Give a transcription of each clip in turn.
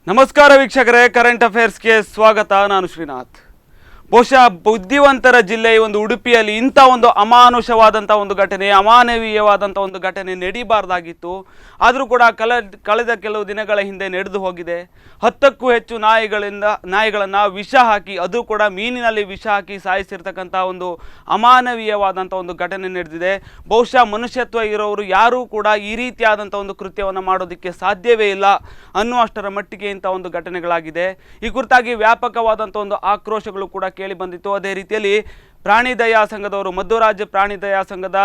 ನಮಸ್ಕಾರ ವೀಕ್ಷಕರೇ, ಕರೆಂಟ್ ಅಫೇರ್ಸ್ಗೆ ಸ್ವಾಗತ. ನಾನು ಶ್ರೀನಾಥ್. ಬಹುಶಃ ಬುದ್ಧಿವಂತರ ಜಿಲ್ಲೆ ಒಂದು ಉಡುಪಿಯಲ್ಲಿ ಇಂಥ ಒಂದು ಅಮಾನುಷವಾದಂಥ ಒಂದು ಘಟನೆ, ಅಮಾನವೀಯವಾದಂಥ ಒಂದು ಘಟನೆ ನಡೀಬಾರ್ದಾಗಿತ್ತು. ಆದರೂ ಕೂಡ ಕಳೆದ ಕೆಲವು ದಿನಗಳ ಹಿಂದೆ ನಡೆದು ಹೋಗಿದೆ. 10ಕ್ಕೂ ಹೆಚ್ಚು ನಾಯಿಗಳನ್ನು ವಿಷ ಹಾಕಿ, ಅದು ಕೂಡ ಮೀನಿನಲ್ಲಿ ವಿಷ ಹಾಕಿ ಸಾಯಿಸಿರ್ತಕ್ಕಂಥ ಒಂದು ಅಮಾನವೀಯವಾದಂಥ ಒಂದು ಘಟನೆ ನಡೆದಿದೆ. ಬಹುಶಃ ಮನುಷ್ಯತ್ವ ಇರೋರು ಯಾರೂ ಕೂಡ ಈ ರೀತಿಯಾದಂಥ ಒಂದು ಕೃತ್ಯವನ್ನು ಮಾಡೋದಕ್ಕೆ ಸಾಧ್ಯವೇ ಇಲ್ಲ ಅನ್ನುವಷ್ಟರ ಮಟ್ಟಿಗೆ ಇಂಥ ಒಂದು ಘಟನೆಗಳಾಗಿದೆ. ಈ ಕುರಿತಾಗಿ ವ್ಯಾಪಕವಾದಂಥ ಒಂದು ಆಕ್ರೋಶಗಳು ಕೂಡ ಕೇಳಿ ಬಂದಿತ್ತು. ಅದೇ ರೀತಿಯಲ್ಲಿ ಪ್ರಾಣಿ ದಯಾ ಸಂಘದವರು, ಮಧ್ವರಾಜ್ ಪ್ರಾಣಿ ದಯಾ ಸಂಘದ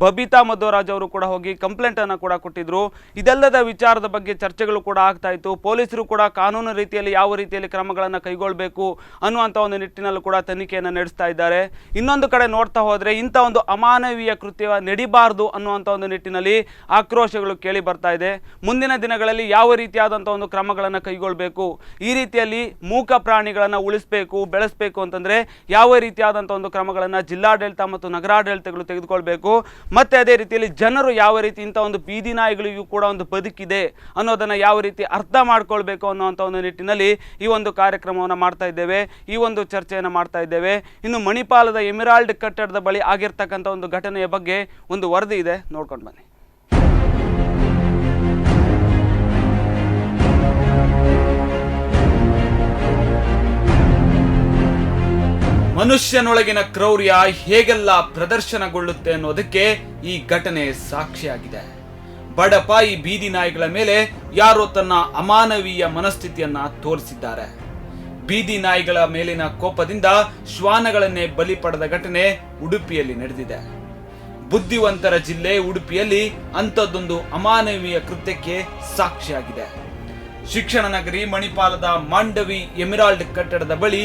ಬಬಿತಾ ಮಧ್ವರಾಜ್ ಅವರು ಕೂಡ ಹೋಗಿ ಕಂಪ್ಲೇಂಟನ್ನು ಕೂಡ ಕೊಟ್ಟಿದ್ರು. ಇದೆಲ್ಲದ ವಿಚಾರದ ಬಗ್ಗೆ ಚರ್ಚೆಗಳು ಕೂಡ ಆಗ್ತಾ ಇತ್ತು. ಪೊಲೀಸರು ಕೂಡ ಕಾನೂನು ರೀತಿಯಲ್ಲಿ ಯಾವ ರೀತಿಯಲ್ಲಿ ಕ್ರಮಗಳನ್ನು ಕೈಗೊಳ್ಳಬೇಕು ಅನ್ನುವಂಥ ಒಂದು ನಿಟ್ಟಿನಲ್ಲೂ ಕೂಡ ತನಿಖೆಯನ್ನು ನಡೆಸ್ತಾ ಇದ್ದಾರೆ. ಇನ್ನೊಂದು ಕಡೆ ನೋಡ್ತಾ ಹೋದರೆ ಇಂಥ ಒಂದು ಅಮಾನವೀಯ ಕೃತ್ಯ ನಡಿಬಾರ್ದು ಅನ್ನುವಂಥ ಒಂದು ನಿಟ್ಟಿನಲ್ಲಿ ಆಕ್ರೋಶಗಳು ಕೇಳಿ ಬರ್ತಾ ಇದೆ. ಮುಂದಿನ ದಿನಗಳಲ್ಲಿ ಯಾವ ರೀತಿಯಾದಂಥ ಒಂದು ಕ್ರಮಗಳನ್ನು ಕೈಗೊಳ್ಳಬೇಕು, ಈ ರೀತಿಯಲ್ಲಿ ಮೂಕ ಪ್ರಾಣಿಗಳನ್ನು ಉಳಿಸಬೇಕು, ಬೆಳೆಸಬೇಕು ಅಂತಂದರೆ ಯಾವ ರೀತಿಯಾದಂಥ ಒಂದು ಕ್ರಮಗಳನ್ನು ಜಿಲ್ಲಾಡಳಿತ ಮತ್ತು ನಗರಾಡಳಿತಗಳು ತೆಗೆದುಕೊಳ್ಬೇಕು. ಮತ್ತೆ ಅದೇ ರೀತಿಯಲ್ಲಿ ಜನರು ಯಾವ ರೀತಿ ಇಂಥ ಒಂದು ಬೀದಿ ನಾಯಿಗಳಿಗೂ ಕೂಡ ಒಂದು ಬದುಕಿದೆ ಅನ್ನೋದನ್ನು ಯಾವ ರೀತಿ ಅರ್ಥ ಮಾಡ್ಕೊಳ್ಬೇಕು ಅನ್ನೋಂಥ ಒಂದು ನಿಟ್ಟಿನಲ್ಲಿ ಈ ಒಂದು ಕಾರ್ಯಕ್ರಮವನ್ನು ಮಾಡ್ತಾ ಇದ್ದೇವೆ, ಈ ಒಂದು ಚರ್ಚೆಯನ್ನು ಮಾಡ್ತಾ ಇದ್ದೇವೆ. ಇನ್ನು ಮಣಿಪಾಲದ ಎಮಿರಾಲ್ಡ್ ಕಟ್ಟಡದ ಬಳಿ ಆಗಿರ್ತಕ್ಕಂಥ ಒಂದು ಘಟನೆಯ ಬಗ್ಗೆ ಒಂದು ವರದಿ ಇದೆ, ನೋಡ್ಕೊಂಡು ಬನ್ನಿ. ಮನುಷ್ಯನೊಳಗಿನ ಕ್ರೌರ್ಯ ಹೇಗೆಲ್ಲ ಪ್ರದರ್ಶನಗೊಳ್ಳುತ್ತೆ ಅನ್ನೋದಕ್ಕೆ ಈ ಘಟನೆ ಸಾಕ್ಷಿಯಾಗಿದೆ. ಬಡಪಾಯಿ ಬೀದಿ ನಾಯಿಗಳ ಮೇಲೆ ಯಾರೋ ತನ್ನ ಅಮಾನವೀಯ ಮನಸ್ಥಿತಿಯನ್ನ ತೋರಿಸಿದ್ದಾರೆ. ಬೀದಿ ನಾಯಿಗಳ ಮೇಲಿನ ಕೋಪದಿಂದ ಶ್ವಾನಗಳನ್ನೇ ಬಲಿ ಪಡೆದ ಘಟನೆ ಉಡುಪಿಯಲ್ಲಿ ನಡೆದಿದೆ. ಬುದ್ಧಿವಂತರ ಜಿಲ್ಲೆ ಉಡುಪಿಯಲ್ಲಿ ಅಂಥದ್ದೊಂದು ಅಮಾನವೀಯ ಕೃತ್ಯಕ್ಕೆ ಸಾಕ್ಷಿಯಾಗಿದೆ. ಶಿಕ್ಷಣ ನಗರಿ ಮಣಿಪಾಲದ ಮಾಂಡವಿ ಎಮಿರಾಲ್ಡ್ ಕಟ್ಟಡದ ಬಳಿ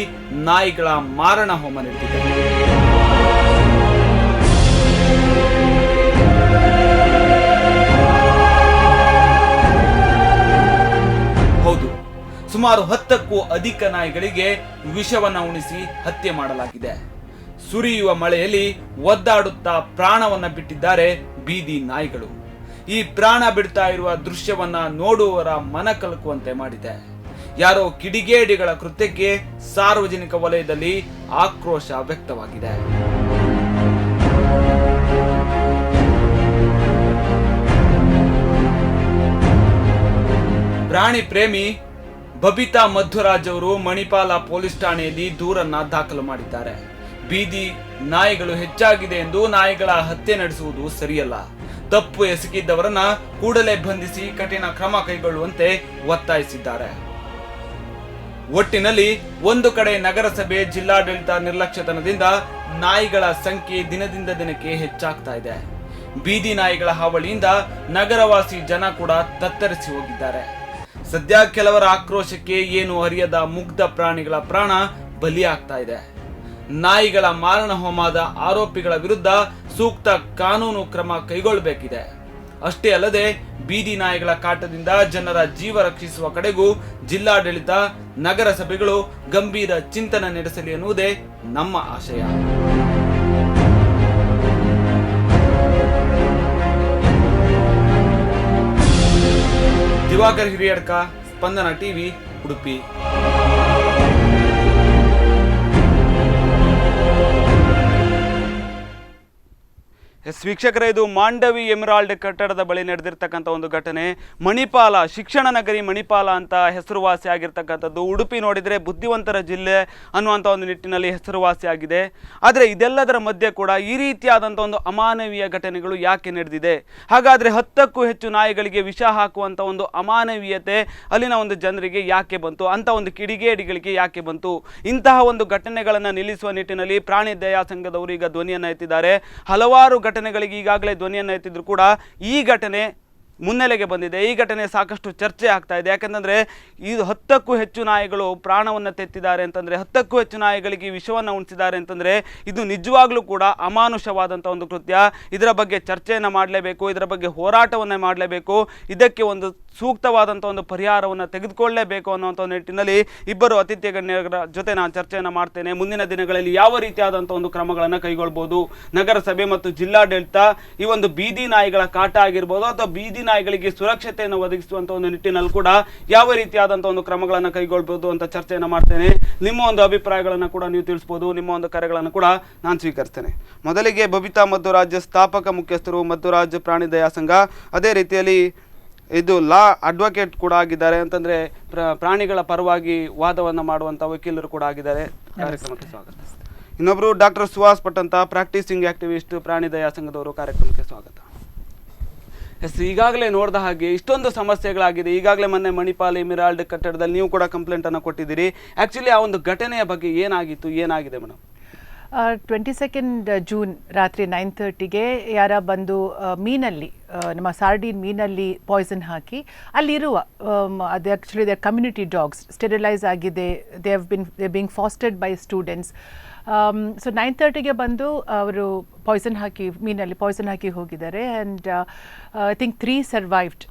ನಾಯಿಗಳ ಮಾರಣ ಹೋಮ ನಡೆದಿದೆ. ಹೌದು, ಸುಮಾರು 10ಕ್ಕೂ ಅಧಿಕ ನಾಯಿಗಳಿಗೆ ವಿಷವನ್ನ ಉಣಿಸಿ ಹತ್ಯೆ ಮಾಡಲಾಗಿದೆ. ಸುರಿಯುವ ಮಳೆಯಲ್ಲಿ ಒದ್ದಾಡುತ್ತಾ ಪ್ರಾಣವನ್ನ ಬಿಟ್ಟಿದ್ದಾರೆ ಬೀದಿ ನಾಯಿಗಳು. ಈ ಪ್ರಾಣ ಬಿಡ್ತಾ ಇರುವ ದೃಶ್ಯವನ್ನ ನೋಡುವವರ ಮನ ಕಲಕುವಂತೆ ಮಾಡಿದೆ. ಯಾರೋ ಕಿಡಿಗೇಡಿಗಳ ಕೃತ್ಯಕ್ಕೆ ಸಾರ್ವಜನಿಕ ವಲಯದಲ್ಲಿ ಆಕ್ರೋಶ ವ್ಯಕ್ತವಾಗಿದೆ. ಪ್ರಾಣಿ ಪ್ರೇಮಿ ಬಬಿತಾ ಮಧ್ವರಾಜ್ ಅವರು ಮಣಿಪಾಲ ಪೊಲೀಸ್ ಠಾಣೆಯಲ್ಲಿ ದೂರನ್ನ ದಾಖಲು ಮಾಡಿದ್ದಾರೆ. ಬೀದಿ ನಾಯಿಗಳು ಹೆಚ್ಚಾಗಿದೆ ಎಂದು ನಾಯಿಗಳ ಹತ್ಯೆ ನಡೆಸುವುದು ಸರಿಯಲ್ಲ. ತಪ್ಪು ಎಸಗಿದ್ದವರನ್ನ ಕೂಡಲೇ ಬಂಧಿಸಿ ಕಠಿಣ ಕ್ರಮ ಕೈಗೊಳ್ಳುವಂತೆ ಒತ್ತಾಯಿಸಿದ್ದಾರೆ. ಒಟ್ಟಿನಲ್ಲಿ ಒಂದು ಕಡೆ ನಗರಸಭೆ, ಜಿಲ್ಲಾಡಳಿತ ನಿರ್ಲಕ್ಷ್ಯತನದಿಂದ ನಾಯಿಗಳ ಸಂಖ್ಯೆ ದಿನದಿಂದ ದಿನಕ್ಕೆ ಹೆಚ್ಚಾಗ್ತಾ ಇದೆ. ಬೀದಿ ನಾಯಿಗಳ ಹಾವಳಿಯಿಂದ ನಗರವಾಸಿ ಜನ ಕೂಡ ತತ್ತರಿಸಿ ಹೋಗಿದ್ದಾರೆ. ಸದ್ಯ ಕೆಲವರ ಆಕ್ರೋಶಕ್ಕೆ ಏನು ಅರಿಯದ ಮುಗ್ಧ ಪ್ರಾಣಿಗಳ ಪ್ರಾಣ ಬಲಿಯಾಗ್ತಾ ಇದೆ. ನಾಯಿಗಳ ಮಾರಣ ಹೋಮದ ಆರೋಪಿಗಳ ವಿರುದ್ಧ ಸೂಕ್ತ ಕಾನೂನು ಕ್ರಮ ಕೈಗೊಳ್ಳಬೇಕಿದೆ. ಅಷ್ಟೇ ಅಲ್ಲದೆ ಬೀದಿ ನಾಯಿಗಳ ಕಾಟದಿಂದ ಜನರ ಜೀವ ರಕ್ಷಿಸುವ ಕಡೆಗೂ ಜಿಲ್ಲಾಡಳಿತ, ನಗರಸಭೆಗಳು ಗಂಭೀರ ಚಿಂತನೆ ನಡೆಸಲಿ ಎನ್ನುವುದೇ ನಮ್ಮ ಆಶಯ. ದಿವಾಕರ್ ಹಿರಿಯಡ್ಕ, ಸ್ಪಂದನ ಟಿವಿ, ಉಡುಪಿ. ವೀಕ್ಷಕರೇ, ಇದು ಮಾಂಡವಿ ಎಮಿರಾಲ್ಡ್ ಕಟ್ಟಡದ ಬಳಿ ನಡೆದಿರ್ತಕ್ಕಂಥ ಒಂದು ಘಟನೆ. ಮಣಿಪಾಲ, ಶಿಕ್ಷಣ ನಗರಿ ಮಣಿಪಾಲ ಅಂತ ಹೆಸರುವಾಸಿ ಆಗಿರ್ತಕ್ಕಂಥದ್ದು. ಉಡುಪಿ ನೋಡಿದರೆ ಬುದ್ಧಿವಂತರ ಜಿಲ್ಲೆ ಅನ್ನುವಂಥ ಒಂದು ನಿಟ್ಟಿನಲ್ಲಿ ಹೆಸರುವಾಸಿಯಾಗಿದೆ. ಆದರೆ ಇದೆಲ್ಲದರ ಮಧ್ಯೆ ಕೂಡ ಈ ರೀತಿಯಾದಂಥ ಒಂದು ಅಮಾನವೀಯ ಘಟನೆಗಳು ಯಾಕೆ ನಡೆದಿದೆ? ಹಾಗಾದರೆ 10ಕ್ಕೂ ಹೆಚ್ಚು ನಾಯಿಗಳಿಗೆ ವಿಷ ಹಾಕುವಂಥ ಒಂದು ಅಮಾನವೀಯತೆ ಅಲ್ಲಿನ ಒಂದು ಜನರಿಗೆ ಯಾಕೆ ಬಂತು? ಅಂಥ ಒಂದು ಕಿಡಿಗೇಡಿಗಳಿಗೆ ಯಾಕೆ ಬಂತು? ಇಂತಹ ಒಂದು ಘಟನೆಗಳನ್ನು ನಿಲ್ಲಿಸುವ ನಿಟ್ಟಿನಲ್ಲಿ ಪ್ರಾಣಿ ದಯಾ ಸಂಘದವರು ಈಗ ಧ್ವನಿಯನ್ನು ಎತ್ತಿದ್ದಾರೆ. ಹಲವಾರು ಘಟನೆಗಳಿಗೆ ಈಗಾಗಲೇ ಧ್ವನಿಯನ್ನು ಎತ್ತಿದ್ರು ಕೂಡ ಈ ಘಟನೆ ಮುನ್ನೆಲೆಗೆ ಬಂದಿದೆ. ಈ ಘಟನೆ ಸಾಕಷ್ಟು ಚರ್ಚೆ ಆಗ್ತಾ ಇದೆ. ಯಾಕಂತಂದರೆ ಇದು 10ಕ್ಕೂ ಹೆಚ್ಚು ನಾಯಿಗಳು ಪ್ರಾಣವನ್ನು ತೆತ್ತಿದ್ದಾರೆ ಅಂತಂದರೆ, 10ಕ್ಕೂ ಹೆಚ್ಚು ನಾಯಿಗಳಿಗೆ ವಿಷವನ್ನು ಉಣಿಸಿದ್ದಾರೆ ಅಂತಂದರೆ ಇದು ನಿಜವಾಗ್ಲೂ ಕೂಡ ಅಮಾನುಷವಾದಂಥ ಒಂದು ಕೃತ್ಯ. ಇದರ ಬಗ್ಗೆ ಚರ್ಚೆಯನ್ನು ಮಾಡಲೇಬೇಕು, ಇದರ ಬಗ್ಗೆ ಹೋರಾಟವನ್ನು ಮಾಡಲೇಬೇಕು. ಇದಕ್ಕೆ ಒಂದು ಸೂಕ್ತವಾದಂಥ ಒಂದು ಪರಿಹಾರವನ್ನು ತೆಗೆದುಕೊಳ್ಳಲೇಬೇಕು ಅನ್ನುವಂಥ ನಿಟ್ಟಿನಲ್ಲಿ ಇಬ್ಬರು ಅತಿಥ್ಯ ಗಣ್ಯರ ಜೊತೆ ನಾನು ಚರ್ಚೆಯನ್ನು ಮಾಡ್ತೇನೆ. ಮುಂದಿನ ದಿನಗಳಲ್ಲಿ ಯಾವ ರೀತಿಯಾದಂಥ ಒಂದು ಕ್ರಮಗಳನ್ನು ಕೈಗೊಳ್ಬೋದು, ನಗರಸಭೆ ಮತ್ತು ಜಿಲ್ಲಾಡಳಿತ ಈ ಒಂದು ಬೀದಿ ನಾಯಿಗಳ ಕಾಟ ಆಗಿರ್ಬೋದು ಅಥವಾ ಬೀದಿ ನಾಯಿಗಳಿಗೆ ಸುರಕ್ಷತೆಯನ್ನು ಒದಗಿಸುವಂಥ ಒಂದು ನಿಟ್ಟಿನಲ್ಲಿ ಕೂಡ ಯಾವ ರೀತಿಯಾದಂಥ ಒಂದು ಕ್ರಮಗಳನ್ನು ಕೈಗೊಳ್ಬೋದು ಅಂತ ಚರ್ಚೆಯನ್ನು ಮಾಡ್ತೇನೆ. ನಿಮ್ಮ ಒಂದು ಅಭಿಪ್ರಾಯಗಳನ್ನು ಕೂಡ ನೀವು ತಿಳಿಸ್ಬೋದು, ನಿಮ್ಮ ಒಂದು ಕರೆಗಳನ್ನು ಕೂಡ ನಾನು ಸ್ವೀಕರಿಸ್ತೇನೆ. ಮೊದಲಿಗೆ ಬಬಿತಾ ಮಧ್ವರಾಜ್, ಸ್ಥಾಪಕ ಮುಖ್ಯಸ್ಥರು ಮಧ್ವರಾಜ್ ಪ್ರಾಣಿ ದಯಾ ಸಂಘ, ಅದೇ ರೀತಿಯಲ್ಲಿ ಇದು ಲಾ ಅಡ್ವೊಕೇಟ್ ಕೂಡ ಆಗಿದ್ದಾರೆ, ಅಂತಂದ್ರೆ ಪ್ರಾಣಿಗಳ ಪರವಾಗಿ ವಾದವನ್ನು ಮಾಡುವಂಥ ವಕೀಲರು ಕೂಡ ಆಗಿದ್ದಾರೆ. ಕಾರ್ಯಕ್ರಮಕ್ಕೆ ಸ್ವಾಗತ. ಇನ್ನೊಬ್ರು ಡಾಕ್ಟರ್ ಸುಹಾಸ್ ಭಟ್ ಅಂತ, ಪ್ರಾಕ್ಟೀಸಿಂಗ್ ಆಕ್ಟಿವಿಸ್ಟ್, ಪ್ರಾಣಿ ದಯಾ ಸಂಘದವರು. ಕಾರ್ಯಕ್ರಮಕ್ಕೆ ಸ್ವಾಗತ. ಎಸ್, ಈಗಾಗಲೇ ನೋಡಿದ ಹಾಗೆ ಇಷ್ಟೊಂದು ಸಮಸ್ಯೆಗಳಾಗಿದೆ. ಈಗಾಗಲೇ ಮೊನ್ನೆ ಮಣಿಪಾಲ್ ಎಮಿರಾಲ್ಡ್ ಕಟ್ಟಡದಲ್ಲಿ ನೀವು ಕೂಡ ಕಂಪ್ಲೇಂಟನ್ನು ಕೊಟ್ಟಿದ್ದೀರಿ. ಆ್ಯಕ್ಚುಲಿ ಆ ಒಂದು ಘಟನೆಯ ಬಗ್ಗೆ ಏನಾಗಿತ್ತು, ಏನಾಗಿದೆ ಮೇಡಮ್? 22 ಜೂನ್ ರಾತ್ರಿ 9:30ಗೆ ಯಾರ ಬಂದು ಮೀನಲ್ಲಿ, ನಮ್ಮ ಸಾರ್ಡಿನ್ ಮೀನಲ್ಲಿ ಪಾಯ್ಸನ್ ಹಾಕಿ ಅಲ್ಲಿರುವ ಅದು actually the community dogs sterilise ಆಗಿದೆ. They being fostered by students. So 9:30ಗೆ ಬಂದು ಅವರು ಮೀನಲ್ಲಿ ಪಾಯ್ಸನ್ ಹಾಕಿ ಹೋಗಿದ್ದಾರೆ. And I think 3 survived.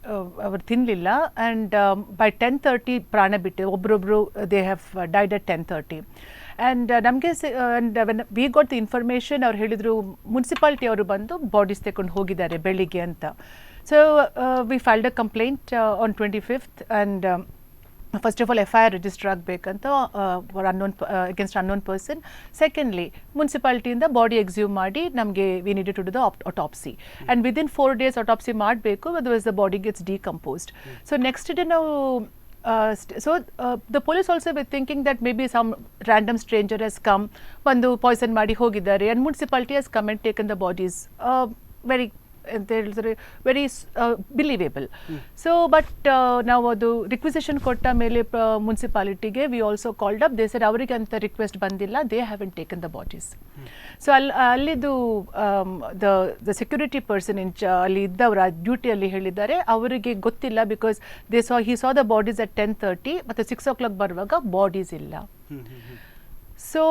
ಅವರು ತಿನ್ನಲಿಲ್ಲ. ಆ್ಯಂಡ್ ಬೈ 10:30 ಪ್ರಾಣ ಬಿಟ್ಟು ಒಬ್ಬರೊಬ್ಬರು they have died at 10:30. And ನಮಗೆ when we got the information, ಅವ್ರು ಹೇಳಿದರು ಮುನ್ಸಿಪಾಲ್ಟಿ ಅವರು ಬಂದು ಬಾಡೀಸ್ ತಗೊಂಡು ಹೋಗಿದ್ದಾರೆ ಬೆಳಿಗ್ಗೆ ಅಂತ. So we filed a complaint on 25th. And first of all FIR register ಆಗಬೇಕಂತ ಅಗೇನ್ಸ್ಟ್ ಅನ್ನೋನ್ ಪರ್ಸನ್. ಸೆಕೆಂಡ್ಲಿ ಮುನ್ಸಿಪಾಲ್ಟಿಯಿಂದ ಬಾಡಿ ಎಕ್ಸ್ಯೂಮ್ ಮಾಡಿ ನಮಗೆ we needed to do the autopsy. And within 4 days autopsy ಮಾಡಬೇಕು, otherwise the body gets decomposed. So next day ನಾವು the police also were thinking that maybe some random stranger has come, ಬಂದು Poisson ಮಾಡಿ ಹೋಗಿದ್ದಾರೆ. and municipality has come and taken the bodies. Very believable. So but ನಾವು ಅದು requisition ಕೊಟ್ಟ ಮೇಲೆ ಮುನ್ಸಿಪಾಲಿಟಿಗೆ we also called up. They said ಅವರಿಗೆ ಅಂತ ರಿಕ್ವೆಸ್ಟ್ ಬಂದಿಲ್ಲ, they haven't taken the bodies. So ಅಲ್ಲಿದು ದ ಸೆಕ್ಯೂರಿಟಿ ಪರ್ಸನ್ ಅಲ್ಲಿ ಇದ್ದವರ ಡ್ಯೂಟಿಯಲ್ಲಿ ಹೇಳಿದ್ದಾರೆ ಅವರಿಗೆ ಗೊತ್ತಿಲ್ಲ, because he saw the bodies at 10:30 ಮತ್ತು 6 o'clock ಬರುವಾಗ ಬಾಡೀಸ್ ಇಲ್ಲ. So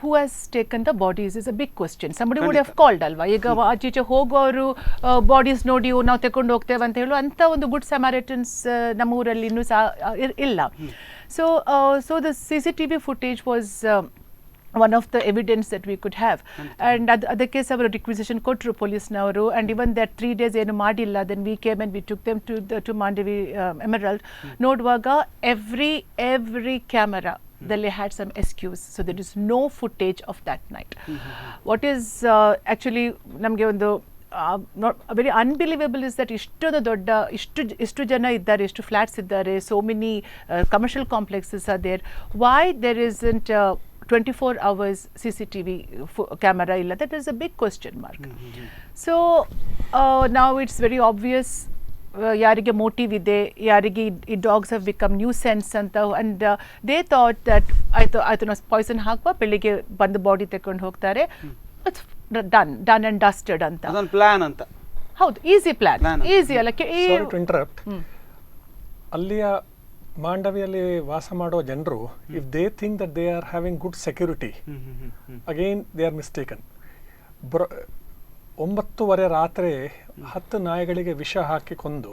who has taken the bodies is a big question. Somebody would have called alva. ಈಗ ಆಚೀಚೆ ಹೋಗೋರು ಬಾಡೀಸ್ ನೋಡಿ ನಾವು ತಗೊಂಡು ಹೋಗ್ತೇವೆ ಅಂತ ಹೇಳು ಅಂತ ಒಂದು ಗುಡ್ ಸಮಾರಿಟನ್ಸ್ ನಮ್ಮ ಊರಲ್ಲಿ ಇನ್ನೂ ಸಹ ಇಲ್ಲ. So the CCTV footage was one of the evidence that we could have. And ಅದಕ್ಕೆ ಅವರು ರಿಕ್ವಿಸಿಷನ್ ಕೊಟ್ಟರು ಪೊಲೀಸ್ನವರು. ಆ್ಯಂಡ್ ಇವನ್ ದಟ್ 3 days ಏನು ಮಾಡಿಲ್ಲ. Then we came and we took them to Mandovi Emerald. ನೋಡುವಾಗ every camera they had some excuse, so there is no footage of that night. What is actually ನಮಗೆ ಒಂದು very unbelievable is that ಇಷ್ಟೊಂದು ದೊಡ್ಡ ಇಷ್ಟು ಜನ ಇದ್ದಾರೆ, ಇಷ್ಟು ಫ್ಲ್ಯಾಟ್ಸ್ ಇದ್ದಾರೆ, so many commercial complexes are there. Why there isn't 24 hours CCTV camera illa? That is a big question mark. So now it's very obvious ಯಾರಿಗೆ ಮೋಟಿವ್ ಇದೆ, ಯಾರಿಗೆ ಈ ಡಾಗ್ಸ್ ಹ್ಯಾವ್ ಬಿಕಮ್ ನ್ಯೂಸೆನ್ಸ್ ಅಂತ. ಆ್ಯಂಡ್ ದೇ ಥಾಟ್ ದಟ್ ಆಯ್ತು ನಾವು Poisson ಹಾಕುವ, ಬೆಳಿಗ್ಗೆ ಬಂದು ಬಾಡಿ ತಗೊಂಡು ಹೋಗ್ತಾರೆ, ಇಟ್ಸ್ ಡನ್ ಆ್ಯಂಡ್ ಡಸ್ಟೆಡ್ ಅಂತ ಪ್ಲಾನ್ ಅಂತ. ಹೌದು, ಈಸಿ ಪ್ಲಾನ್, ಈಸಿ ಅಲ್ಲ. ಅಲ್ಲಿಯ ಮಾಂಡವಿಯಲ್ಲಿ ವಾಸ ಮಾಡೋ ಜನರು, if they think that they are having good security, again they are mistaken. 9:30 ರಾತ್ರಿ 10 ನಾಯಿಗಳಿಗೆ ವಿಷ ಹಾಕಿ ಕೊಂದು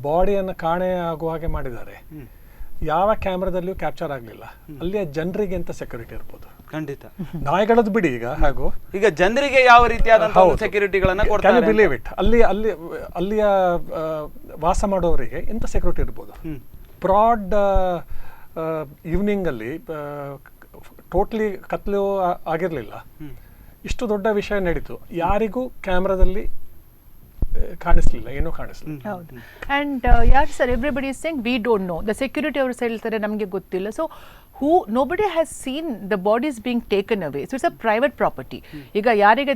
ಬಾಡಿಯನ್ನು ಕಾಣೆ ಆಗುವ ಹಾಗೆ ಮಾಡಿದ್ದಾರೆ. ಯಾವ ಕ್ಯಾಮ್ರಾದಲ್ಲಿಯೂ ಕ್ಯಾಪ್ಚರ್ ಆಗಲಿಲ್ಲ. ಅಲ್ಲಿಯ ಜನರಿಗೆ ಎಂತ ಸೆಕ್ಯೂರಿಟಿ ಇರ್ಬೋದು? ಖಂಡಿತ. ನಾಯಿಗಳದ್ದು ಬಿಡಿ, ಈಗ ಜನರಿಗೆ ಯಾವ ರೀತಿಯಾದಂತ ಸೆಕ್ಯೂರಿಟಿಗಳನ್ನ ಕೊಡ್ತಾರೆ? Believe it. ಅಲ್ಲಿಯ ವಾಸ ಮಾಡೋರಿಗೆ ಎಂತ ಸೆಕ್ಯೂರಿಟಿ ಇರ್ಬೋದು? ಬ್ರಾಡ್ ಈವ್ನಿಂಗ್ ಅಲ್ಲಿ ಟೋಟ್ಲಿ ಕತ್ಲು ಆಗಿರ್ಲಿಲ್ಲ, ಇಷ್ಟು ದೊಡ್ಡ ವಿಷಯ ನಡೀತು, ಯಾರಿಗೂ ಕ್ಯಾಮ್ರಾದಲ್ಲಿ ಕಾಣಿಸ್ಲಿಲ್ಲ, ಏನೂ ಕಾಣಿಸ್ಲಿಲ್ಲ. ಹೌದು. ಆ್ಯಂಡ್ ಯಾರು sir, everybody is saying we don't know. The security ಅವರು ಹೇಳ್ತಾರೆ ನಮಗೆ ಗೊತ್ತಿಲ್ಲ. So nobody has seen the bodies being taken away. So it's a private property. ಈಗ ಯಾರಿಗೆ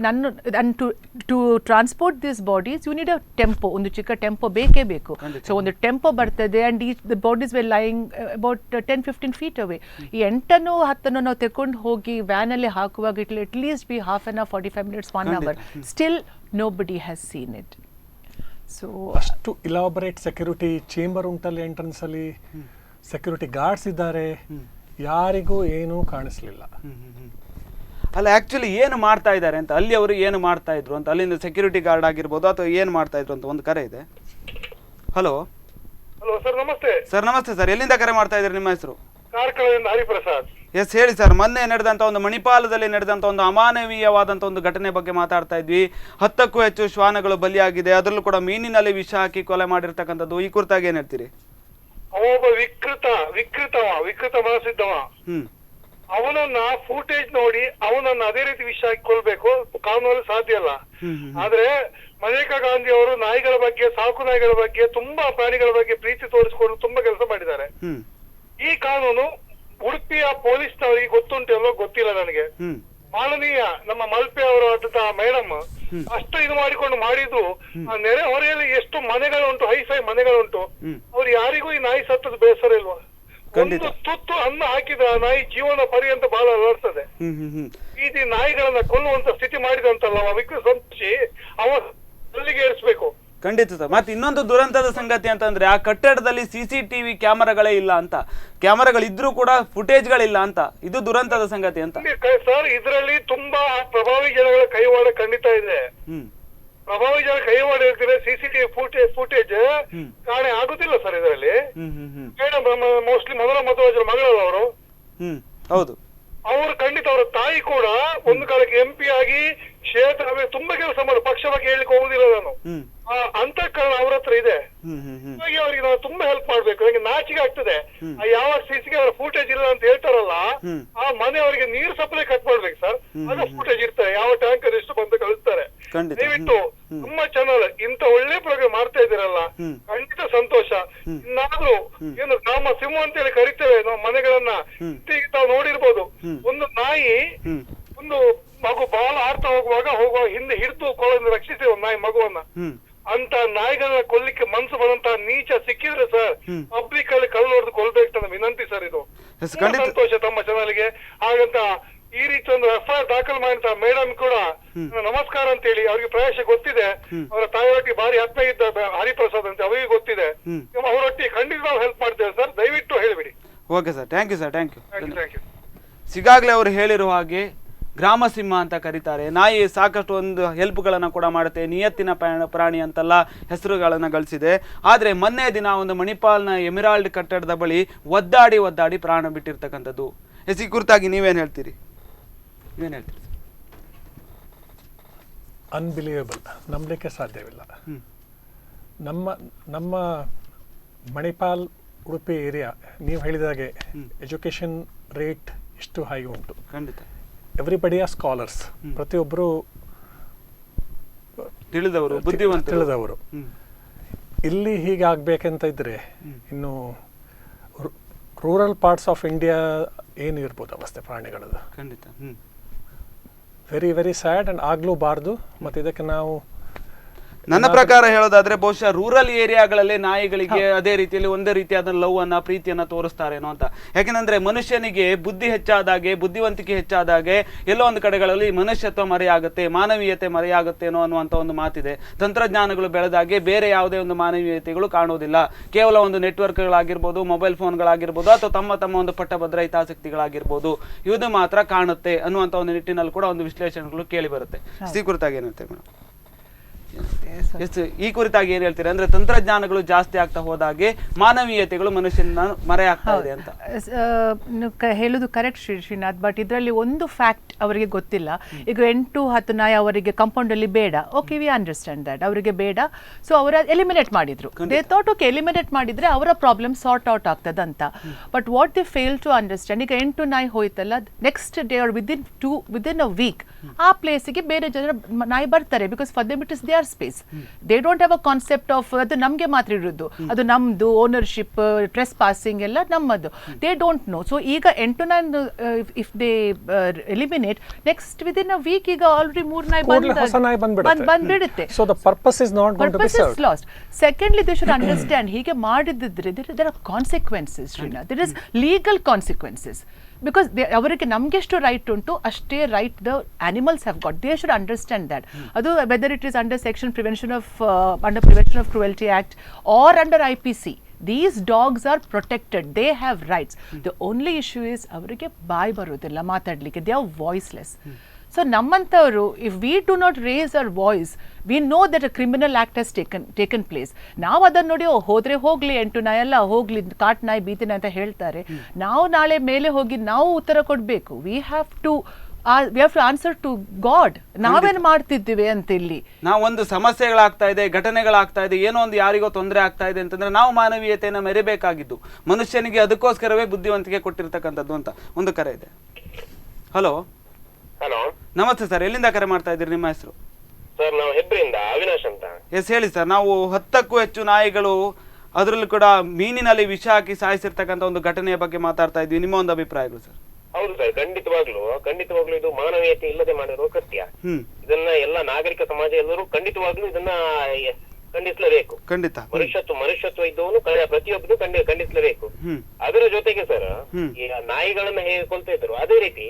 to transport these bodies you need a tempo, ಒಂದು ಚಿಕ್ಕ tempo ಬೇಕೇ ಬೇಕು. ಸೊ ಒಂದು ಟೆಂಪೋ ಬರ್ತದೆ, and the bodies were lying about 10-15 feet away. ಈ 8 or 10 ನಾವು ತಗೊಂಡು ಹೋಗಿ ವ್ಯಾನಲ್ಲಿ ಹಾಕುವಾಗ it will at least be half an hour, 45 minutes, 1 hour. Still nobody has seen it. So ಅಷ್ಟು ಇಲಾಬರೇಟ್ ಸೆಕ್ಯೂರಿಟಿ ಚೇಂಬರ್ ಉಂಟಲ್ಲಿ, ಎಂಟ್ರೆನ್ಸ್ ಅಲ್ಲಿ security guards ಇದ್ದಾರೆ, ಯಾರಿಗೂ ಏನೂ ಕಾಣಿಸ್ಲಿಲ್ಲ. ಅಲ್ಲ ಆಕ್ಚುಲಿ ಏನು ಮಾಡ್ತಾ ಇದ್ದಾರೆ ಅಂತ, ಅಲ್ಲಿ ಅವರು ಏನು ಮಾಡ್ತಾ ಇದ್ರು ಅಂತ, ಅಲ್ಲಿಂದ ಸೆಕ್ಯೂರಿಟಿ ಗಾರ್ಡ್ ಆಗಿರ್ಬೋದು ಅಥವಾ ಏನು ಮಾಡ್ತಾ ಇದ್ರು ಅಂತ ಒಂದು ಕರೆ ಇದೆ. ಹಲೋ ಹಲೋ ಸರ್, ನಮಸ್ತೆ. ಸರ್ ನಮಸ್ತೆ ಸರ್, ಎಲ್ಲಿಂದ ಕರೆ ಮಾಡ್ತಾ ಇದ್ದೀರಿ, ನಿಮ್ಮ ಹೆಸರು? ಕಾರ್ಕಳದಿಂದ ಹರಿಪ್ರಸಾದ್. ಎಸ್ ಹೇಳಿ ಸರ್. ಮೊನ್ನೆ ನಡೆದಂಥ ಒಂದು ಮಣಿಪಾಲದಲ್ಲಿ ನಡೆದಂಥ ಒಂದು ಅಮಾನವೀಯವಾದಂಥ ಒಂದು ಘಟನೆ ಬಗ್ಗೆ ಮಾತಾಡ್ತಾ ಇದ್ವಿ. 10ಕ್ಕೂ ಹೆಚ್ಚು ಶ್ವಾನಗಳು ಬಲಿಯಾಗಿದೆ, ಅದರಲ್ಲೂ ಕೂಡ ಮೀನಿನಲ್ಲಿ ವಿಷ ಹಾಕಿ ಕೊಲೆ ಮಾಡಿರ್ತಕ್ಕಂಥದ್ದು. ಈ ಕುರಿತಾಗಿ ಏನ್ ಹೇಳ್ತೀರಿ? ಅವೊಬ್ಬ ವಿಕೃತ ಮನಸ್ಸಿದ್ದವ. ಅವನನ್ನ ಫೂಟೇಜ್ ನೋಡಿ ಅವನನ್ನ ಅದೇ ರೀತಿ ವಿಷ ಹಾಕಿ ಕೊಲ್ಬೇಕು, ಕಾನೂನಲ್ಲಿ ಸಾಧ್ಯ ಅಲ್ಲ. ಆದ್ರೆ ಮನೇಕಾ ಗಾಂಧಿ ಅವರು ನಾಯಿಗಳ ಬಗ್ಗೆ, ಸಾಕು ನಾಯಿಗಳ ಬಗ್ಗೆ, ತುಂಬಾ ಪ್ರಾಣಿಗಳ ಬಗ್ಗೆ ಪ್ರೀತಿ ತೋರಿಸಿಕೊಂಡು ತುಂಬಾ ಕೆಲಸ ಮಾಡಿದ್ದಾರೆ. ಈ ಕಾನೂನು ಉಡುಪಿಯ ಪೊಲೀಸ್ನವರಿಗೆ ಗೊತ್ತುಂಟೆಲ್ಲೋ ಗೊತ್ತಿಲ್ಲ ನನಗೆ. ಮಾನನೀಯ ನಮ್ಮ ಮಲ್ಪೆ ಅವರ ಮೇಡಮ್ ಅಷ್ಟು ಇದು ಮಾಡಿಕೊಂಡು ಮಾಡಿದ್ದು. ನೆರೆ ಹೊರೆಯಲ್ಲಿ ಎಷ್ಟು ಮನೆಗಳುಂಟು, ಹೈಫೈ ಮನೆಗಳುಂಟು. ಅವ್ರು ಯಾರಿಗೂ ಈ ನಾಯಿ ಸತ್ತದ ಬೇಸರ ಇಲ್ವಾ? ಒಂದು ತುತ್ತು ಅನ್ನ ಹಾಕಿದ ನಾಯಿ ಜೀವನ ಪರ್ಯಂತ ಬಹಳ ಅಲರ್ತದೆ. ಈ ನಾಯಿಗಳನ್ನ ಕೊಲ್ಲುವಂತ ಸ್ಥಿತಿ ಮಾಡಿದಂತಲ್ಲ ವಿಕೃತ ಸಂತೋಷಿ, ಅವ ಅಲ್ಲಿಗೆ ಏರಿಸಬೇಕು. ಖಂಡಿತ ಸರ್. ಮತ್ತೆ ಇನ್ನೊಂದು ದುರಂತದ ಸಂಗತಿ ಅಂತಂದ್ರೆ, ಆ ಕಟ್ಟಡದಲ್ಲಿ CCTV ಕ್ಯಾಮರಾಗಳೇ ಇಲ್ಲ ಅಂತ, ಕ್ಯಾಮರಾಗಳಿದ್ರೂ ಕೂಡ ಫುಟೇಜ್ಗಳಿಲ್ಲ ಅಂತ. ಇದು ದುರಂತದ ಸಂಗತಿ ಅಂತ ಸರ್. ಇದರಲ್ಲಿ ತುಂಬಾ ಪ್ರಭಾವಿ ಜನಗಳ ಕೈವಾಡ ಖಂಡಿತ ಇದೆ. ಪ್ರಭಾವಿ ಜನ ಕೈವಾಡ ಇರ್ತಾರೆ. CCTV ಫುಟೇಜ್ ಕಾಣೆ ಆಗುದಿಲ್ಲ ಸರ್ ಇದರಲ್ಲಿ. ಮೇಡಮ್ ಮೋಸ್ಟ್ಲಿ ಮೊದಲ ಮತವಾಜರ ಮಗಳಲ್ಲ ಅವರು. ಹೌದು. ಅವರು ಖಂಡಿತ ಅವರ ತಾಯಿ ಕೂಡ ಒಂದು ಕಾಲಕ್ಕೆ MP ಆಗಿ ಕ್ಷೇತ್ರ ತುಂಬಾ ಕೆಲಸ ಮಾಡೋ, ಪಕ್ಷ ಬಗ್ಗೆ ಹೇಳಿಕ್ ಹೋಗುದಿಲ್ಲ ನಾನು. ಅಂತಃಕರಣ ಅವ್ರ ಹತ್ರ ಇದೆ. ಹಾಗಾಗಿ ಅವರಿಗೆ ನಾವು ತುಂಬಾ ಹೆಲ್ಪ್ ಮಾಡ್ಬೇಕು. ನನಗೆ ನಾಚಿಕೆ ಆಗ್ತದೆ. ಯಾವ CCTV ಅವರ ಫೂಟೇಜ್ ಇಲ್ಲ ಅಂತ ಹೇಳ್ತಾರಲ್ಲ, ಆ ಮನೆಯವರಿಗೆ ನೀರು ಸಪ್ಲೈ ಕಟ್ ಮಾಡ್ಬೇಕು ಸರ್. ಆಗ ಫೂಟೇಜ್ ಇರ್ತಾರೆ, ಯಾವ ಟ್ಯಾಂಕರ್ ಎಷ್ಟು ಬಂದು ಕಳಿಸ್ತಾರೆ. ದಯವಿಟ್ಟು ನಮ್ಮ ಚಾನಲ್ ಇಂತ ಒಳ್ಳೆ ಪ್ರೋಗ್ರಾಮ್ ಮಾಡ್ತಾ ಇದ್ದೀರಲ್ಲ, ಖಂಡಿತ ಸಂತೋಷ. ಇನ್ನಾದ್ರೂ ಏನು ಗ್ರಾಮ ಸಿಂಹ ಅಂತ ಹೇಳಿ ಕರಿತೇವೆ ನಾವು ಮನೆಗಳನ್ನ. ತಾವು ನೋಡಿರ್ಬೋದು, ಒಂದು ನಾಯಿ ಒಂದು ಮಗು ಬಾಲ ಆಡ್ತಾ ಹೋಗುವ ಹಿಂದೆ ಹಿಡಿದು ಕೊಳದಿಂದ ರಕ್ಷಿಸಿ ಒಂದು ನಾಯಿ ಮಗುವನ್ನ. ಅಂತ ನಾಯಿಗಳನ್ನ ಕೊಲ್ಲಿಕ್ಕೆ ಮನ್ಸು ಬಂದಂತ ನೀಚ ಸಿಕ್ಕಿದ್ರೆ ಸರ್, ಪಬ್ಲಿಕ್ ಅಲ್ಲಿ ಕಲ್ಲು ಹೊಡೆದು ಕೊಲ್ಬೇಕು ನನ್ನ ವಿನಂತಿ ಸರ್. ಇದು ಸಂತೋಷ ತಮ್ಮ ಚಾನಲ್ಗೆ. ಹಾಗಂತ ಈ ರೀತಿ ಒಂದು FIR ದಾಖಲು ಮಾಡಿದ ಮೇಡಮ್ ಕೂಡ ನಮಸ್ಕಾರ ಅಂತ ಹೇಳಿ. ಅವ್ರಿಗೆ ಪ್ರವೇಶ ಗೊತ್ತಿದೆ, ಅವರ ತಾಯಿಯೊಟ್ಟಿಗೆ ಭಾರಿ ಹತ್ಮೆ ಇದ್ದ ಹರಿಪ್ರಸಾದ್ ಅಂತ ಅವರಿಗೆ ಗೊತ್ತಿದೆ. ಅವರೊಟ್ಟಿಗೆ ಖಂಡಿತ ನಾವು ಹೆಲ್ಪ್ ಮಾಡ್ತೇವೆ ಸರ್, ದಯವಿಟ್ಟು ಹೇಳಿಬಿಡಿ. Okay sir, thank you sir, thank you. Thank you. ಸಿಗಾಗ್ಲೇ ಅವರು ಹೇಳಿರುವ ಹಾಗೆ ಗ್ರಾಮ ಸಿಂಹ ಅಂತ ಕರೀತಾರೆ. ನಾಯಿ ಸಾಕಷ್ಟು ಒಂದು ಹೆಲ್ಪ್ಗಳನ್ನು ಕೂಡ ಮಾಡುತ್ತೆ, ನಿಯತ್ತಿನ ಪ್ರಾಣಿ ಅಂತೆಲ್ಲ ಹೆಸರುಗಳನ್ನು ಗಳಿಸಿದೆ. ಆದರೆ ಮೊನ್ನೆ ದಿನ ಒಂದು ಮಣಿಪಾಲ್ನ ಎಮಿರಾಲ್ಡ್ ಕಟ್ಟಡದ ಬಳಿ ಒದ್ದಾಡಿ ಪ್ರಾಣ ಬಿಟ್ಟಿರ್ತಕ್ಕಂಥದ್ದು. ಈ ಕುರಿತಾಗಿ ನೀವೇನು ಹೇಳ್ತೀರಿ? ಅನ್ಬಿಲೀವೇಬಲ್, ನಂಬಲಿಕ್ಕೆ ಸಾಧ್ಯವಿಲ್ಲ. ನಮ್ಮ ಮಣಿಪಾಲ್ ಉಡುಪಿ ಏರಿಯಾ, ನೀವು ಹೇಳಿದಾಗೆ ಎಜುಕೇಷನ್ ರೇಟ್ ಇಷ್ಟು ಹೈ ಉಂಟು. ಖಂಡಿತ. ಎವ್ರಿಬಡಿ ಆರ್ ಸ್ಕಾಲರ್ಸ್, ಪ್ರತಿಯೊಬ್ಬರು ತಿಳಿದವರು. ಇಲ್ಲಿ ಹೀಗೆ ಆಗ್ಬೇಕಂತ ಇದ್ರೆ ಇನ್ನು ರೂರಲ್ ಪಾರ್ಟ್ಸ್ ಆಫ್ ಇಂಡಿಯಾ ಏನು ಇರ್ಬೋದು ಅವಸ್ಥೆ ಪ್ರಾಣಿಗಳದ್ದು. ಖಂಡಿತ ವೆರಿ ವೆರಿ ಸ್ಯಾಡ್. ಅಂಡ್ ಆಗ್ಲೂಬಾರ್ದು. ಮತ್ತು ಇದಕ್ಕೆ ನಾವು ನನ್ನ ಪ್ರಕಾರ ಹೇಳೋದಾದ್ರೆ ಬಹುಶಃ ರೂರಲ್ ಏರಿಯಾಗಳಲ್ಲಿ ನಾಯಿಗಳಿಗೆ ಅದೇ ರೀತಿಯಲ್ಲಿ ಒಂದೇ ರೀತಿಯಾದ ಲವ್ ಅನ್ನ ಪ್ರೀತಿಯನ್ನ ತೋರಿಸ್ತಾರೇನೋ ಅಂತ. ಯಾಕೆಂದ್ರೆ ಮನುಷ್ಯನಿಗೆ ಬುದ್ಧಿ ಹೆಚ್ಚಾದಾಗೆ, ಬುದ್ಧಿವಂತಿಕೆ ಹೆಚ್ಚಾದಾಗೆ ಎಲ್ಲೋ ಒಂದು ಕಡೆಗಳಲ್ಲಿ ಮನುಷ್ಯತ್ವ ಮರೆಯಾಗುತ್ತೆ, ಮಾನವೀಯತೆ ಮರೆಯಾಗುತ್ತೇನೋ ಅನ್ನುವಂಥ ಒಂದು ಮಾತಿದೆ. ತಂತ್ರಜ್ಞಾನಗಳು ಬೆಳೆದಾಗೆ ಬೇರೆ ಯಾವುದೇ ಒಂದು ಮಾನವೀಯತೆಗಳು ಕಾಣುವುದಿಲ್ಲ. ಕೇವಲ ಒಂದು ನೆಟ್ವರ್ಕ್ಗಳಾಗಿರ್ಬೋದು, ಮೊಬೈಲ್ ಫೋನ್ಗಳಾಗಿರ್ಬೋದು, ಅಥವಾ ತಮ್ಮ ಒಂದು ಪಟ್ಟಭದ್ರ ಹಿತಾಸಕ್ತಿಗಳಾಗಿರ್ಬೋದು, ಇದು ಮಾತ್ರ ಕಾಣುತ್ತೆ ಅನ್ನುವಂಥ ಒಂದು ನಿಟ್ಟಿನಲ್ಲಿ ಕೂಡ ಒಂದು ವಿಶ್ಲೇಷಣೆಗಳು ಕೇಳಿ ಬರುತ್ತೆ. ಈ ಕುರಿತಾಗಿ ಏನಿರುತ್ತೆ ಮೇಡಮ್? ಈ ಕುರಿತಾಗಿ ಏನ್ ಹೇಳ್ತೀರಿ? ಅಂದ್ರೆ ತಂತ್ರಜ್ಞಾನಗಳು ಜಾಸ್ತಿ ಆಗ್ತಾ ಹೋದಾಗೆ ಮಾನವೀಯತೆಗಳು ಮನುಷ್ಯನ ಮರೆ ಆಗ್ತಾ ಇದೆ ಅಂತ ಹೇಳುದು ಕರೆಕ್ಟ್ ಶ್ರೀನಾಥ್. ಬಟ್ ಇದರಲ್ಲಿ ಒಂದು ಫ್ಯಾಕ್ಟ್ ಅವರಿಗೆ ಗೊತ್ತಿಲ್ಲ. ಈಗ 8-10 ನಾಯಿ ಅವರಿಗೆ ಕಾಂಪೌಂಡ್ ಅಲ್ಲಿ ಬೇಡ. Okay, we understand that. ಅವರಿಗೆ ಬೇಡ, ಸೊ ಅವರ ಎಲಿಮಿನೇಟ್ ಮಾಡಿದ್ರು. ದೇ ಥಾಟ್ ಓಕೆ, ಎಲಿಮಿನೇಟ್ ಮಾಡಿದ್ರೆ ಅವರ ಪ್ರಾಬ್ಲಮ್ ಸಾರ್ಟ್ ಔಟ್ ಆಗ್ತದಂತ. But what they fail to understand, ಈಗ 8 ನಾಯಿ ಹೋಯ್ತಲ್ಲ, next day or within a week ಆ ಪ್ಲೇಸಿಗೆ ಬೇರೆ ಜನರ ನಾಯಿ ಬರ್ತಾರೆ. Because for them it is their space. They don't have a concept of ಅದು ನಮ್ಗೆ ಮಾತ್ರ ಇರೋದು, ಅದು ನಮ್ದು ಓನರ್ಶಿಪ್, ಟ್ರೆಸ್ ಪಾಸಿಂಗ್ ಎಲ್ಲ ನಮ್ಮದು. They don't know. ಸೊ ಈಗ 8-9 if they eliminate, next within a week ಈಗ ಆಲ್ರೆಡಿ 3 ನಾಯಿ ಬಂದ್ಬಿಡುತ್ತೆ. So the purpose is not going to be served. Last. Secondly they should understand, ಹೀಗೆ ಮಾಡಿದ್ರೆ there are consequences. There is legal consequences. Because ಅವರಿಗೆ ನಮಗೆಷ್ಟು right ಉಂಟು ಅಷ್ಟೇ right the animals have got. They should understand that. ಅದು whether it is under section prevention of cruelty act or under IPC, these dogs are protected, they have rights. The only issue is ಅವರಿಗೆ ಬಾಯ್ ಬರೋದಿಲ್ಲ ಮಾತಾಡಲಿಕ್ಕೆ, they are voiceless. So ನಮ್ಮಂಥವರು, if we do not raise our voice, we know that a criminal act has taken place. ನಾವು ಅದನ್ನು ನೋಡಿ ಹೋದ್ರೆ ಹೋಗ್ಲಿ, 8 ನಾಯಿ ಎಲ್ಲ ಹೋಗ್ಲಿ, ಕಾಟ್ ನಾಯಿ ಬೀತಿನ ಅಂತ ಹೇಳ್ತಾರೆ. ನಾವು ನಾಳೆ ಮೇಲೆ ಹೋಗಿ ನಾವು ಉತ್ತರ ಕೊಡಬೇಕು. We have to answer to God. ನಾವೇನು ಮಾಡ್ತಿದ್ದೀವಿ ಅಂತ ಇಲ್ಲಿ ನಾವು ಒಂದು ಸಮಸ್ಯೆಗಳಾಗ್ತಾ ಇದೆ, ಘಟನೆಗಳಾಗ್ತಾ ಇದೆ, ಏನೋ ಒಂದು ಯಾರಿಗೋ ತೊಂದರೆ ಆಗ್ತಾ ಇದೆ ಅಂತಂದ್ರೆ ನಾವು ಮಾನವೀಯತೆಯನ್ನು ಮೆರಿಬೇಕಾಗಿದ್ದು. ಮನುಷ್ಯನಿಗೆ ಅದಕ್ಕೋಸ್ಕರವೇ ಬುದ್ಧಿವಂತಿಕೆ ಕೊಟ್ಟಿರ್ತಕ್ಕಂಥದ್ದು ಅಂತ. ಒಂದು ಕರೆ ಇದೆ. ಹಲೋ ಹಲೋ, ನಮಸ್ತೆ ಸರ್, ಎಲ್ಲಿಂದ ಕರೆ ಮಾಡ್ತಾ ಇದ್ದೀರಿ? ನಿಮ್ಮ ಹೆಸರು? ಸರ್ ನಾವು ಹೆಬ್ರಿಯಿಂದ ಅವಿನಾಶ್ ಅಂತ. ಎಸ್, ಹೇಳಿ ಸರ್. ನಾವು 10ಕ್ಕೂ ಹೆಚ್ಚು ನಾಯಿಗಳು, ಅದರಲ್ಲೂ ಕೂಡ ಮೀನಿನಲ್ಲಿ ವಿಷ ಹಾಕಿ ಸಾಯಿಸಿರ್ತಕ್ಕಂಥ ಒಂದು ಘಟನೆಯ ಬಗ್ಗೆ ಮಾತಾಡ್ತಾ ಇದ್ವಿ. ನಿಮ್ಮ ಒಂದು ಅಭಿಪ್ರಾಯಗಳು ಸರ್? ಹೌದು ಸರ್, ಖಂಡಿತವಾಗ್ಲೂ ಇದು ಮಾನವೀಯತೆ ಇಲ್ಲದೆ ಮಾಡಿರುವ ಕೃತ್ಯ. ಇದನ್ನ ಎಲ್ಲ ನಾಗರಿಕ ಸಮಾಜ ಎಲ್ಲರೂ ಖಂಡಿತವಾಗ್ಲೂ ಇದನ್ನ ಖಂಡಿಸಲೇಬೇಕು. ಖಂಡಿತ. ಮನುಷ್ಯತ್ವ ಇದ್ದವನು ಪ್ರತಿಯೊಬ್ಬರು ಖಂಡಿಸಲೇಬೇಕು. ಅದರ ಜೊತೆಗೆ ಸರ್, ಈ ನಾಯಿಗಳನ್ನ ಹೇಗೆ ಕೊಲ್ತಾ ಇದ್ರು ಅದೇ ರೀತಿ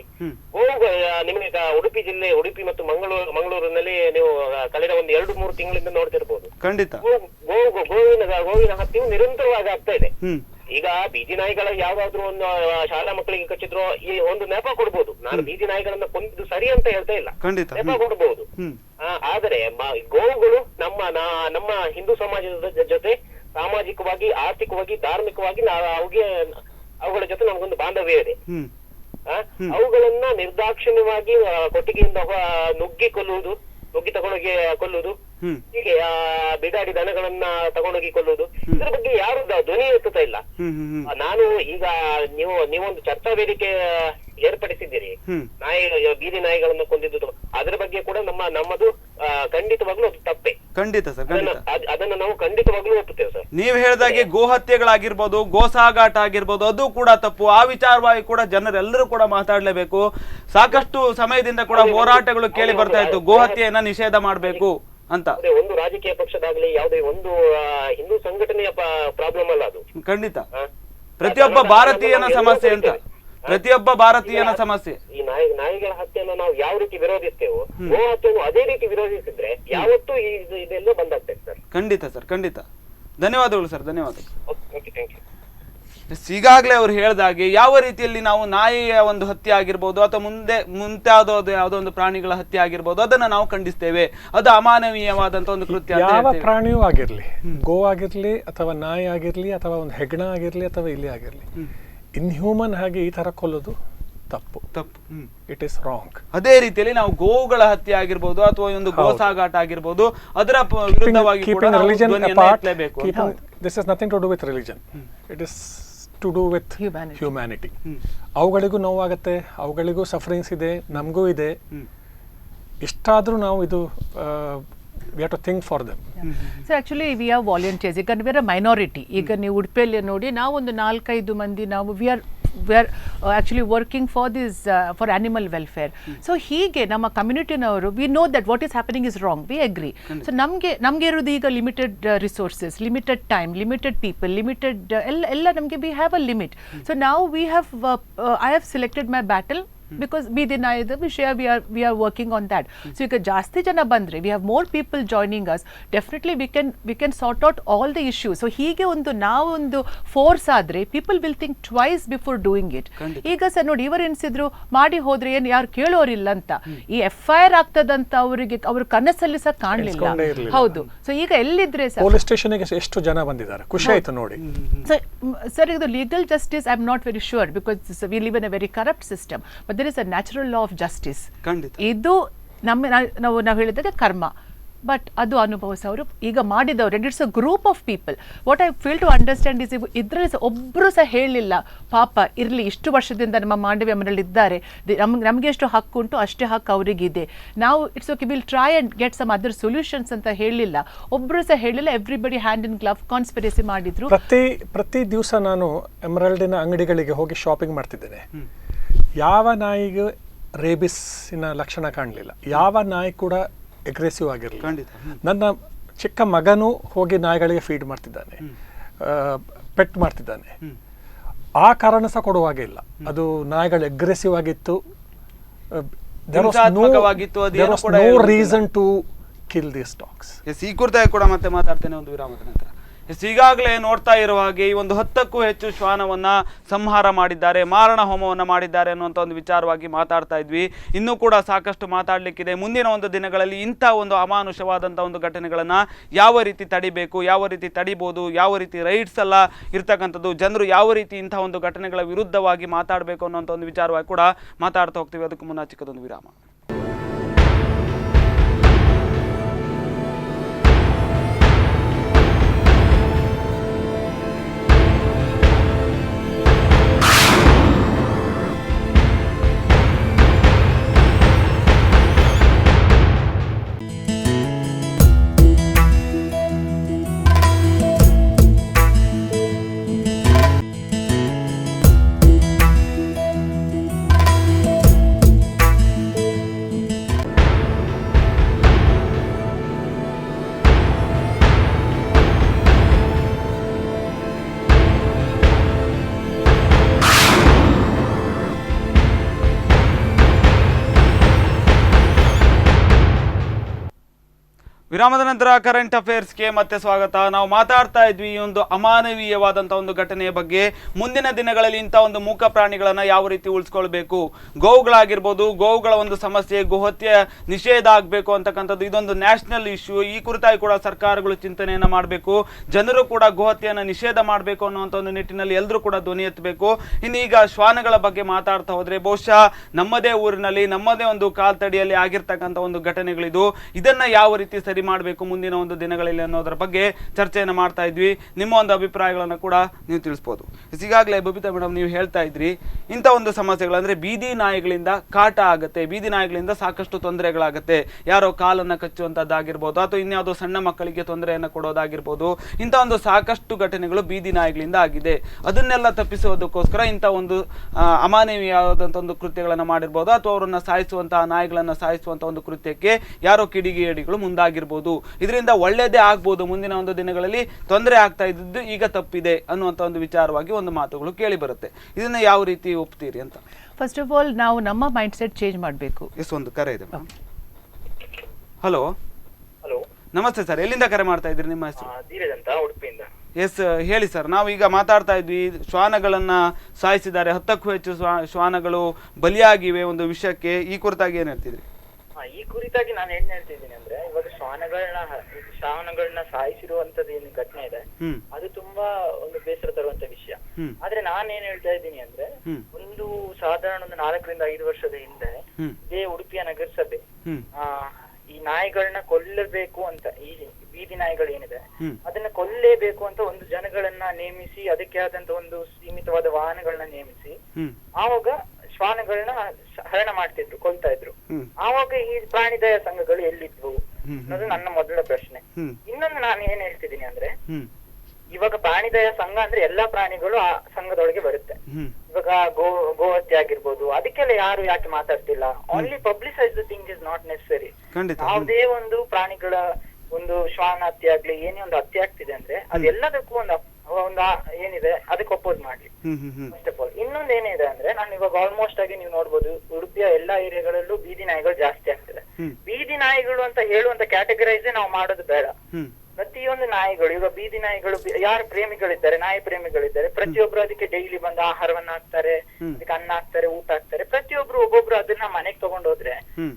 ನಿಮಗೆ ಉಡುಪಿ ಮತ್ತು ಮಂಗಳೂರಿನಲ್ಲಿ ನೀವು ಕಳೆದ ಒಂದು 2-3 ತಿಂಗಳಿಂದ ನೋಡ್ತಿರ್ಬೋದು. ಖಂಡಿತ. ಗೋವಿನ ಹತ್ಯೆಯು ನಿರಂತರವಾಗಿ ಆಗ್ತಾ ಇದೆ. ಈಗ ಬೀದಿ ನಾಯಿಗಳ ಯಾವ್ದಾದ್ರು ಒಂದು ಶಾಲಾ ಮಕ್ಕಳಿಗೆ ಕಚ್ಚಿದ್ರು ಈ ಒಂದು ನೆಪ ಕೊಡ್ಬೋದು. ನಾನು ಬೀದಿ ನಾಯಿಗಳನ್ನ ಕೊಂದಿದ್ದು ಸರಿ ಅಂತ ಹೇಳ್ತಾ ಇಲ್ಲ, ನೆಪ ಕೊಡ್ಬೋದು. ಆದರೆ ಗೋವುಗಳು ನಮ್ಮ ಹಿಂದೂ ಸಮಾಜದ ಜೊತೆ ಸಾಮಾಜಿಕವಾಗಿ, ಆರ್ಥಿಕವಾಗಿ, ಧಾರ್ಮಿಕವಾಗಿ ಅವುಗಳ ಜೊತೆ ನಮಗೊಂದು ಬಾಂಧವ್ಯ ಇದೆ. ಅವುಗಳನ್ನ ನಿರ್ದಾಕ್ಷಿಣ್ಯವಾಗಿ ಕೊಟ್ಟಿಗೆಯಿಂದ ನುಗ್ಗಿ ತಗೊಂಡೋಗಿ ಕೊಲ್ಲುವುದು, ಹೀಗೆ ಬಿಡಾಡಿ ದನಗಳನ್ನ ತಗೊಂಡೋಗಿ ಕೊಲ್ಲುವುದು, ಇದ್ರ ಬಗ್ಗೆ ಯಾರು ಧ್ವನಿ ಎತ್ತುತ್ತಾ ಇಲ್ಲ. ನಾನು ಈಗ ನೀವೊಂದು ಚರ್ಚಾ ವೇದಿಕೆ ಏರ್ಪಡಿಸಿದ್ದೀರಿ, ಬೀದಿ ನಾಯಿಗಳನ್ನ ಕೊಂದಿದ್ದು, ಅದರ ಬಗ್ಗೆ ಕೂಡ ನಮ್ಮದು ಖಂಡಿತವಾಗ್ಲೂ ಅದು ತಪ್ಪೆ. ಖಂಡಿತ ಸರ್, ಅದನ್ನ ನಾವು ಖಂಡಿತವಾಗ್ಲೂ ಒಪ್ಪುತ್ತೇವೆ ಸರ್. ನೀವು ಹೇಳಿದಾಗೆ ಗೋಹತ್ಯೆಗಳಾಗಿರ್ಬೋದು, ಗೋಸಾಗಾಟ ಆಗಿರ್ಬೋದು, ಅದು ಕೂಡ ತಪ್ಪು. ಆ ವಿಚಾರವಾಗಿ ಕೂಡ ಜನರೆಲ್ಲರೂ ಕೂಡ ಮಾತಾಡ್ಲೇಬೇಕು. ಸಾಕಷ್ಟು ಸಮಯದಿಂದ ಕೂಡ ಹೋರಾಟಗಳು ಕೇಳಿ ಬರ್ತಾ ಇತ್ತು, ಗೋಹತ್ಯೆಯನ್ನ ನಿಷೇಧ ಮಾಡಬೇಕು ಅಂತ. ಒಂದು ರಾಜಕೀಯ ಪಕ್ಷದಾಗ್ಲಿ ಯಾವುದೇ ಒಂದು ಹಿಂದೂ ಸಂಘಟನೆಯ ಪ್ರಾಬ್ಲಮ್ ಅಲ್ಲ ಅದು. ಖಂಡಿತ ಪ್ರತಿಯೊಬ್ಬ ಭಾರತೀಯನ ಸಮಸ್ಯೆ ಅಂತ, ಪ್ರತಿಯೊಬ್ಬ ಭಾರತೀಯನ ಸಮಸ್ಯೆ. ಈ ನಾಯಿಗಳ ಹತ್ಯೆಯನ್ನು ನಾವು ಯಾವ ರೀತಿ ವಿರೋಧಿಸ್ತೇವೋ, ಗೋ ಹತ್ಯೆಯನ್ನು ಅದೇ ರೀತಿ ವಿರೋಧಿಸಿದ್ರೆ ಯಾವತ್ತೂ ಇದೆಲ್ಲ ಬಂದಾಗ್ತದೆ ಸರ್. ಖಂಡಿತ ಸರ್, ಖಂಡಿತ. ಧನ್ಯವಾದಗಳು ಸರ್, ಧನ್ಯವಾದಗಳು. Thank you. ಈಗಾಗಲೇ ಅವ್ರು ಹೇಳಿದಾಗೆ ಯಾವ ರೀತಿಯಲ್ಲಿ ನಾವು ನಾಯಿಯ ಒಂದು ಹತ್ಯೆ ಆಗಿರ್ಬೋದು ಅಥವಾ ಮುಂತಾದ ಯಾವುದೋ ಒಂದು ಪ್ರಾಣಿಗಳ ಹತ್ಯೆ ಆಗಿರ್ಬೋದು, ಅದನ್ನ ನಾವು ಖಂಡಿಸ್ತೇವೆ. ಅದು ಅಮಾನವೀಯವಾದಂತ ಒಂದು ಕೃತ್ಯ. ಯಾವ ಪ್ರಾಣಿಯೂ ಆಗಿರ್ಲಿ, ಗೋ ಆಗಿರ್ಲಿ ಅಥವಾ ನಾಯಿ ಆಗಿರ್ಲಿ ಅಥವಾ ಒಂದು ಹೆಗ್ಣ ಆಗಿರ್ಲಿ ಅಥವಾ ಇಲಿ ಆಗಿರ್ಲಿ, ಇನ್ಹ್ಯೂಮನ್ ಹಾಗೆ ಈ ತರ ಕೊಲ್ಲೋದು ತಪ್ಪು. It is wrong. ಅದೇ ರೀತಿಯಲ್ಲಿ ನಾವು ಗೋವುಗಳ ಹತ್ಯೆ ಆಗಿರ್ಬೋದು ಅಥವಾ ಒಂದು ಗೋಸಾಗಾಟ ಆಗಿರ್ಬೋದು, ಅದರ ವಿರುದ್ಧವಾಗಿ this is nothing to do with religion, it is to do with humanity. ಅವುಗಳಿಗೂ ನೋವಾಗತ್ತೆ, ಅವುಗಳಿಗೂ ಸಫರಿಂಗ್ಸ್ ಇದೆ, ನಮಗೂ ಇದೆ. ಇಷ್ಟಾದ್ರೂ ನಾವು ಇದು we have to think for them. So actually we are volunteers. ಈಗ we are a minority. ಈಗ ನೀವು ಉಡುಪಿಯಲ್ಲಿ ನೋಡಿ, ನಾವು ಒಂದು 4-5 ಮಂದಿ ನಾವು we are actually working for this for animal welfare. So ಹೀಗೆ ನಮ್ಮ ಕಮ್ಯುನಿಟಿನವರು we know that what is happening is wrong. We agree. So ನಮಗೆ ಇರೋದು ಈಗ limited resources, limited time, limited people, limited ಎಲ್ಲ ನಮಗೆ we have a limit. So now I have selected my battle. Because ಬೀದಿ ನಾಯಿದ ವಿಷಯ we are working on that. So ಈಗ ಜಾಸ್ತಿ ಜನ ಬಂದ್ರೆ, we have more people joining us, definitely we can sort out all the issues. So ಹೀಗೆ ನಾವೊಂದು force ಆದ್ರೆ people will think twice before doing it. ಈಗ ಸರ್ ನೋಡಿ, ಇವರು ಎನ್ಸಿದ್ರು ಮಾಡಿ ಹೋದ್ರೆ ಏನು ಯಾರು ಕೇಳೋರಿಲ್ಲ ಅಂತ. ಈ FIR ಆಗ್ತದಂತ ಅವ್ರ ಕನಸಲ್ಲಿ ಸಹ ಕಾಣಲಿಲ್ಲ. ಹೌದು. ಸೊ ಈಗ ಎಲ್ಲಿದ್ರೆ ಸರ್ ಪೊಲೀಸ್ ಸ್ಟೇಷನ್ ಗೆ ಎಷ್ಟು ಜನ ಬಂದಿದ್ದಾರೆ, ಖುಷಿ ಆಯ್ತು ನೋಡಿ. ಸರ್ ಇದು legal justice I am not very sure, because we live in a very corrupt system. But there is a natural law of justice. ಇದು ನಾವು ಹೇಳಿದಾಗ ಕರ್ಮ, ಬಟ್ ಅದು ಅನುಭವಿಸೋರು ಈಗ ಮಾಡಿದವರು, and it's a group of people. What I feel to understand is, ಇದ್ರಲ್ಲಿ ಒಬ್ಬರು ಸಹ ಹೇಳಲಿಲ್ಲ ಪಾಪ ಇರಲಿ, ಇಷ್ಟು ವರ್ಷದಿಂದ ನಮ್ಮ ಮಾಂಡವ್ಯ ಮನೆಯಲ್ಲಿ ಇದ್ದಾರೆ, ನಮಗೆ ಎಷ್ಟು ಹಕ್ಕು ಉಂಟು ಅಷ್ಟೇ ಹಕ್ಕು ಅವರಿಗಿದೆ, ನಾವು it's okay will try and get some other solutions ಅಂತ ಹೇಳಲಿಲ್ಲ. ಒಬ್ಬರು ಸಹ ಹೇಳಿಲ್ಲ. Everybody hand in glove conspiracy ಮಾಡಿದ್ರು. ಪ್ರತಿ ದಿವಸ ನಾನು ಎಮರಾಲ್ಡಿನ ಅಂಗಡಿಗಳಿಗೆ ಹೋಗಿ ಶಾಪಿಂಗ್ ಮಾಡ್ತಿದ್ದೇನೆ. ಯಾವ ನಾಯಿಗೂ ರೇಬಿಸ್ಸಿನ ಲಕ್ಷಣ ಕಾಣಲಿಲ್ಲ, ಯಾವ ನಾಯಿ ಕೂಡ ಅಗ್ರೆಸಿವ್ ಆಗಿರಲಿಲ್ಲ. ನನ್ನ ಚಿಕ್ಕ ಮಗನೂ ಹೋಗಿ ನಾಯಿಗಳಿಗೆ ಫೀಡ್ ಮಾಡ್ತಿದ್ದಾನೆ, ಪೆಟ್ ಮಾಡ್ತಿದ್ದಾನೆ. ಆ ಕಾರಣ ಸಹ ಕೊಡುವಾಗೆ ಇಲ್ಲ. ಅದು ನಾಯಿಗಳು ಅಗ್ರೆಸಿವ್ ಆಗಿತ್ತು, no reason to kill these dogs. ಈ ಕುರಿತಾಗಿ ಕೂಡ ಮತ್ತೆ ಮಾತಾಡ್ತೇನೆ ಒಂದು ವಿರಾಮದ ನಂತರ. ಈಗಾಗಲೇ ನೋಡ್ತಾ ಇರುವ ಹಾಗೆ ಈ ಒಂದು 10ಕ್ಕೂ ಹೆಚ್ಚು ಶ್ವಾನವನ್ನ ಸಂಹಾರ ಮಾಡಿದ್ದಾರೆ, ಮಾರಣ ಹೋಮವನ್ನು ಮಾಡಿದ್ದಾರೆ ಅನ್ನುವಂಥ ಒಂದು ವಿಚಾರವಾಗಿ ಮಾತಾಡ್ತಾ ಇದ್ವಿ. ಇನ್ನೂ ಕೂಡ ಸಾಕಷ್ಟು ಮಾತಾಡಲಿಕ್ಕಿದೆ. ಮುಂದಿನ ಒಂದು ದಿನಗಳಲ್ಲಿ ಇಂಥ ಒಂದು ಅಮಾನುಷವಾದಂಥ ಒಂದು ಘಟನೆಗಳನ್ನು ಯಾವ ರೀತಿ ತಡಿಬೇಕು, ಯಾವ ರೀತಿ ತಡಿಬೋದು, ಯಾವ ರೀತಿ ರೈಟ್ಸ್ ಎಲ್ಲ ಇರ್ತಕ್ಕಂಥದ್ದು, ಜನರು ಯಾವ ರೀತಿ ಇಂಥ ಒಂದು ಘಟನೆಗಳ ವಿರುದ್ಧವಾಗಿ ಮಾತಾಡಬೇಕು ಅನ್ನೋಂಥ ಒಂದು ವಿಚಾರವಾಗಿ ಕೂಡ ಮಾತಾಡ್ತಾ ಹೋಗ್ತೀವಿ. ಅದಕ್ಕೂ ಮುನ್ನ ಚಿಕ್ಕದೊಂದು ವಿರಾಮ. ವಿರಾಮದ ನಂತರ ಕರೆಂಟ್ ಅಫೇರ್ಸ್ಗೆ ಮತ್ತೆ ಸ್ವಾಗತ. ನಾವು ಮಾತಾಡ್ತಾ ಇದ್ವಿ ಈ ಒಂದು ಅಮಾನವೀಯವಾದಂಥ ಒಂದು ಘಟನೆಯ ಬಗ್ಗೆ. ಮುಂದಿನ ದಿನಗಳಲ್ಲಿ ಇಂಥ ಒಂದು ಮೂಕ ಪ್ರಾಣಿಗಳನ್ನು ಯಾವ ರೀತಿ ಉಳಿಸ್ಕೊಳ್ಬೇಕು, ಗೋವುಗಳಾಗಿರ್ಬೋದು, ಗೋವುಗಳ ಒಂದು ಸಮಸ್ಯೆ, ಗೋಹತ್ಯೆ ನಿಷೇಧ ಆಗಬೇಕು ಅಂತಕ್ಕಂಥದ್ದು ಇದೊಂದು ನ್ಯಾಷನಲ್ ಇಶ್ಯೂ. ಈ ಕುರಿತಾಗಿ ಕೂಡ ಸರ್ಕಾರಗಳು ಚಿಂತನೆಯನ್ನು ಮಾಡಬೇಕು, ಜನರು ಕೂಡ ಗೋಹತ್ಯೆಯನ್ನು ನಿಷೇಧ ಮಾಡಬೇಕು ಅನ್ನುವಂಥ ಒಂದು ನಿಟ್ಟಿನಲ್ಲಿ ಎಲ್ಲರೂ ಕೂಡ ಧ್ವನಿ ಎತ್ತಬೇಕು. ಇನ್ನೀಗ ಶ್ವಾನಗಳ ಬಗ್ಗೆ ಮಾತಾಡ್ತಾ ಹೋದರೆ ಬಹುಶಃ ನಮ್ಮದೇ ಊರಿನಲ್ಲಿ ನಮ್ಮದೇ ಒಂದು ಕಾಲ್ತಡಿಯಲ್ಲಿ ಆಗಿರ್ತಕ್ಕಂಥ ಒಂದು ಘಟನೆಗಳಿದು. ಇದನ್ನು ಯಾವ ರೀತಿ ಸರಿ ಮಾಡಬೇಕು ಮುಂದಿನ ಒಂದು ದಿನಗಳಲ್ಲಿ ಅನ್ನೋದರ ಬಗ್ಗೆ ಚರ್ಚೆಯನ್ನು ಮಾಡ್ತಾ ಇದ್ವಿ. ನಿಮ್ಮ ಒಂದು ಅಭಿಪ್ರಾಯಗಳನ್ನು ಕೂಡ ನೀವು ತಿಳಿಸ್ಬೋದು. ಈಗಾಗಲೇ ಬಬಿತಾ ಮೇಡಮ್ ನೀವು ಹೇಳ್ತಾ ಇದ್ರಿ ಇಂಥ ಒಂದು ಸಮಸ್ಯೆಗಳಂದ್ರೆ ಬೀದಿ ನಾಯಿಗಳಿಂದ ಕಾಟ ಆಗುತ್ತೆ, ಬೀದಿ ನಾಯಿಗಳಿಂದ ಸಾಕಷ್ಟು ತೊಂದರೆಗಳಾಗುತ್ತೆ. ಯಾರೋ ಕಾಲನ್ನು ಕಚ್ಚುವಂಥದ್ದಾಗಿರ್ಬೋದು ಅಥವಾ ಇನ್ಯಾವುದೋ ಸಣ್ಣ ಮಕ್ಕಳಿಗೆ ತೊಂದರೆಯನ್ನು ಕೊಡೋದಾಗಿರ್ಬೋದು. ಇಂಥ ಒಂದು ಸಾಕಷ್ಟು ಘಟನೆಗಳು ಬೀದಿ ನಾಯಿಗಳಿಂದ ಆಗಿದೆ. ಅದನ್ನೆಲ್ಲ ತಪ್ಪಿಸೋದಕ್ಕೋಸ್ಕರ ಇಂಥ ಒಂದು ಅಮಾನವೀಯವಾದಂಥ ಒಂದು ಕೃತ್ಯಗಳನ್ನು ಮಾಡಿರ್ಬೋದು ಅಥವಾ ಅವರನ್ನು ಸಾಯಿಸುವಂತಹ ನಾಯಿಗಳನ್ನು ಸಾಯಿಸುವಂಥ ಒಂದು ಕೃತ್ಯಕ್ಕೆ ಯಾರೋ ಕಿಡಿಗೇಡಿಗಳು ಮುಂದಾಗಿರ್ಬೋದು. ಇದರಿಂದ ಒಳ್ಳೆಯದೇ ಆಗ್ಬೋದು, ಮುಂದಿನ ಒಂದು ದಿನಗಳಲ್ಲಿ ತೊಂದರೆ ಆಗ್ತಾ ಇದ್ದು ಈಗ ತಪ್ಪಿದೆ ಅನ್ನುವಂಥ ಒಂದು ವಿಚಾರವಾಗಿ ಒಂದು ಮಾತುಗಳು ಕೇಳಿ ಬರುತ್ತೆ. ಇದನ್ನ ಯಾವ ರೀತಿ ಒಪ್ತೀರಿ ಅಂತ? ಫಸ್ಟ್ ಆಫ್ ಆಲ್ ನಾವು ನಮ್ಮ ಮೈಂಡ್ ಸೆಟ್ ಚೇಂಜ್ ಮಾಡಬೇಕು. ಎಸ್, ಒಂದು ಕರೆ ಇದೆ. ಹಲೋ ಹಲೋ, ನಮಸ್ತೆ ಸರ್, ಎಲ್ಲಿಂದ ಕರೆ ಮಾಡ್ತಾ ಇದ್ರಿ? ನಿಮ್ಮ ಹೆಸರು? ಧೀರಜ್ ಅಂತ, ಉಡುಪಿಯಿಂದ. ಎಸ್, ಹೇಳಿ ಸರ್. ನಾವು ಈಗ ಮಾತಾಡ್ತಾ ಇದ್ವಿ ಶ್ವಾನಗಳನ್ನ ಸಾಯಿಸಿದ್ದಾರೆ, 10ಕ್ಕೂ ಹೆಚ್ಚು ಶ್ವಾನಗಳು ಬಲಿಯಾಗಿವೆ ಒಂದು ವಿಷಯಕ್ಕೆ. ಈ ಕುರಿತಾಗಿ ಏನ್ ಹೇಳ್ತಿದ್ರಿ? ಈ ಕುರಿತಾಗಿ ನಾನು ಏನ್ ಹೇಳ್ತಿದ್ದೀನಿ ಅಂದ್ರೆ, ಇವಾಗ ಶ್ವಾನಗಳನ್ನ ಸಾಯಿಸಿರುವಂತದ್ದು ಏನು ಘಟನೆ ಇದೆ ಅದು ತುಂಬಾ ಒಂದು ಬೇಸರ ತರುವಂತ ವಿಷಯ. ಆದ್ರೆ ನಾನ್ ಏನ್ ಹೇಳ್ತಾ ಇದ್ದೀನಿ ಅಂದ್ರೆ, ಒಂದು ಸಾಧಾರಣ ಒಂದು 4 ರಿಂದ 5 ವರ್ಷದ ಹಿಂದೆ ಇದೇ ಉಡುಪಿಯ ನಗರಸಭೆ ಈ ನಾಯಿಗಳನ್ನ ಕೊಲ್ಲಬೇಕು ಅಂತ, ಈ ಬೀದಿ ನಾಯಿಗಳೇನಿದೆ ಅದನ್ನ ಕೊಲ್ಲೇಬೇಕು ಅಂತ ಒಂದು ಜನಗಳನ್ನ ನೇಮಿಸಿ, ಅದಕ್ಕೆ ಆದಂತ ಒಂದು ಸೀಮಿತವಾದ ವಾಹನಗಳನ್ನ ನೇಮಿಸಿ ಆವಾಗ ಶ್ವಾನಗಳನ್ನ ಹರಣ ಮಾಡ್ತಿದ್ರು, ಕೊಲ್ತಾ ಇದ್ರು. ಆವಾಗ ಈ ಪ್ರಾಣಿದಯ ಸಂಘಗಳು ಎಲ್ಲಿದ್ವು ಅನ್ನೋದು ನನ್ನ ಮೊದಲ ಪ್ರಶ್ನೆ. ಇನ್ನೊಂದು ನಾನು ಏನ್ ಹೇಳ್ತಿದ್ದೀನಿ ಅಂದ್ರೆ, ಇವಾಗ ಪ್ರಾಣಿದಯ ಸಂಘ ಅಂದ್ರೆ ಎಲ್ಲಾ ಪ್ರಾಣಿಗಳು ಆ ಸಂಘದೊಳಗೆ ಬರುತ್ತೆ. ಇವಾಗ ಗೋಹತ್ಯೆ ಆಗಿರ್ಬೋದು, ಅದಕ್ಕೆಲ್ಲ ಯಾರು ಯಾಕೆ ಮಾತಾಡ್ತಿಲ್ಲ? Only publicise the thing is not necessary. ಯಾವುದೇ ಒಂದು ಪ್ರಾಣಿಗಳ ಒಂದು ಶ್ವಾನ ಹತ್ಯೆ ಆಗ್ಲಿ, ಏನೇ ಒಂದು ಹತ್ಯೆ ಆಗ್ತಿದೆ ಅಂದ್ರೆ ಅದೆಲ್ಲದಕ್ಕೂ ಒಂದು ಏನಿದೆ ಅದಕ್ಕೆ ಅಪೋಸ್ ಮಾಡ್ಲಿ ಫಸ್ಟ್ ಆಫ್ ಆಲ್. ಇನ್ನೊಂದು ಏನಿದೆ ಅಂದ್ರೆ, ನಾನು ಇವಾಗ ಆಲ್ಮೋಸ್ಟ್ ಆಗಿ ನೀವು ನೋಡ್ಬೋದು ಉಡುಪಿಯ ಎಲ್ಲಾ ಏರಿಯಾಗಳಲ್ಲೂ ಬೀದಿ ನಾಯಿಗಳು ಜಾಸ್ತಿ ಆಗ್ತಿದೆ. ಬೀದಿ ನಾಯಿಗಳು ಅಂತ ಹೇಳುವಂತ ಕ್ಯಾಟಗರೈಸೇ ನಾವು ಮಾಡೋದು ಬೇಡ. ಪ್ರತಿಯೊಂದು ನಾಯಿಗಳು, ಈಗ ಬೀದಿ ನಾಯಿಗಳು ಯಾರು ಪ್ರೇಮಿಗಳಿದ್ದಾರೆ, ನಾಯಿ ಪ್ರೇಮಿಗಳಿದ್ದಾರೆ, ಪ್ರತಿಯೊಬ್ರು ಅದಕ್ಕೆ ಡೈಲಿ ಬಂದು ಆಹಾರವನ್ನ ಹಾಕ್ತಾರೆ, ಅದಕ್ಕೆ ಅನ್ನ ಹಾಕ್ತಾರೆ, ಊಟ ಹಾಕ್ತಾರೆ. ಪ್ರತಿಯೊಬ್ರು ಒಬ್ಬೊಬ್ರು ಅದನ್ನ ಮನೆಗೆ ತಗೊಂಡೋದ್ರೆ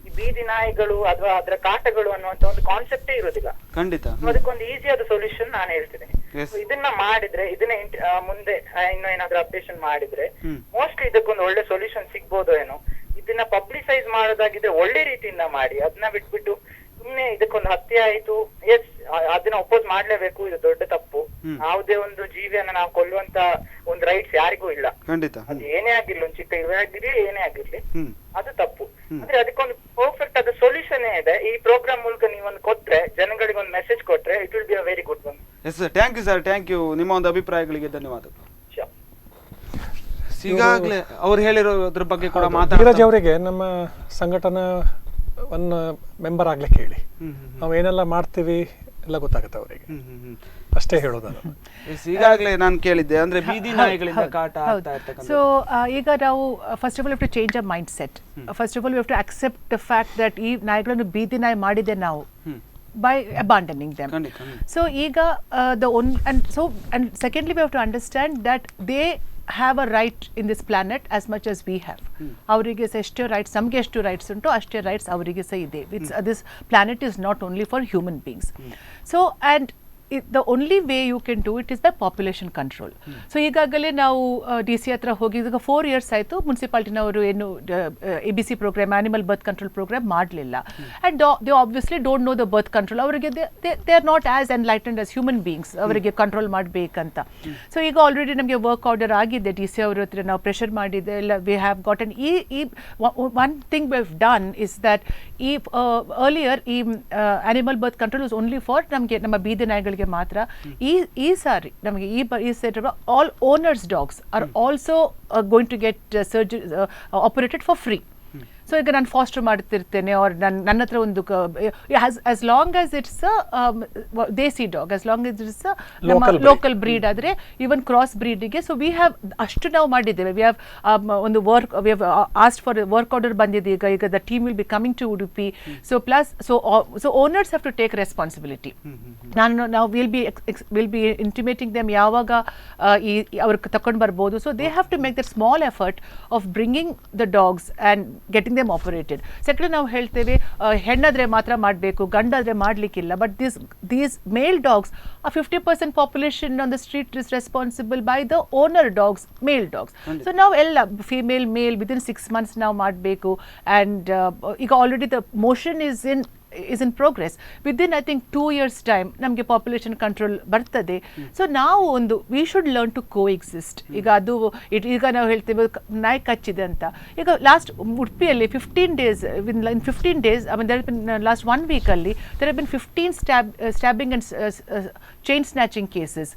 ಈ ಬೀದಿ ನಾಯಿಗಳು ಅಥವಾ ಅದರ ಕಾಟಗಳು ಅನ್ನುವಂತ ಒಂದು ಕಾನ್ಸೆಪ್ಟೇ ಇರೋದಿಲ್ಲ. ಖಂಡಿತ ಅದಕ್ಕೊಂದು ಈಸಿಯಾದ ಸೊಲ್ಯೂಷನ್ ನಾನು ಹೇಳ್ತಿದ್ದೀನಿ. ಇದನ್ನ ಮಾಡಿದ್ರೆ, ಇದನ್ನ ಮುಂದೆ ಇನ್ನೂ ಏನಾದ್ರೂ ಅಪ್ಡೇಷನ್ ಮಾಡಿದ್ರೆ ಮೋಸ್ಟ್ಲಿ ಇದಕ್ಕೊಂದು ಒಳ್ಳೆ ಸೊಲ್ಯೂಷನ್ ಸಿಗ್ಬೋದು ಏನೋ. ಇದನ್ನ ಪಬ್ಲಿಸೈಸ್ ಮಾಡೋದಾಗಿದ್ರೆ ಒಳ್ಳೆ ರೀತಿಯಿಂದ ಮಾಡಿ, ಅದನ್ನ ಬಿಟ್ಬಿಟ್ಟು ಸುಮ್ನೆ ಇದಕ್ಕೊಂದು ಹತ್ಯೆ ಆಯ್ತು, ಎಸ್ ಅದನ್ನ ಅಪೋಸ್ ಮಾಡ್ಲೇಬೇಕು, ಇದು ದೊಡ್ಡ ತಪ್ಪು. ಯಾವುದೇ ಒಂದು ಜೀವಿಯನ್ನ ನಾವು ಕೊಲ್ಲುವಂತ ಒಂದು ರೈಟ್ಸ್ ಯಾರಿಗೂ ಇಲ್ಲ. ಅದು ಏನೇ ಆಗಿರ್ಲಿ, ಒಂದು ಚಿಕ್ಕ ಇವೆ ಆಗಿರ್ಲಿ, ಏನೇ ಆಗಿರ್ಲಿ, ಅದು ತಪ್ಪು. ಅಂದ್ರೆ ಅದಕ್ಕೊಂದು ಪರ್ಫೆಕ್ಟ್ ಆದ ಸೊಲ್ಯೂಷನ್ ಇದೆ. ಈ ಪ್ರೋಗ್ರಾಮ್ ಮೂಲಕ ನೀವೊಂದು ಕೊಟ್ರೆ, ಜನಗಳಿಗೆ ಒಂದು ಮೆಸೇಜ್ ಕೊಟ್ರೆ, it will be a very good one. Yes sir, thank you sir, thank you. ನಿಮ್ಮ ಒಂದು ಅಭಿಪ್ರಾಯಗಳಿಗೆ ಧನ್ಯವಾದಗಳು. ಈಗಾಗಲೇ ಅವ್ರು ಹೇಳಿರೋದ್ರ ಬಗ್ಗೆ ಕೂಡ ಧೀರಜ್ ಅವರಿಗೆ ನಮ್ಮ ಸಂಘಟನಾ ಒಂದು ಮೆಂಬರ್ ಆಗ್ಲಿಕ್ಕೆ ಹೇಳಿ, ನಾವು ಏನೆಲ್ಲ ಮಾಡ್ತೀವಿ ಎಲ್ಲ ಗೊತ್ತಾಗುತ್ತೆ ಅವರಿಗೆ, ಅಷ್ಟೇ ಹೇಳೋದು. ಈಗಾಗಲೇ ನಾನು ಕೇಳಿದ್ದೆ ಅಂದ್ರೆ ಬೀದಿ ನಾಯಿಗಳಿಂದ ಕಾಟ ಆಗ್ತಾ ಇರ್ತಕ್ಕಂಥ. ಸೊ ಈಗ ನಾವು first of all have to change a mind set. First of all we have to accept the fact that ಈ ನಾಯಿಗಳನ್ನು ಬೀದಿ ನಾಯಿ ಮಾಡಿದೆ ನಾವು. by abandoning them. So ega and secondly we have to understand that they have a right in this planet as much as we have. Avrige ಎಷ್ಟು rights, ನಮಗೆ ಎಷ್ಟು rights ಉಂಟು ಅಷ್ಟೇ rights ಅವರಿಗೆ ಸಹ ಇದೆ. This planet is not only for human beings. So and the only way you can do it is by population control. So ಈಗಾಗಲೇ ನಾವು ಡಿ ಸಿ ಹತ್ರ ಹೋಗಿ ಈಗ 4 years ಆಯಿತು ಮುನ್ಸಿಪಾಲಿಟಿನವರು ಏನು ABC programme animal birth control programme ಮಾಡಲಿಲ್ಲ. And they obviously don't know the birth control. ಅವರಿಗೆ they are not as enlightened as human beings ಅವರಿಗೆ ಕಂಟ್ರೋಲ್ ಮಾಡಬೇಕಂತ. ಸೊ ಈಗ ಆಲ್ರೆಡಿ ನಮಗೆ ವರ್ಕ್ ಆರ್ಡರ್ ಆಗಿದೆ ಡಿ ಸಿ ಅವ್ರ ಹತ್ರ ನಾವು ಪ್ರೆಷರ್ ಮಾಡಿದೆ ಎಲ್ಲ. We have gotten one thing we have done is that ಈ ಅರ್ಲಿಯರ್ ಈ animal birth control is only for ನಮಗೆ ನಮ್ಮ ಬೀದಿ ನಾಯಿಗಳಿಗೆ ಮಾತ್ರ. ಈ ಸಾರಿ ನಮಗೆ ಈ set all owners dogs are also going to get surgery operated for free. So ಈಗ ನಾನು ಫಾಸ್ಟರ್ ಮಾಡ್ತಿರ್ತೇನೆ ಅವ್ರು ನನ್ನ ಹತ್ರ ಒಂದು as long as it's desi dog, as long as it's ನಮ್ಮ ಲೋಕಲ್ ಬ್ರೀಡ್ ಆದರೆ ಈವನ್ ಕ್ರಾಸ್ ಬ್ರೀಡಿಗೆ. ಸೊ ವಿ ಹ್ಯಾವ್ ಅಷ್ಟು ನಾವು ಮಾಡಿದ್ದೇವೆ. ವಿ ಹ್ಯಾವ್ ಒಂದು we have asked for work order ಬಂದಿದೆ. ಈಗ the team will be coming to Udupi. So plus so owners have to take responsibility. ನಾವು ವಿಲ್ ಬಿ ಇಂಟಿಮೇಟಿಂಗ್ ದೆಮ್ ಯಾವಾಗ ಅವ್ರು ತಗೊಂಡು ಬರ್ಬೋದು. So they have to make that small effort of bringing the dogs and getting them operated. Second ನಾವು ಹೇಳ್ತೇವೆ ಹೆಣ್ಣಾದ್ರೆ ಮಾತ್ರ ಮಾಡಬೇಕು, ಗಂಡಾದ್ರೆ ಮಾಡಲಿಕ್ಕಿಲ್ಲ. But these male dogs are 50% population on the street is responsible by the owner dogs, male dogs. So now ಎಲ್ಲ female male within 6 months ನಾವು ಮಾಡಬೇಕು. and ಈಗ already the motion is in progress. Within I think 2 years time ನಮಗೆ population control ಬರ್ತದೆ. So ನಾವು ಒಂದು we should learn to coexist. ಈಗ ಅದು ಈಗ ನಾವು ಹೇಳ್ತೇವೆ ನಾಯಿ ಕಚ್ಚಿದೆ ಅಂತ. ಈಗ ಲಾಸ್ಟ್ ಉಡುಪಿಯಲ್ಲಿ 15 days in 15 days I mean there have been last 1 week ಅಲ್ಲಿ there have been 15 stabbing and chain snatching cases.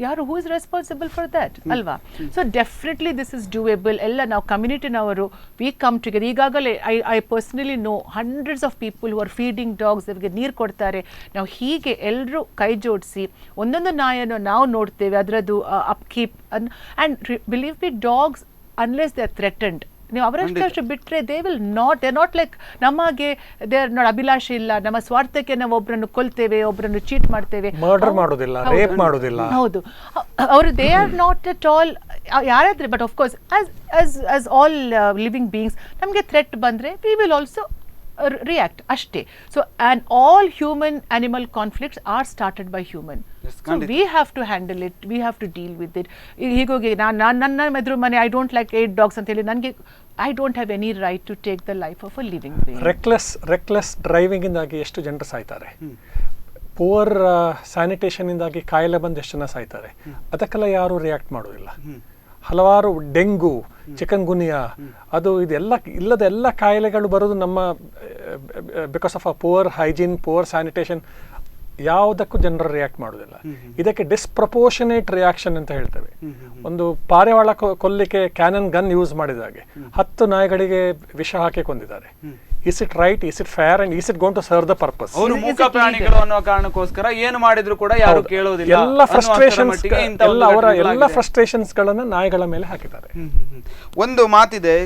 ಯಾರು who is responsible for that ಅಲ್ವಾ? So definitely this is doable. ಎಲ್ಲ ನಾವು ಕಮ್ಯುನಿಟಿನವರು ವಿ ಕಮ್ ಟುಗೆದರ್. ಈಗಾಗಲೇ I personally know hundreds of people who are feeding dogs. ಅವರಿಗೆ ನೀರು ಕೊಡ್ತಾರೆ. ನಾವು ಹೀಗೆ ಎಲ್ಲರೂ ಕೈ ಜೋಡಿಸಿ ಒಂದೊಂದು ನಾಯನ್ನು ನಾವು ನೋಡ್ತೇವೆ ಅದರದ್ದು upkeep. And believe me dogs unless they are threatened ನೀವು ಅವರಷ್ಟು ಬಿಟ್ಟರೆ ದೇ ನಾಟ್ ಲೈಕ್ ನಮಗೆ ದೇ ಆರ್ ನಾಟ್ ಅಭಿಲಾಷೆ ಇಲ್ಲ. ನಮ್ಮ ಸ್ವಾರ್ಥಕ್ಕೆ ನಾವು ಒಬ್ಬರನ್ನು ಕೊಲ್ತೇವೆ, ಒಬ್ಬರನ್ನು ಚೀಟ್ ಮಾಡ್ತೇವೆ, ಮರ್ಡರ್ ಮಾಡೋದಿಲ್ಲ, ರೇಪ್ ಮಾಡೋದಿಲ್ಲ. ಹೌದು, ಅವರು they are not at all ಯಾರಾದ್ರೆ. But of course as all living beings ನಮಗೆ ಥ್ರೆಟ್ ಬಂದರೆ ವಿ ವಿಲ್ ಆಲ್ಸೋ react ಅಷ್ಟೇ. So and all human animal conflicts are started by human. So we have to handle it, we have to deal with it. ಹೀಗೋಗಿ ನನ್ನ ಎದುರು ಮನೆ I don't like 8 dogs ಅಂತ ಹೇಳಿ ನನಗೆ I don't have any right to take the life of a living being. Reckless driving ಇಂದಾಗಿ ಎಷ್ಟು ಜನರು ಸಾಯ್ತಾರೆ. ಪುವರ್ ಸ್ಯಾನಿಟೇಷನ್ ಇಂದಾಗಿ ಕಾಯಿಲೆ ಬಂದು ಎಷ್ಟು ಜನ ಸಾಯ್ತಾರೆ. ಅದಕ್ಕೆಲ್ಲ ಯಾರು ರಿಯಾಕ್ಟ್ ಮಾಡೋದಿಲ್ಲ. ಹಲವಾರು ಡೆಂಗು, ಚಿಕನ್ ಗುನಿಯಾ, ಅದು ಇದೆಲ್ಲ ಇಲ್ಲದ ಎಲ್ಲ ಕಾಯಿಲೆಗಳು ಬರೋದು ನಮ್ಮ because of a poor hygiene, poor sanitation. ಯಾವುದಕ್ಕೂ ಜನರು ರಿಯಾಕ್ಟ್ ಮಾಡೋದಿಲ್ಲ. ಇದಕ್ಕೆ ಡಿಸ್ಪ್ರಪೋರ್ಷನೇಟ್ ರಿಯಾಕ್ಷನ್ ಅಂತ ಹೇಳ್ತೇವೆ. ಒಂದು ಪಾರಿವಾಳ ಕೊಲ್ಲಿಕ್ಕೆ ಕ್ಯಾನನ್ ಗನ್ ಯೂಸ್ ಮಾಡಿದಾಗೆ 10 ನಾಯಿಗಳಿಗೆ ವಿಷ ಹಾಕಿ ಕೊಂದಿದ್ದಾರೆ. Is it right? Is it fair? And is it going to serve the purpose? ಅವರು ಮೂಕ ಪ್ರಾಣಿಗಳು ಅನ್ನೋ ಕಾರಣಕ್ಕೋಸ್ಕರ ಏನು ಮಾಡಿದ್ರು ಕೂಡ ಯಾರು ಕೇಳೋದಿಲ್ಲ. ಎಲ್ಲ ಫ್ರಸ್ಟ್ರೇಷನ್ಸ್ ಗಳನ್ನ ನಾಯಿಗಳ ಮೇಲೆ ಹಾಕಿದ್ದಾರೆ. ಒಂದು ಮಾತಿದೆ,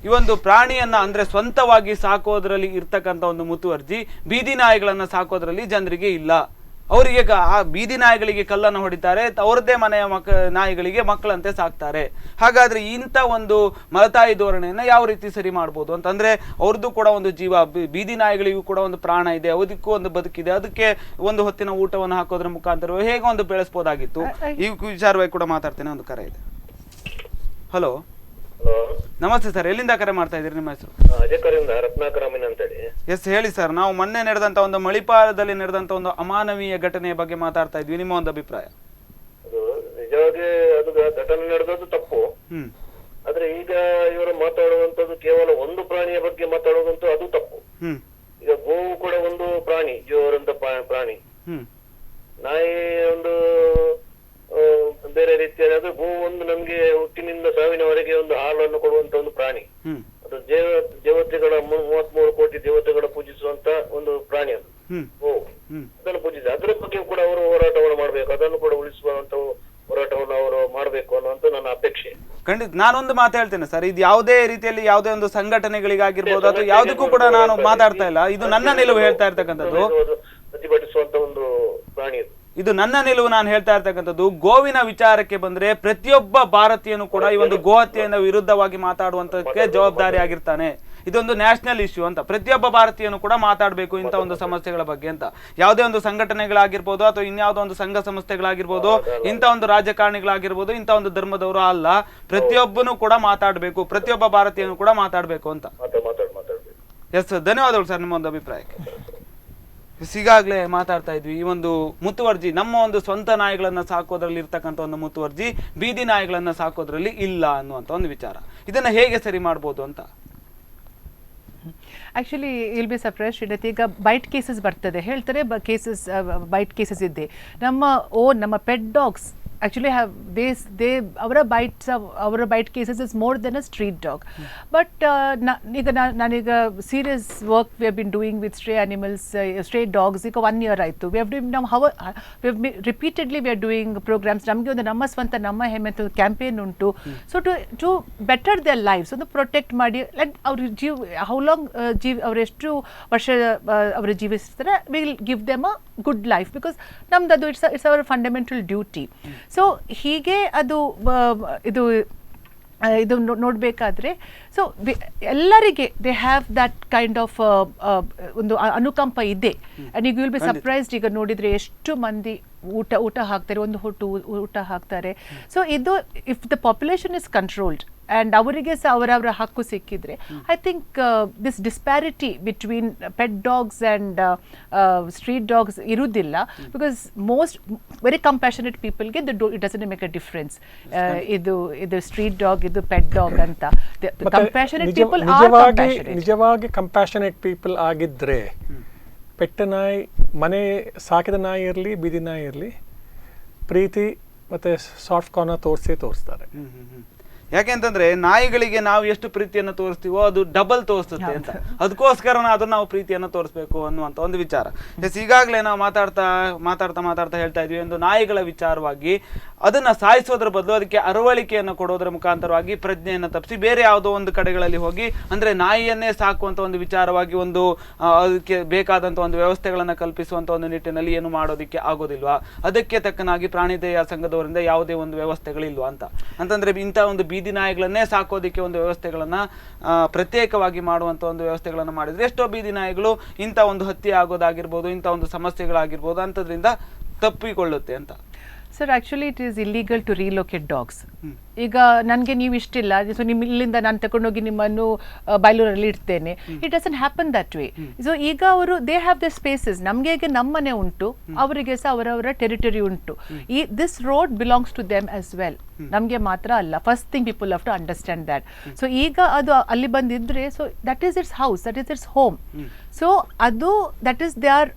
ಈ ಒಂದು ಪ್ರಾಣಿಯನ್ನ ಅಂದ್ರೆ ಸ್ವಂತವಾಗಿ ಸಾಕೋದ್ರಲ್ಲಿ ಇರ್ತಕ್ಕಂಥ ಒಂದು ಮುತುವರ್ಜಿ ಬೀದಿ ನಾಯಿಗಳನ್ನ ಸಾಕೋದ್ರಲ್ಲಿ ಜನರಿಗೆ ಇಲ್ಲ. ಅವರಿಗೆ ಆ ಬೀದಿ ನಾಯಿಗಳಿಗೆ ಕಲ್ಲನ್ನು ಹೊಡಿತಾರೆ, ಅವ್ರದ್ದೇ ಮನೆಯ ನಾಯಿಗಳಿಗೆ ಮಕ್ಕಳಂತೆ ಸಾಕ್ತಾರೆ. ಹಾಗಾದ್ರೆ ಇಂಥ ಒಂದು ಮಲತಾಯಿ ಧೋರಣೆಯನ್ನ ಯಾವ ರೀತಿ ಸರಿ ಮಾಡ್ಬೋದು ಅಂತಂದ್ರೆ, ಅವ್ರದ್ದು ಕೂಡ ಒಂದು ಜೀವ, ಬೀದಿ ನಾಯಿಗಳಿಗೂ ಕೂಡ ಒಂದು ಪ್ರಾಣ ಇದೆ, ಅದಕ್ಕೂ ಒಂದು ಬದುಕಿದೆ. ಅದಕ್ಕೆ ಒಂದು ಹೊತ್ತಿನ ಊಟವನ್ನು ಹಾಕೋದ್ರ ಮುಖಾಂತರ ಹೇಗೆ ಒಂದು ಬೆಳೆಸ್ಬೋದಾಗಿತ್ತು. ಈ ವಿಚಾರವಾಗಿ ಕೂಡ ಮಾತಾಡ್ತೇನೆ. ಒಂದು ಕರೆ ಇದೆ. ಹಲೋ, ನಮಸ್ತೆ ಸರ್, ಎಲ್ಲಿಂದ ಕರೆ ಮಾಡ್ತಾ ಇದ್ದೀರಿ? ನಿಮ್ಮ ಹೆಸರು? ಅಜಕರಿಂದ ರತ್ನಾಕರಾಮನ್ ಅಂತೇಳಿ. ಎಸ್, ಹೇಳಿ ಸರ್. ನಾವು ಮೊನ್ನೆ ನಡೆದಂತ ಒಂದು ಮಣಿಪಾಲದಲ್ಲಿ ನಡೆದಂತ ಒಂದು ಅಮಾನವೀಯ ಘಟನೆಯ ಬಗ್ಗೆ ಮಾತಾಡ್ತಾ ಇದ್ವಿ. ನಿಮ್ಮ ಒಂದು ಅಭಿಪ್ರಾಯ? ಅದು ನಿಜವಾಗಿ ಅದು ಘಟನೆ ನಡೆದದ್ದು ತಪ್ಪು. ಆದ್ರೆ ಈಗ ಇವರು ಮಾತಾಡುವಂತದ್ದು ಕೇವಲ ಒಂದು ಪ್ರಾಣಿಯ ಬಗ್ಗೆ ಮಾತಾಡುವಂತೂ ಅದು ತಪ್ಪು. ಈಗ ಗೋವು ಕೂಡ ಒಂದು ಪ್ರಾಣಿ, ಜೀವರಂತ ಪ್ರಾಣಿ. ನಾಯಿ ಒಂದು ಬೇರೆ ರೀತಿಯಾದ, ಅದು ಗೋವು ಒಂದು ನಮ್ಗೆ ಹುಟ್ಟಿನಿಂದ ಸಾವಿನವರೆಗೆ ಒಂದು ಹಾಲನ್ನು ಕೊಡುವಂತ ಒಂದು ಪ್ರಾಣಿ. ಅದು ದೇವತೆಗಳ 33 ಕೋಟಿ ದೇವತೆಗಳ ಪೂಜಿಸುವಂತ ಒಂದು ಪ್ರಾಣಿ ಅದು ಗೋವು. ಅದನ್ನು ಪೂಜಿಸಿ ಅದರ ಬಗ್ಗೆ ಕೂಡ ಅವರು ಹೋರಾಟವನ್ನು ಮಾಡ್ಬೇಕು, ಅದನ್ನು ಕೂಡ ಉಳಿಸುವಂತ ಹೋರಾಟವನ್ನು ಅವರು ಮಾಡ್ಬೇಕು ಅನ್ನುವಂತ ನನ್ನ ಅಪೇಕ್ಷೆ. ಖಂಡಿತ ನಾನೊಂದು ಮಾತು ಹೇಳ್ತೇನೆ ಸರ್, ಇದು ಯಾವುದೇ ರೀತಿಯಲ್ಲಿ ಯಾವುದೇ ಒಂದು ಸಂಘಟನೆಗಳಿಗಾಗಿರ್ಬೋದು ಅಥವಾ ಯಾವುದಕ್ಕೂ ಕೂಡ ನಾನು ಮಾತಾಡ್ತಾ ಇಲ್ಲ, ಇದು ನನ್ನ ನಿಲುವು ಹೇಳ್ತಾ ಇರ್ತಕ್ಕಂಥದ್ದು, ಪ್ರತಿಭಟಿಸುವಂತ ಒಂದು ಪ್ರಾಣಿ ಇದು ನನ್ನ ನಿಲುವು ನಾನು ಹೇಳ್ತಾ ಇರ್ತಕ್ಕಂಥದ್ದು. ಗೋವಿನ ವಿಚಾರಕ್ಕೆ ಬಂದ್ರೆ ಪ್ರತಿಯೊಬ್ಬ ಭಾರತೀಯನು ಕೂಡ ಈ ಒಂದು ಗೋಹತ್ಯೆಯಿಂದ ವಿರುದ್ಧವಾಗಿ ಮಾತಾಡುವಂತಕ್ಕೆ ಜವಾಬ್ದಾರಿ ಆಗಿರ್ತಾನೆ. ಇದೊಂದು ನ್ಯಾಷನಲ್ ಇಶ್ಯೂ ಅಂತ ಪ್ರತಿಯೊಬ್ಬ ಭಾರತೀಯನು ಕೂಡ ಮಾತಾಡಬೇಕು ಇಂಥ ಒಂದು ಸಮಸ್ಯೆಗಳ ಬಗ್ಗೆ ಅಂತ. ಯಾವುದೇ ಒಂದು ಸಂಘಟನೆಗಳಾಗಿರ್ಬೋದು ಅಥವಾ ಇನ್ಯಾವುದೋ ಒಂದು ಸಂಘ ಸಂಸ್ಥೆಗಳಾಗಿರ್ಬೋದು, ಇಂಥ ಒಂದು ರಾಜಕಾರಣಿಗಳಾಗಿರ್ಬೋದು, ಇಂಥ ಒಂದು ಧರ್ಮದವರು ಅಲ್ಲ, ಪ್ರತಿಯೊಬ್ಬನು ಕೂಡ ಮಾತಾಡಬೇಕು, ಪ್ರತಿಯೊಬ್ಬ ಭಾರತೀಯನು ಕೂಡ ಮಾತಾಡಬೇಕು ಅಂತ. ಎಸ್, ಧನ್ಯವಾದಗಳು ಸರ್ ನಿಮ್ಮ ಒಂದು ಅಭಿಪ್ರಾಯಕ್ಕೆ. ಈಗಾಗಲೇ ಮಾತಾಡ್ತಾ ಇದ್ವಿ, ಈ ಒಂದು ಮುತುವರ್ಜಿ ನಮ್ಮ ಒಂದು ಸ್ವಂತ ನಾಯಿಗಳನ್ನ ಸಾಕೋದ್ರಲ್ಲಿ ಇರ್ತಕ್ಕಂಥ ಒಂದು ಮುತುವರ್ಜಿ ಬೀದಿ ನಾಯಿಗಳನ್ನ ಸಾಕೋದ್ರಲ್ಲಿ ಇಲ್ಲ ಅನ್ನುವಂಥ ಒಂದು ವಿಚಾರ. ಇದನ್ನ ಹೇಗೆ ಸರಿ ಮಾಡ್ಬೋದು ಅಂತ. ಆ್ಯಕ್ಚುಲಿ ವಿಲ್ ಬಿ ಸರ್ಪ್ರೈಸ್ ಶ್ರೀನತಿ, ಈಗ ಬೈಟ್ ಕೇಸಸ್ ಬರ್ತದೆ ಹೇಳ್ತಾರೆ, ಕೇಸಸ್ ಬೈಟ್ ಕೇಸಸ್ ಇದೆ. ನಮ್ಮ pet dogs actually have our bite cases is more than a street dog. But naniga serious work we have been doing with stray animals, stray dogs. Ika 1 year aitu we have doing repeatedly we are doing programs. Namge ಒಂದು ನಮ್ಮ ಸ್ವಂತ ನಮ್ಮ ಹೆಮ್ಮೆ ಅಂತ campaign ಉಂಟು. So to better their lives, ಒಂದು protect ಮಾಡಿ ಅವ್ರ ಹೌ ಲಾಂಗ್ ಅವ್ರು ಎಷ್ಟು ವರ್ಷ ಅವರು ಜೀವಿಸ್ತಾರೆ, will give them a good life, because ನಮ್ದು ಅದು it's our fundamental duty. So ಹೀಗೆ ಅದು ಇದು ನೋಡಬೇಕಾದ್ರೆ, ಸೊ ಎಲ್ಲರಿಗೆ they have that kind of ಒಂದು ಅನುಕಂಪ ಇದೆ. ಆ್ಯಂಡ್ ಈಗ ವಿಲ್ ಬಿ ಸರ್ಪ್ರೈಸ್ಡ್, ಈಗ ನೋಡಿದರೆ ಎಷ್ಟು ಮಂದಿ ಊಟ ಹಾಕ್ತಾರೆ, ಒಂದು ಹೊಟ್ಟು ಊಟ ಹಾಕ್ತಾರೆ. ಸೊ ಇದು if the population is controlled and ಅವರಿಗೆ ಸಹ ಅವರವರ ಹಕ್ಕು ಸಿಕ್ಕಿದ್ರೆ, I think this disparity between pet dogs and street dogs ಇರುವುದಿಲ್ಲ. ಬಿಕಾಸ್ ವೆರಿ ಕಂಪ್ಯಾಷನೇಟ್ ಪೀಪಲ್ಗೆ it doesn't make a difference. ಇದು ಸ್ಟ್ರೀಟ್ ಡಾಗ್, ಇದು ಪೆಟ್ ಡಾಗ್ ಅಂತ. ಕಂಪ್ಯಾಷನೇಟ್ ಪೀಪಲ್ ನಿಜವಾಗಿ ಕಂಪ್ಯಾಷನೇಟ್ ಪೀಪಲ್ ಆಗಿದ್ರೆ, ಪೆಟ್ಟ ನಾಯಿ, ಮನೆ ಸಾಕಿದ ನಾಯಿ ಇರಲಿ, ಬೀದಿ ನಾಯಿ ಇರಲಿ, ಪ್ರೀತಿ ಮತ್ತೆ ಸಾಫ್ಟ್ ಕಾರ್ನರ್ ತೋರಿಸ್ತಾರೆ. ಯಾಕೆಂತಂದ್ರೆ ನಾಯಿಗಳಿಗೆ ನಾವು ಎಷ್ಟು ಪ್ರೀತಿಯನ್ನು ತೋರಿಸ್ತೀವೋ ಅದು ಡಬಲ್ ತೋರಿಸುತ್ತೆ ಅಂತ, ಅದಕ್ಕೋಸ್ಕರ ಅದನ್ನ ನಾವು ಪ್ರೀತಿಯನ್ನು ತೋರಿಸ್ಬೇಕು ಅನ್ನುವಂಥ ಒಂದು ವಿಚಾರ. ಎಸ್, ಈಗಾಗಲೇ ನಾವು ಮಾತಾಡ್ತಾ ಹೇಳ್ತಾ ಇದ್ವಿ, ಒಂದು ನಾಯಿಗಳ ವಿಚಾರವಾಗಿ ಅದನ್ನ ಸಾಯಿಸೋದ್ರ ಬದಲು ಅದಕ್ಕೆ ಅರವಳಿಕೆಯನ್ನು ಕೊಡೋದ್ರ ಮುಖಾಂತರವಾಗಿ ಪ್ರಜ್ಞೆಯನ್ನು ತಪ್ಪಿಸಿ ಬೇರೆ ಯಾವುದೋ ಒಂದು ಕಡೆಗಳಲ್ಲಿ ಹೋಗಿ, ಅಂದ್ರೆ ನಾಯಿಯನ್ನೇ ಸಾಕುವಂತ ಒಂದು ವಿಚಾರವಾಗಿ ಒಂದು ಅದಕ್ಕೆ ಬೇಕಾದಂತ ಒಂದು ವ್ಯವಸ್ಥೆಗಳನ್ನ ಕಲ್ಪಿಸುವಂತ ಒಂದು ನಿಟ್ಟಿನಲ್ಲಿ ಏನು ಮಾಡೋದಕ್ಕೆ ಆಗೋದಿಲ್ವಾ? ಅದಕ್ಕೆ ತಕ್ಕನಾಗಿ ಪ್ರಾಣಿದಯ ಸಂಘದವರಿಂದ ಯಾವುದೇ ಒಂದು ವ್ಯವಸ್ಥೆಗಳಿಲ್ವಾ ಅಂತಂದ್ರೆ ಇಂಥ ಒಂದು ಬೀದಿ ನಾಯಿಗಳನ್ನೇ ಸಾಕೋದಿಕ್ಕೆ ಒಂದು ವ್ಯವಸ್ಥೆಗಳನ್ನ ಪ್ರತ್ಯೇಕವಾಗಿ ಮಾಡುವಂತ ಒಂದು ವ್ಯವಸ್ಥೆಗಳನ್ನ ಮಾಡಿದ್ರೆ ಎಷ್ಟೋ ಬೀದಿ ನಾಯಿಗಳು ಇಂಥ ಒಂದು ಹತ್ಯೆ ಆಗೋದಾಗಿರ್ಬೋದು, ಇಂಥ ಒಂದು ಸಮಸ್ಯೆಗಳಾಗಿರ್ಬೋದು ಅಂತದ್ರಿಂದ ತಪ್ಪಿಕೊಳ್ಳುತ್ತೆ ಅಂತ. Sir, actually it is illegal to relocate dogs. ಈಗ ನನಗೆ ನೀವು ಇಷ್ಟಿಲ್ಲ, ಸೊ ಇಲ್ಲಿಂದ ನಾನು ತಗೊಂಡೋಗಿ ನಿಮ್ಮನ್ನು ಬೈಲೂರಲ್ಲಿ ಇಡ್ತೇನೆ. It doesn't happen that way. So ಈಗ ಅವರು ದೇ ಹ್ಯಾವ್ ದ ಸ್ಪೇಸಸ್. ನಮಗೆ ಹೇಗೆ ನಮ್ಮನೆ ಉಂಟು, ಅವರಿಗೆ ಸಹ ಅವರವರ ಟೆರಿಟರಿ ಉಂಟು. This road belongs to them as well. ನಮಗೆ ಮಾತ್ರ ಅಲ್ಲ. First thing people have to understand that. So ಈಗ ಅದು ಅಲ್ಲಿ ಬಂದಿದ್ರೆ, so that is its house, that is its home. So ಅದು that is they are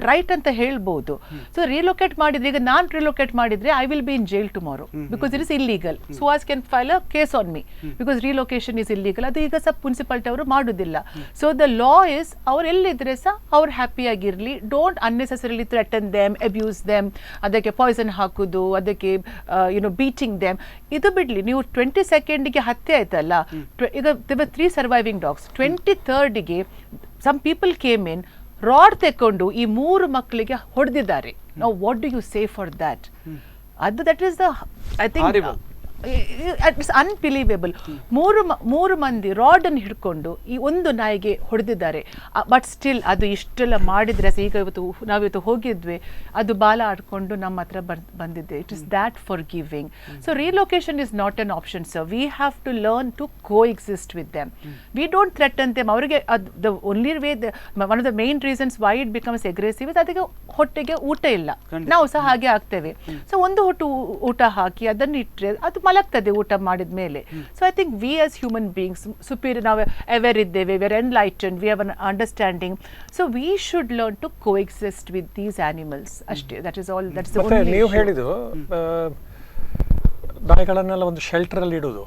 right ಅಂತ ಹೇಳ್ಬೋದು. ಸೊ ರಿಲೊಕೇಟ್ ಮಾಡಿದ್ರೆ, ಈಗ ನಾನು ರಿಲೊಕೇಟ್ ಮಾಡಿದ್ರೆ I will be in jail tomorrow because it is illegal. Suhas can file a case on me because relocation is illegal. ಅದು ಈಗ ಸಹ ಮುನ್ಸಿಪಾಲಿಟಿ ಅವರು ಮಾಡುದಿಲ್ಲ. ಸೊ ದ ಲಾ ಇಸ್, ಅವ್ರು ಎಲ್ಲಿದ್ರೆ ಸಹ ಅವ್ರು ಹ್ಯಾಪಿಯಾಗಿರಲಿ. Don't unnecessarily threaten them, abuse them, ಅದಕ್ಕೆ ಪಾಯ್ಸನ್ ಹಾಕೋದು, ಅದಕ್ಕೆ ಬೀಟಿಂಗ್ ದೆಮ್. ಇದು ಬಿಡ್ಲಿ. ನೀವು 22nd ಹತ್ಯೆ ಆಯ್ತಲ್ಲ, ಈಗ 3 surviving dogs. 23rd some people came in, rod ತೆಕ್ಕೊಂಡು ಈ 3 ಮಕ್ಕಳಿಗೆ ಹೊಡೆದಿದ್ದಾರೆ. ನಾವು what do you say for that? ಅದು that is the, I think it's unbelievable. 3 ಮಂದಿ ರಾಡ್ ಅನ್ನು ಹಿಡ್ಕೊಂಡು ಈ ಒಂದು ನಾಯಿಗೆ ಹೊಡೆದಿದ್ದಾರೆ. ಬಟ್ ಸ್ಟಿಲ್ ಅದು ಇಷ್ಟೆಲ್ಲ ಮಾಡಿದ್ರೆ, ಈಗ ನಾವಿವತ್ತು ಹೋಗಿದ್ವಿ, ಅದು ಬಾಲ ಆಡ್ಕೊಂಡು ನಮ್ಮ ಹತ್ರ ಬಂದಿದ್ದೆ. It is that for giving. So relocation is not an option sir. We have to learn to coexist with them. We don't threaten them. ಅವರಿಗೆ the only way, one of the main reasons why it becomes aggressive is ಅದಕ್ಕೆ ಹೊಟ್ಟೆಗೆ ಊಟ ಇಲ್ಲ. ನಾವು ಸಹ ಹಾಗೆ ಆಗ್ತೇವೆ. So ಒಂದು ಹೊಟ್ಟು ಊಟ ಹಾಕಿ ಅದನ್ನು ಇಟ್ಟರೆ ಅದು ಮಲಗ್ತದೆ ಊಟ ಮಾಡಿದ ಮೇಲೆ. So I think we as human beings superior, ನಾವು ಅವೇರ್ ಇದ್ದೇವೆ, we are enlightened, we have an understanding. So we should learn to coexist with these animals ಅಷ್ಟೇ. That is all. That's the only issue. ನೀವು ಹೇಳಿದ್ದು ನಾಯಿಗಳನ್ನೆಲ್ಲ ಒಂದು shelter ಅಲ್ಲಿ ಇಡೋದು,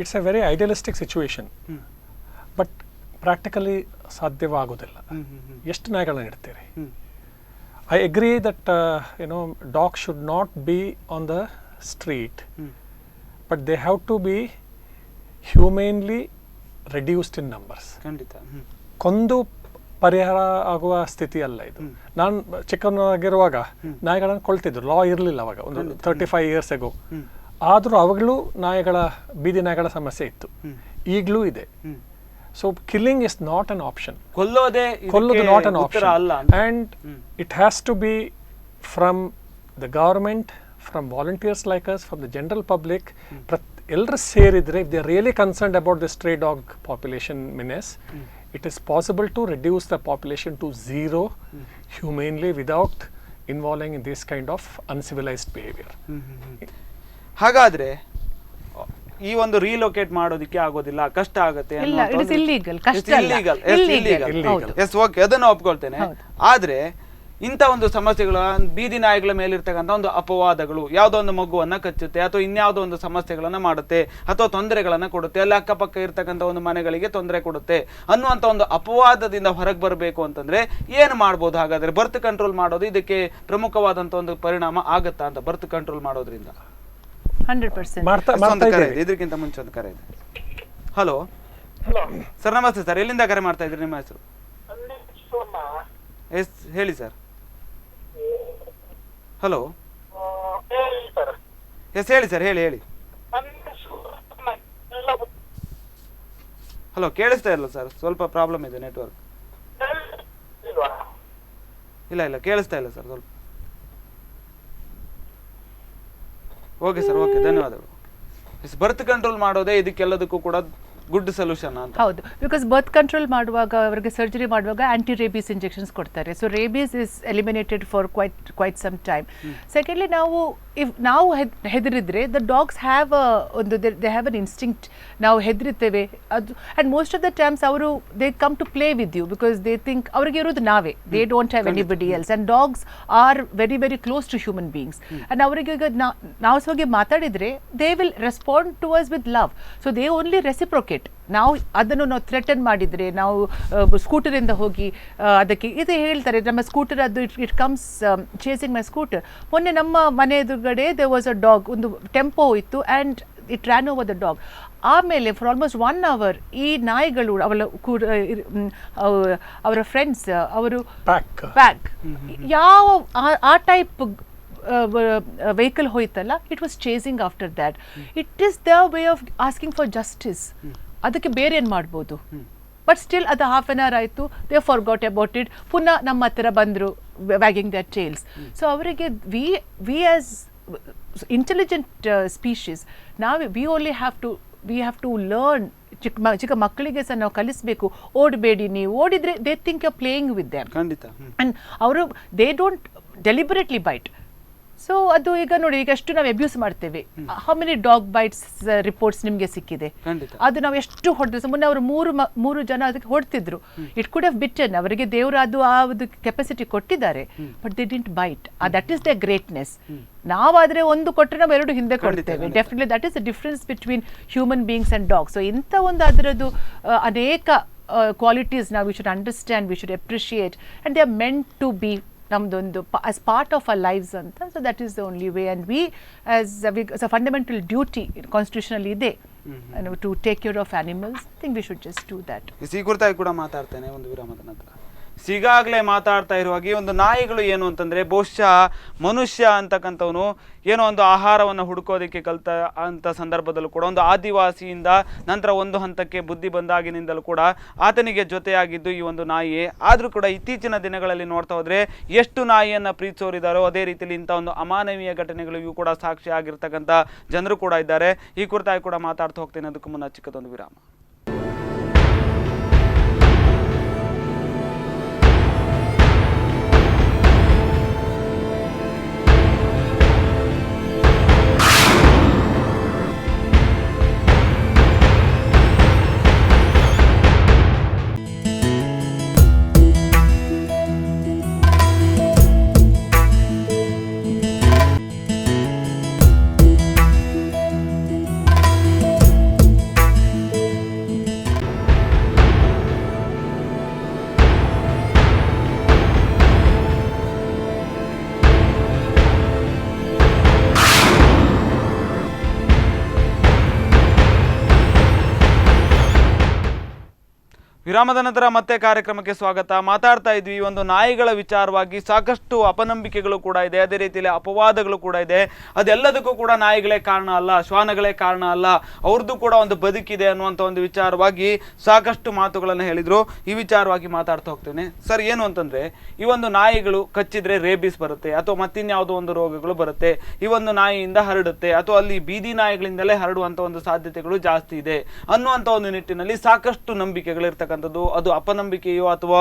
it's a very idealistic situation. But practically ಸಾಧ್ಯವಾಗುವುದಿಲ್ಲ. ಎಷ್ಟು ನಾಯಿಗಳನ್ನ ಇಡ್ತೀರಿ? I agree that dogs should not be on the street, but they have to be humanely reduced in numbers. ಖಂಡಿತ. ಕೊಂದು ಪರಿಹಾರ ಆಗುವ ಸ್ಥಿತಿ ಅಲ್ಲ ಇದು. ನಾನು ಚಿಕ್ಕವನಾಗಿರುವಾಗ ನಾಯಿಗಳನ್ನು ಕೊಳ್ತಿದ್ರು, ಲಾ ಇರಲಿಲ್ಲ ಅವಾಗ, ಒಂದು 35 years ago. ಆದರೂ ಅವಾಗಲೂ ಬೀದಿ ನಾಯಿಗಳ ಸಮಸ್ಯೆ ಇತ್ತು, ಈಗಲೂ ಇದೆ. So killing is not an option. ಕೊಲ್ಲೋದು not an option. And it has to be from the government, from volunteers like us, from the general public. ಎಲ್ಲರೂ ಸೇರಿದರೆ, if they are really concerned about the stray dog population menace, it is possible to reduce the population to zero humanely without involving in this kind of uncivilized behavior. ಹಾಗಾದ್ರೆ ಈ ಒಂದು relocate ಮಾಡೋದಕ್ಕೆ ಆಗೋದಿಲ್ಲ, ಕಷ್ಟ ಆಗುತ್ತೆ. ಇಲ್ಲ, it is illegal. ಕಷ್ಟ ಅಲ್ಲ, illegal. ಎಸ್, ಓಕೆ, ಅದನ್ನು ಒಪ್ಕೊಳ್ತೇನೆ. ಆದ್ರೆ ಇಂಥ ಒಂದು ಸಮಸ್ಯೆಗಳು, ಬೀದಿ ನಾಯಿಗಳ ಮೇಲಿರ್ತಕ್ಕಂಥ ಒಂದು ಅಪವಾದಗಳು, ಯಾವುದೋ ಒಂದು ಮಗುವನ್ನ ಕಚ್ಚುತ್ತೆ ಅಥವಾ ಇನ್ಯಾವುದೋ ಒಂದು ಸಮಸ್ಯೆಗಳನ್ನ ಮಾಡುತ್ತೆ ಅಥವಾ ತೊಂದರೆಗಳನ್ನ ಕೊಡುತ್ತೆ, ಅಲ್ಲಿ ಅಕ್ಕಪಕ್ಕ ಇರ್ತಕ್ಕಂಥ ಒಂದು ಮನೆಗಳಿಗೆ ತೊಂದರೆ ಕೊಡುತ್ತೆ ಅನ್ನುವಂಥ ಒಂದು ಅಪವಾದದಿಂದ ಹೊರಗೆ ಬರಬೇಕು ಅಂತಂದ್ರೆ ಏನು ಮಾಡ್ಬೋದು? ಹಾಗಾದ್ರೆ ಬರ್ತ್ ಕಂಟ್ರೋಲ್ ಮಾಡೋದು ಇದಕ್ಕೆ ಪ್ರಮುಖವಾದಂಥ ಒಂದು ಪರಿಣಾಮ ಆಗತ್ತಾ ಅಂತ? ಬರ್ತ್ ಕಂಟ್ರೋಲ್ ಮಾಡೋದ್ರಿಂದ 100%. ಇದಕ್ಕಿಂತ ಮುಂಚೆ ಒಂದು ಕರೆ ಇದೆ. ಹಲೋ ಸರ್, ನಮಸ್ತೆ ಸರ್, ಎಲ್ಲಿಂದ ಕರೆ ಮಾಡ್ತಾ ಇದ್ರಿ? ನಿಮ್ಮ ಹೆಸರು? ಎಸ್, ಹೇಳಿ ಸರ್. ಹಲೋ, ಎಸ್ ಹೇಳಿ ಸರ್, ಹೇಳಿ. ಹಲೋ, ಕೇಳಿಸ್ತಾ ಇಲ್ಲ ಸರ್, ಸ್ವಲ್ಪ ಪ್ರಾಬ್ಲಮ್ ಇದೆ ನೆಟ್ವರ್ಕ್. ಇಲ್ಲ ಕೇಳಿಸ್ತಾ ಇಲ್ಲ ಸರ್, ಸ್ವಲ್ಪ. ಓಕೆ ಸರ್, ಓಕೆ, ಧನ್ಯವಾದಗಳು. ಬರ್ತ್ ಕಂಟ್ರೋಲ್ ಮಾಡೋದೇ ಇದಕ್ಕೆಲ್ಲದಕ್ಕೂ ಕೂಡ ಗುಡ್ ಸೊಲ್ಯೂಷನ್ ಅಂತ? ಹೌದು, ಬಿಕಾಸ್ ಬರ್ತ್ ಕಂಟ್ರೋಲ್ ಮಾಡುವಾಗ, ಅವರಿಗೆ ಸರ್ಜರಿ ಮಾಡುವಾಗ ಆಂಟಿ ರೇಬೀಸ್ ಇಂಜೆಕ್ಷನ್ಸ್ ಕೊಡ್ತಾರೆ. So rabies is eliminated for quite some time. Secondly, ನಾವು ಹೆದರಿದ್ರೆ the dogs have they have an instinct. ನಾವು ಹೆದರುತ್ತೇವೆ ಅದು, and most of the times ಅವರು they come to play with you because they think ಅವ್ರಿಗೆ ಇರೋದು ನಾವೇ, they don't have anybody else. And dogs are very very close to human beings. And ಅವರಿಗೆ ಈಗ ನಾವು ಹೋಗಿ ಮಾತಾಡಿದರೆ they will respond to us with love. So they only reciprocate. ನಾವು threaten ಮಾಡಿದರೆ, ನಾವು ಸ್ಕೂಟರಿಂದ ಹೋಗಿ ಅದಕ್ಕೆ ಇದು ಹೇಳ್ತಾರೆ, ನಮ್ಮ ಸ್ಕೂಟರ್ ಅದು it comes chasing my scooter. ಮೊನ್ನೆ ನಮ್ಮ ಮನೆ ಎದುರುಗಡೆ ದೇ ವಾಸ್ ಅ ಡಾಗ್, ಒಂದು ಟೆಂಪೋ ಇತ್ತು and it ran over the dog. ಆಮೇಲೆ ಫಾರ್ ಆಲ್ಮೋಸ್ಟ್ 1 hour ಈ ನಾಯಿಗಳು ಅವರ ಫ್ರೆಂಡ್ಸ್ ಅವರು ಪ್ಯಾಕ್ ಯಾವ ಆ ಟೈಪ್ ವೆಹಿಕಲ್ ಹೋಯ್ತಲ್ಲ, it was chasing after that. It is the way of asking for justice. ಅದಕ್ಕೆ ಬೇರೆ ಏನು ಮಾಡ್ಬೋದು? ಬಟ್ ಸ್ಟಿಲ್ ಅದು ಹಾಫ್ ಆನ್ ಅವರ್ ಆಯಿತು, ದೇ ಫಾರ್ಗಾಟ್ ಅಬೌಟ್ ಇಟ್. ಪುನಃ ನಮ್ಮ ಹತ್ತಿರ ಬಂದರು ವ್ಯಾಗಿಂಗ್ ದರ್ ಟೇಲ್ಸ್. ಸೊ ಅವರಿಗೆ we as intelligent species, we only have to learn. ಚಿಕ್ಕ ಮಕ್ಕಳಿಗೆ ಸಹ ನಾವು ಕಲಿಸಬೇಕು, ಓಡಬೇಡಿ, ನೀವು ಓಡಿದ್ರೆ they think you playing with them. And ಅವರು they don't deliberately bite. So ಅದು ಈಗ ನೋಡಿ, ಈಗ ಎಷ್ಟು ನಾವು ಅಬ್ಯೂಸ್ ಮಾಡ್ತೇವೆ. How many dog bites reports ನಿಮಗೆ ಸಿಕ್ಕಿದೆ? ಅದು ನಾವು ಎಷ್ಟು ಹೊಡೆದ್ರೆ, ಮೊನ್ನೆ ಅವರು 3 ಜನ ಅದಕ್ಕೆ ಹೊಡ್ತಿದ್ರು. It could have bitten. ಅವರಿಗೆ ದೇವರು ಆ ಒಂದು ಕೆಪಾಸಿಟಿ ಕೊಟ್ಟಿದ್ದಾರೆ, but they didn't bite. That is the greatness. ನಾವಾದರೆ ಒಂದು ಕೊಟ್ಟರೆ ನಾವು 2 ಹಿಂದೆ ಕೊಡ್ತೇವೆ. Definitely that is the difference between human beings and dogs. So ಇಂಥ ಒಂದು ಅದರದ್ದು ಅನೇಕ ಕ್ವಾಲಿಟೀಸ್ ನಾವು we should understand, we should appreciate, and they are meant to be ನಮ್ದೊಂದು as part of our lives ಅಂತ. So that is the only way. And we as a fundamental duty ಕಾನ್ಸ್ಟಿಟ್ಯೂಷನಲ್ಲಿ ಇದೆ to take care of animals. I think we should just do that. ಈ ಕುರಿತಾಗಿ ಕೂಡ ಮಾತಾಡ್ತೇನೆ ಒಂದು ವಿರಾಮದ ನಂತರ. ಈಗಾಗಲೇ ಮಾತಾಡ್ತಾ ಇರುವಾಗ ಈ ಒಂದು ನಾಯಿಗಳು ಏನು ಅಂತಂದರೆ, ಬಹುಶಃ ಮನುಷ್ಯ ಅಂತಕ್ಕಂಥವನು ಏನೋ ಒಂದು ಆಹಾರವನ್ನು ಹುಡುಕೋದಕ್ಕೆ ಕಲಿತ ಅಂಥ ಸಂದರ್ಭದಲ್ಲೂ ಕೂಡ ಒಂದು ಆದಿವಾಸಿಯಿಂದ ನಂತರ ಒಂದು ಹಂತಕ್ಕೆ ಬುದ್ಧಿ ಬಂದಾಗಿನಿಂದಲೂ ಕೂಡ ಆತನಿಗೆ ಜೊತೆಯಾಗಿದ್ದು ಈ ಒಂದು ನಾಯಿಯೇ. ಆದರೂ ಕೂಡ ಇತ್ತೀಚಿನ ದಿನಗಳಲ್ಲಿ ನೋಡ್ತಾ ಹೋದರೆ ಎಷ್ಟು ನಾಯಿಯನ್ನು ಪ್ರೀತಿಸೋರಿದ್ದಾರೋ ಅದೇ ರೀತಿಯಲ್ಲಿ ಇಂಥ ಒಂದು ಅಮಾನವೀಯ ಘಟನೆಗಳಿಗೂ ಕೂಡ ಸಾಕ್ಷಿ ಆಗಿರ್ತಕ್ಕಂಥ ಜನರು ಕೂಡ ಇದ್ದಾರೆ. ಈ ಕುರಿತಾಗಿ ಕೂಡ ಮಾತಾಡ್ತಾ ಹೋಗ್ತೇನೆ. ಅದಕ್ಕೂ ಮುನ್ನ ಚಿಕ್ಕದೊಂದು ವಿರಾಮ. ವಿರಾಮದ ನಂತರ ಮತ್ತೆ ಕಾರ್ಯಕ್ರಮಕ್ಕೆ ಸ್ವಾಗತ. ಮಾತಾಡ್ತಾ ಇದ್ವಿ ಒಂದು ನಾಯಿಗಳ ವಿಚಾರವಾಗಿ. ಸಾಕಷ್ಟು ಅಪನಂಬಿಕೆಗಳು ಕೂಡ ಇದೆ, ಅದೇ ರೀತಿಯಲ್ಲಿ ಅಪವಾದಗಳು ಕೂಡ ಇದೆ. ಅದೆಲ್ಲದಕ್ಕೂ ಕೂಡ ನಾಯಿಗಳೇ ಕಾರಣ ಅಲ್ಲ, ಶ್ವಾನಗಳೇ ಕಾರಣ ಅಲ್ಲ, ಅವ್ರದ್ದು ಕೂಡ ಒಂದು ಬದುಕಿದೆ ಅನ್ನುವಂಥ ಒಂದು ವಿಚಾರವಾಗಿ ಸಾಕಷ್ಟು ಮಾತುಗಳನ್ನು ಹೇಳಿದ್ರು. ಈ ವಿಚಾರವಾಗಿ ಮಾತಾಡ್ತಾ ಹೋಗ್ತೇನೆ. ಸರ್, ಏನು ಅಂತಂದ್ರೆ ಈ ಒಂದು ನಾಯಿಗಳು ಕಚ್ಚಿದ್ರೆ ರೇಬಿಸ್ ಬರುತ್ತೆ ಅಥವಾ ಮತ್ತಿನ್ಯಾವುದೋ ಒಂದು ರೋಗಗಳು ಬರುತ್ತೆ, ಈ ಒಂದು ನಾಯಿಯಿಂದ ಹರಡುತ್ತೆ ಅಥವಾ ಅಲ್ಲಿ ಬೀದಿ ನಾಯಿಗಳಿಂದಲೇ ಹರಡುವಂಥ ಒಂದು ಸಾಧ್ಯತೆಗಳು ಜಾಸ್ತಿ ಇದೆ ಅನ್ನುವಂಥ ಒಂದು ನಿಟ್ಟಿನಲ್ಲಿ ಸಾಕಷ್ಟು ನಂಬಿಕೆಗಳಿರ್ತಕ್ಕಂಥದ್ದು. ಅದು ಅಪನಂಬಿಕೆಯೋ ಅಥವಾ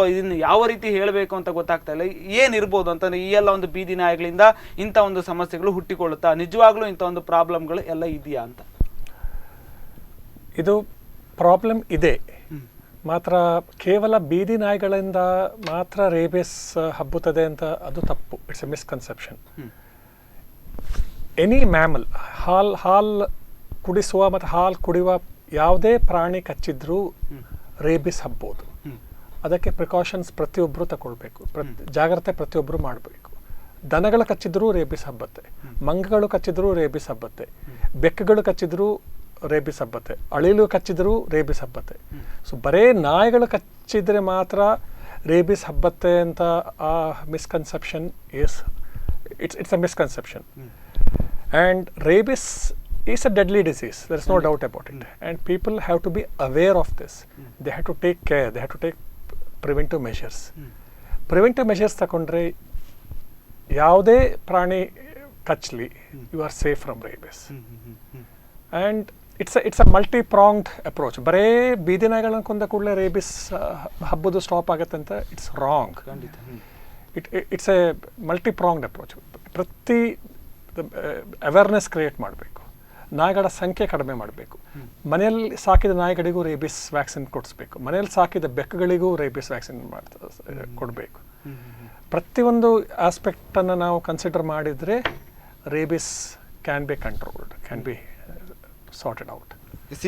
ಇದನ್ನು ಯಾವ ರೀತಿ ಹೇಳಬೇಕು ಅಂತ ಗೊತ್ತಾಗ್ತಾ ಇಲ್ಲ. ಏನಿರ್ಬೋದು ಅಂತಂದ್ರೆ ಈ ಎಲ್ಲ ಒಂದು ಬೀದಿ ನಾಯಿಗಳಿಂದ ಇಂಥ ಒಂದು ಸಮಸ್ಯೆಗಳು ಹುಟ್ಟಿಕೊಳ್ಳುತ್ತಾ, ನಿಜವಾಗ್ಲೂ ಇಂಥ ಒಂದು ಪ್ರಾಬ್ಲಮ್ಗಳು ಎಲ್ಲ ಇದೆಯಾ ಅಂತ? ಇದು ಪ್ರಾಬ್ಲಮ್ ಇದೆ, ಮಾತ್ರ ಕೇವಲ ಬೀದಿ ನಾಯಿಗಳಿಂದ ಮಾತ್ರ ರೇಬಿಸ್ ಹಬ್ಬುತ್ತದೆ ಅಂತ ಅದು ತಪ್ಪು. It's a misconception. Any mammal, ಹಾಲ್ ಕುಡಿಸುವ ಮತ್ತು ಹಾಲು ಕುಡಿಯುವ ಯಾವುದೇ ಪ್ರಾಣಿ ಕಚ್ಚಿದ್ರೂ ರೇಬಿಸ್ ಹಬ್ಬೋದು. ಅದಕ್ಕೆ ಪ್ರಿಕಾಷನ್ಸ್ ಪ್ರತಿಯೊಬ್ಬರು ತಗೊಳ್ಬೇಕು, ಜಾಗ್ರತೆ ಪ್ರತಿಯೊಬ್ಬರು ಮಾಡಬೇಕು. ದನಗಳು ಕಚ್ಚಿದ್ರೂ ರೇಬಿಸ್ ಹಬ್ಬತ್ತೆ, ಮಂಗಗಳು ಕಚ್ಚಿದ್ರೂ ರೇಬಿಸ್ ಹಬ್ಬತ್ತೆ, ಬೆಕ್ಕುಗಳು ಕಚ್ಚಿದ್ರೂ ರೇಬಿಸ್ ಹಬ್ಬತ್ತೆ, ಅಳಿಲು ಕಚ್ಚಿದ್ರೂ ರೇಬಿಸ್ ಹಬ್ಬತ್ತೆ. ಸೊ ಬರೇ ನಾಯಿಗಳು ಕಚ್ಚಿದ್ರೆ ಮಾತ್ರ ರೇಬಿಸ್ ಹಬ್ಬತ್ತೆ ಅಂತ ಆ misconception it's a misconception. And rabies is a deadly disease, there is no doubt about it, and people have to be aware of this. They have to take care, they have to take preventive measures. Preventive measures ತಗೊಂಡ್ರೆ ಯಾವುದೇ ಪ್ರಾಣಿ ಕಚ್ಚಲಿ, you are safe from rabies. And it's a multi-pronged approach. ಬರೇ ಬೀದಿ ನಾಯಿಗಳನ್ನ ಕೊಂದ ಕೂಡಲೇ rabies ಹಬ್ಬದು stop ಆಗುತ್ತೆ ಅಂತ it's wrong. It's a multipronged approach. ಪ್ರತಿ ಅವೇರ್ನೆಸ್ ಕ್ರಿಯೇಟ್ ಮಾಡಬೇಕು, ನಾಯಿಗಳ ಸಂಖ್ಯೆ ಕಡಿಮೆ ಮಾಡಬೇಕು, ಮನೆಯಲ್ಲಿ ಸಾಕಿದ ನಾಯಿಗಳಿಗೂ ರೇಬಿಸ್ ವ್ಯಾಕ್ಸಿನ್ ಕೊಡಿಸ್ಬೇಕು, ಮನೆಯಲ್ಲಿ ಸಾಕಿದ ಬೆಕ್ಕುಗಳಿಗೂ ರೇಬಿಸ್ ವ್ಯಾಕ್ಸಿನ್ ಕೊಡಬೇಕು. ಪ್ರತಿಯೊಂದು ಆಸ್ಪೆಕ್ಟನ್ನು ನಾವು ಕನ್ಸಿಡರ್ ಮಾಡಿದರೆ rabies can be controlled, can be sorted out.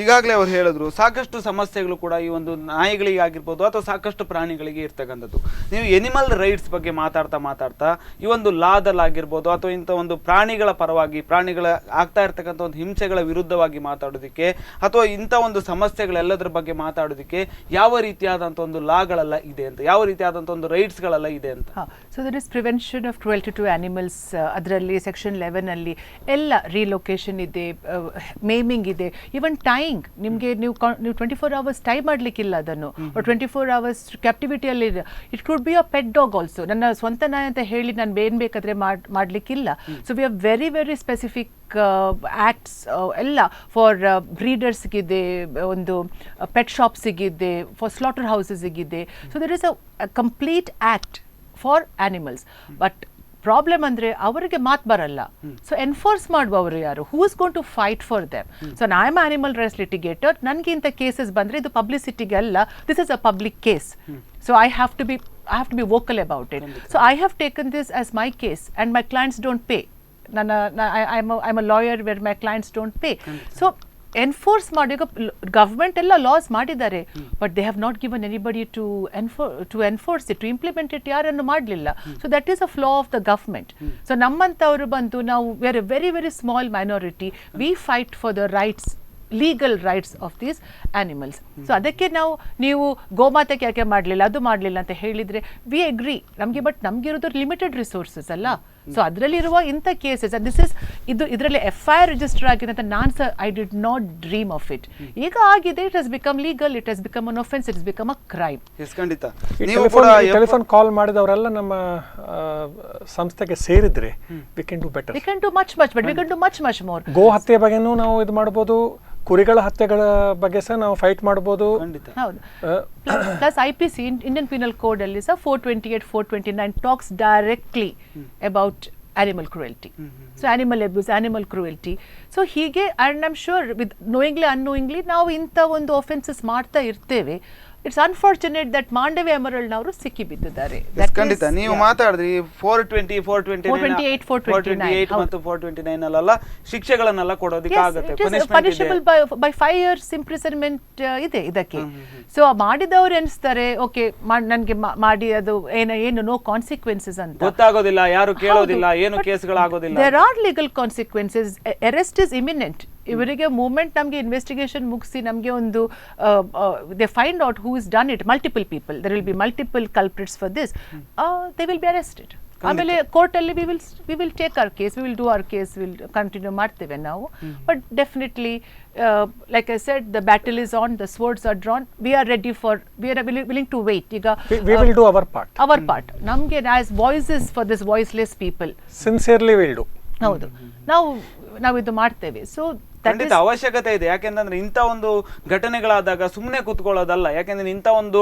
ಈಗಾಗಲೇ ಅವ್ರು ಹೇಳಿದ್ರು ಸಾಕಷ್ಟು ಸಮಸ್ಯೆಗಳು ಕೂಡ ಈ ಒಂದು ನಾಯಿಗಳಿಗೆ ಆಗಿರ್ಬೋದು ಅಥವಾ ಸಾಕಷ್ಟು ಪ್ರಾಣಿಗಳಿಗೆ ಇರ್ತಕ್ಕಂಥದ್ದು. ನೀವು ಎನಿಮಲ್ ರೈಟ್ಸ್ ಬಗ್ಗೆ ಮಾತಾಡ್ತಾ ಈ ಒಂದು ಲಾದಲ್ಲಾಗಿರ್ಬೋದು ಅಥವಾ ಇಂಥ ಒಂದು ಪ್ರಾಣಿಗಳ ಪರವಾಗಿ, ಪ್ರಾಣಿಗಳ ಆಗ್ತಾ ಇರ್ತಕ್ಕಂಥ ಒಂದು ಹಿಂಸೆಗಳ ವಿರುದ್ಧವಾಗಿ ಮಾತಾಡೋದಕ್ಕೆ ಅಥವಾ ಇಂಥ ಒಂದು ಸಮಸ್ಯೆಗಳೆಲ್ಲದರ ಬಗ್ಗೆ ಮಾತಾಡೋದಕ್ಕೆ ಯಾವ ರೀತಿಯಾದಂಥ ಒಂದು ಲಾಗಳೆಲ್ಲ ಇದೆ ಅಂತ, ಯಾವ ರೀತಿಯಾದಂಥ ಒಂದು ರೈಟ್ಸ್ಗಳೆಲ್ಲ ಇದೆ ಅಂತ? So there is prevention of cruelty to animals. ಅದರಲ್ಲಿ ಸೆಕ್ಷನ್ 11 ಅಲ್ಲಿ ಎಲ್ಲ ರಿಲೊಕೇಶನ್ ಇದೆ, ಮೇಮಿಂಗ್ ಇದೆ, ಈವನ್ ಟೈಯಿಂಗ್. ನಿಮಗೆ ನೀವು 24 hours ಟೈ ಮಾಡಲಿಕ್ಕಿಲ್ಲ ಅದನ್ನು, 24 hours ಕ್ಯಾಪ್ಟಿವಿಟಿಯಲ್ಲಿ. It could be a pet dog also. ನನ್ನ ಸ್ವಂತ ನಾಯಿ ಅಂತ ಹೇಳಿ ನಾನು ಏನು ಬೇಕಾದರೆ ಮಾಡಲಿಕ್ಕಿಲ್ಲ. So we are very very specific acts ಎಲ್ಲ ಫಾರ್ ಬ್ರೀಡರ್ಸ್ಗಿದೆ, ಒಂದು ಪೆಟ್ ಶಾಪ್ಸಿಗಿದೆ, ಫಾರ್ ಸ್ಲಾಟರ್ ಹೌಸಸ್ಸಿಗಿದೆ. So there is a complete act for animals. But problem ಅಂದರೆ ಅವರಿಗೆ ಮಾತು ಬರಲ್ಲ. ಸೊ ಎನ್ಫೋರ್ಸ್ ಮಾಡುವವರು ಯಾರು? Who is going to fight for them? So I am animal rights litigator, ನನಗೆ ಇಂಥ ಕೇಸಸ್ ಬಂದರೆ ಇದು ಪಬ್ಲಿಸಿಟಿಗೆ ಅಲ್ಲ, this is a public case. So I have to be vocal about it. So I have taken this as my case and my clients don't pay. I am a lawyer where my clients don't pay. So enforce ಮಾಡಿ, ಈಗ government ಎಲ್ಲ laws ಮಾಡಿದ್ದಾರೆ, but they have not given anybody to enforce it, to implement it ಯಾರನ್ನು ಮಾಡಲಿಲ್ಲ. So that is a flaw of the government. So ನಮ್ಮಂಥವ್ರು ಬಂದು ನಾವು we are a very very small minority, we fight for the rights, legal rights of these animals. So ಅದಕ್ಕೆ ನೀವು ಗೋಮಾತೆಗೆ ಯಾಕೆ ಮಾಡಲಿಲ್ಲ, ಅದು ಮಾಡಲಿಲ್ಲ ಅಂತ ಹೇಳಿದರೆ ವಿ ಅಗ್ರಿ ನಮಗೆ, ಬಟ್ ನಮಗಿರೋದು ಲಿಮಿಟೆಡ್ ರಿಸೋರ್ಸಸ್ ಅಲ್ಲ. ಸೊ ಅದರಲ್ಲಿರುವ ಇಂಥ ಕೇಸಸ್, ಇದರಲ್ಲಿ FIR ರಿಜಿಸ್ಟರ್ ಆಗಿದೆ ಅಂತ ನಾನು I did not dream of it. ಈಗ ಆಗಿದೆ, it has become legal, it has become an offence, it's become a crime. ಖಂಡಿತ. ಟೆಲಿಫೋನ್ ಕಾಲ್ ಮಾಡಿದವರೆಲ್ಲ ನಮ್ಮ ಸಂಸ್ಥೆಗೆ ಸೇರಿದ್ರೆ we can do better, we can do much but we can do much more. ಗೋ ಹತ್ಯೆ ಬಗ್ಗೆನೂ ನಾವು ಇದು ಮಾಡ್ಬೋದು, ಕುರಿಗಳ ಹತ್ಯೆಗಳ ಬಗ್ಗೆ ಸಹ ನಾವು ಫೈಟ್ ಮಾಡ್ಬೋದು. ಹೌದು. Plus IPC Indian penal code ಅಲ್ಲಿ ಸಹ 428, 429 talks directly about animal cruelty. So animal abuse, animal cruelty. So ಹೀಗೆ, and I'm sure with knowingly unknowingly ನಾವು ಇಂಥ ಒಂದು offenses ಮಾಡ್ತಾ ಇರ್ತೇವೆ. ಇಟ್ಸ್ ಅನ್ಫಾರ್ಚುನೇಟ್ ದಟ್ ಮಾಂಡವಿ ಎಮರಲ್ಡ್ನವರು ಸಿಕ್ಕಿ ಬಿದ್ದಿದ್ದಾರೆ. ಖಂಡಿತ. ನೀವು ಮಾತಾಡಿದ್ರಿ 420, 428 ಮತ್ತು 429 ಅಲ್ಲ ಶಿಕ್ಷೆಗಳನ್ನೆಲ್ಲ ಕೊಡೋದಕ್ಕಾಗುತ್ತೆ, ಪನಿಷಬಲ್ ಬೈ 5 years ಇಂಪ್ರಿಸನ್ಮೆಂಟ್ ಇದೆ ಇದಕ್ಕೆ. ಸೊ ಮಾಡಿದವರು ಎನಿಸ್ತಾರೆ, ಓಕೆ ನನಗೆ ಮಾಡಿ ಅದು ಏನು ನೋ ಕಾನ್ಸಿಕ್ವೆನ್ಸಸ್ ಅಂತ ಗೊತ್ತಾಗೋದಿಲ್ಲ, ಯಾರು ಕೇಳೋದಿಲ್ಲ, ಏನು ಕೇಸ್ಗಳಾಗೋದಿಲ್ಲ. There are legal consequences. Arrest is imminent. ಇವರಿಗೆ ಮೂವ್ಮೆಂಟ್ ನಮಗೆ ಇನ್ವೆಸ್ಟಿಗೇಷನ್ ಮುಗಿಸಿ ನಮಗೆ ಒಂದು they find out who is done it, multiple people, there will be multiple culprits for this, they will be arrested. ಆಮೇಲೆ ಕೋರ್ಟಲ್ಲಿ we will take our case, we will do our case, will continue ಮಾಡ್ತೇವೆ ನಾವು. But definitely like I said, the battle is on, the swords are drawn, we are ready for, we are willing to wait. ಈಗ we will do our part. ನಮಗೆ as voices for this voiceless people, Sincerely we'll do. ಹೌದು, ನಾವು ಇದು ಮಾಡ್ತೇವೆ. So ಖಂಡಿತ ಅವಶ್ಯಕತೆ ಇದೆ. ಯಾಕೆಂದ್ರೆ ಇಂಥ ಒಂದು ಘಟನೆಗಳಾದಾಗ ಸುಮ್ಮನೆ ಕೂತ್ಕೊಳ್ಳೋದಲ್ಲ. ಯಾಕೆಂದ್ರೆ ಇಂಥ ಒಂದು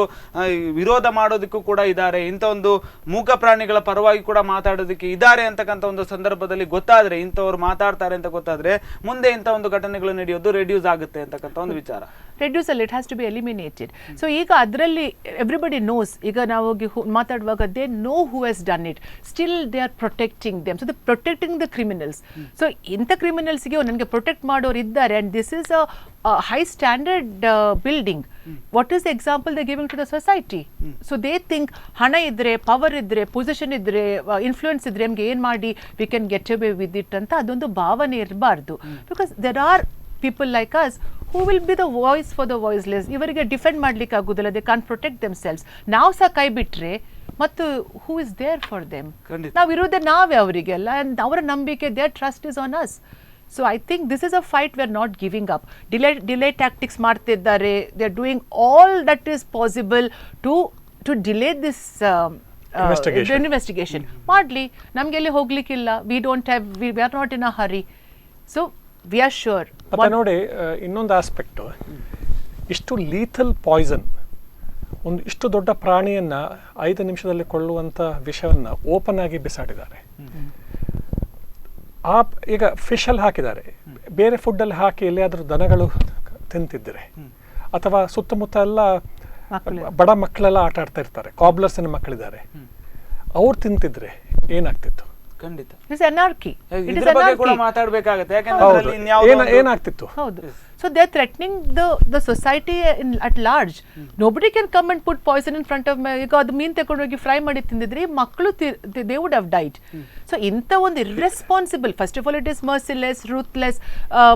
ವಿರೋಧ ಮಾಡೋದಕ್ಕೂ ಕೂಡ ಇದ್ದಾರೆ, ಇಂಥ ಒಂದು ಮೂಕ ಪ್ರಾಣಿಗಳ ಪರವಾಗಿ ಕೂಡ ಮಾತಾಡೋದಕ್ಕೆ ಇದ್ದಾರೆ ಅಂತಕ್ಕಂಥ ಒಂದು ಸಂದರ್ಭದಲ್ಲಿ ಗೊತ್ತಾದ್ರೆ, ಇಂಥವ್ರು ಮಾತಾಡ್ತಾರೆ ಅಂತ ಗೊತ್ತಾದ್ರೆ ಮುಂದೆ ಇಂಥ ಒಂದು ಘಟನೆಗಳು ನಡೆಯೋದು ರೆಡ್ಯೂಸ್ ಆಗುತ್ತೆ ಅಂತಕ್ಕಂಥ ಒಂದು ವಿಚಾರ. ರೆಡ್ಯೂಸಲ್, it has to be eliminated. So ಈಗ ಅದರಲ್ಲಿ ಎವ್ರಿಬಡಿ ನೋಸ್, ಈಗ ನಾವು ಹೋಗಿ ಮಾತಾಡುವಾಗ they know who has done it, still they are protecting them. So the protecting the criminals. So ಇಂಥ ಕ್ರಿಮಿನಲ್ಸ್ಗೆ ನನಗೆ ಪ್ರೊಟೆಕ್ಟ್ ಮಾಡೋರು ಇದ್ದಾರೆ, and this is a high standard building. What is the example they giving to the society? So they think ಹಣ ಇದ್ರೆ, power ಇದ್ರೆ, position ಇದ್ರೆ, influence ಇದ್ರೆ ನಮ್ಗೆ ಏನ್ ಮಾಡಿ we can get away with it ಅಂತ ಅದೊಂದು ಭಾವನೆ ಇರಬಾರ್ದು. Because there are people like us who will be the voice for the voiceless. ಇವರಿಗೆ ಡಿಫೆಂಡ್ ಮಾಡ್ಲಿಕ್ಕೆ ಆಗುದಿಲ್ಲ, they can't protect themselves. ನಾವು ಸಹ ಕೈ ಬಿಟ್ರೆ ಮತ್ತು who is there for them? ನಾವು ಇರೋದೇ ನಾವೇ ಅವರಿಗೆಲ್ಲ, and ಅವರ ನಂಬಿಕೆ, their trust is on us. So I think this is a fight we are not giving up. Delay tactics ಮಾಡ್ತಿದ್ದಾರೆ, they are doing all that is possible to delay this investigation. ಮಾಡ್ಲಿ, ನಮ್ಗೆ ಎಲ್ಲಿ ಹೋಗ್ಲಿಕ್ಕಿಲ್ಲ, we are not in a hurry. So we are sure. ಮತ್ತೆ ನೋಡಿ, ಇನ್ನೊಂದು aspect, ಇಷ್ಟು ಲೀಥಲ್ Poisson, ಒಂದು ಇಷ್ಟು ದೊಡ್ಡ ಪ್ರಾಣಿಯನ್ನ 5 ನಿಮಿಷದಲ್ಲಿ ಕೊಳ್ಳುವಂಥ ವಿಷವನ್ನು ಓಪನ್ ಆಗಿ ಬಿಸಾಡಿದ್ದಾರೆ. ಈಗ ಫಿಶಲ್ಲಿ ಹಾಕಿದ್ದಾರೆ, ಬೇರೆ ಫುಡ್ಡಲ್ಲಿ ಹಾಕಿ ಎಲ್ಲಿಯಾದರೂ ದನಗಳು ತಿಂತಿದ್ರೆ, ಅಥವಾ ಸುತ್ತಮುತ್ತ ಎಲ್ಲ ಬಡ ಮಕ್ಕಳೆಲ್ಲ ಆಟ ಆಡ್ತಾ ಇರ್ತಾರೆ, ಕಾಬ್ಲರ್ಸಿನ ಮಕ್ಕಳಿದ್ದಾರೆ, ಅವ್ರು ತಿಂತಿದ್ರೆ ಏನಾಗ್ತಿತ್ತು? ಖಂಡಿತ ಏನಾಗ್ತಿತ್ತು? ಹೌದು. So they're threatening the society at large. Nobody can come and put poison in front of me. ಈಗ ಅದು ಮೀನು ತಗೊಂಡು ಹೋಗಿ ಫ್ರೈ ಮಾಡಿ ತಿಂದಿದ್ರೆ ಮಕ್ಕಳು they would have died. So ಇಂಥ ಒಂದು irresponsible, first of all it is merciless, ruthless,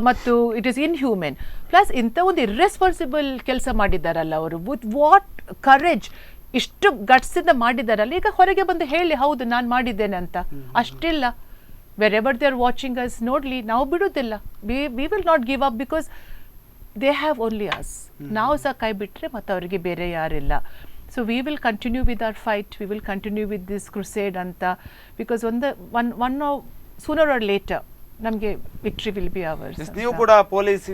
ಮತ್ತು it is inhuman. Plus ಇಂಥ ಒಂದು irresponsible ಕೆಲಸ ಮಾಡಿದ್ದಾರಲ್ಲ ಅವರು, with what courage, ಇಷ್ಟು ಗಟ್ಸಿಂದ ಮಾಡಿದಾರಲ್ಲ. ಈಗ ಹೊರಗೆ ಬಂದು ಹೇಳಿ, ಹೌದು ನಾನು ಮಾಡಿದ್ದೇನೆ ಅಂತ. ಅಷ್ಟಿಲ್ಲ, wherever they are watching us, ನೋಡ್ಲಿ, ನಾವು ಬಿಡುವುದಿಲ್ಲ, we will not give up, because they have only us. ನಾವು ಸಹ ಕೈ ಬಿಟ್ಟರೆ ಮತ್ತು ಅವರಿಗೆ ಬೇರೆ ಯಾರಿಲ್ಲ. So we will continue with our fight, we will continue with this crusade ಅಂತ, because one sooner or later ನಮಗೆ ವಿಕ್ಟ್ರಿ ವಿಲ್ ಬಿ ಅವರ್ಸ್. ನೀವು ಕೂಡ ಪೊಲೀಸ್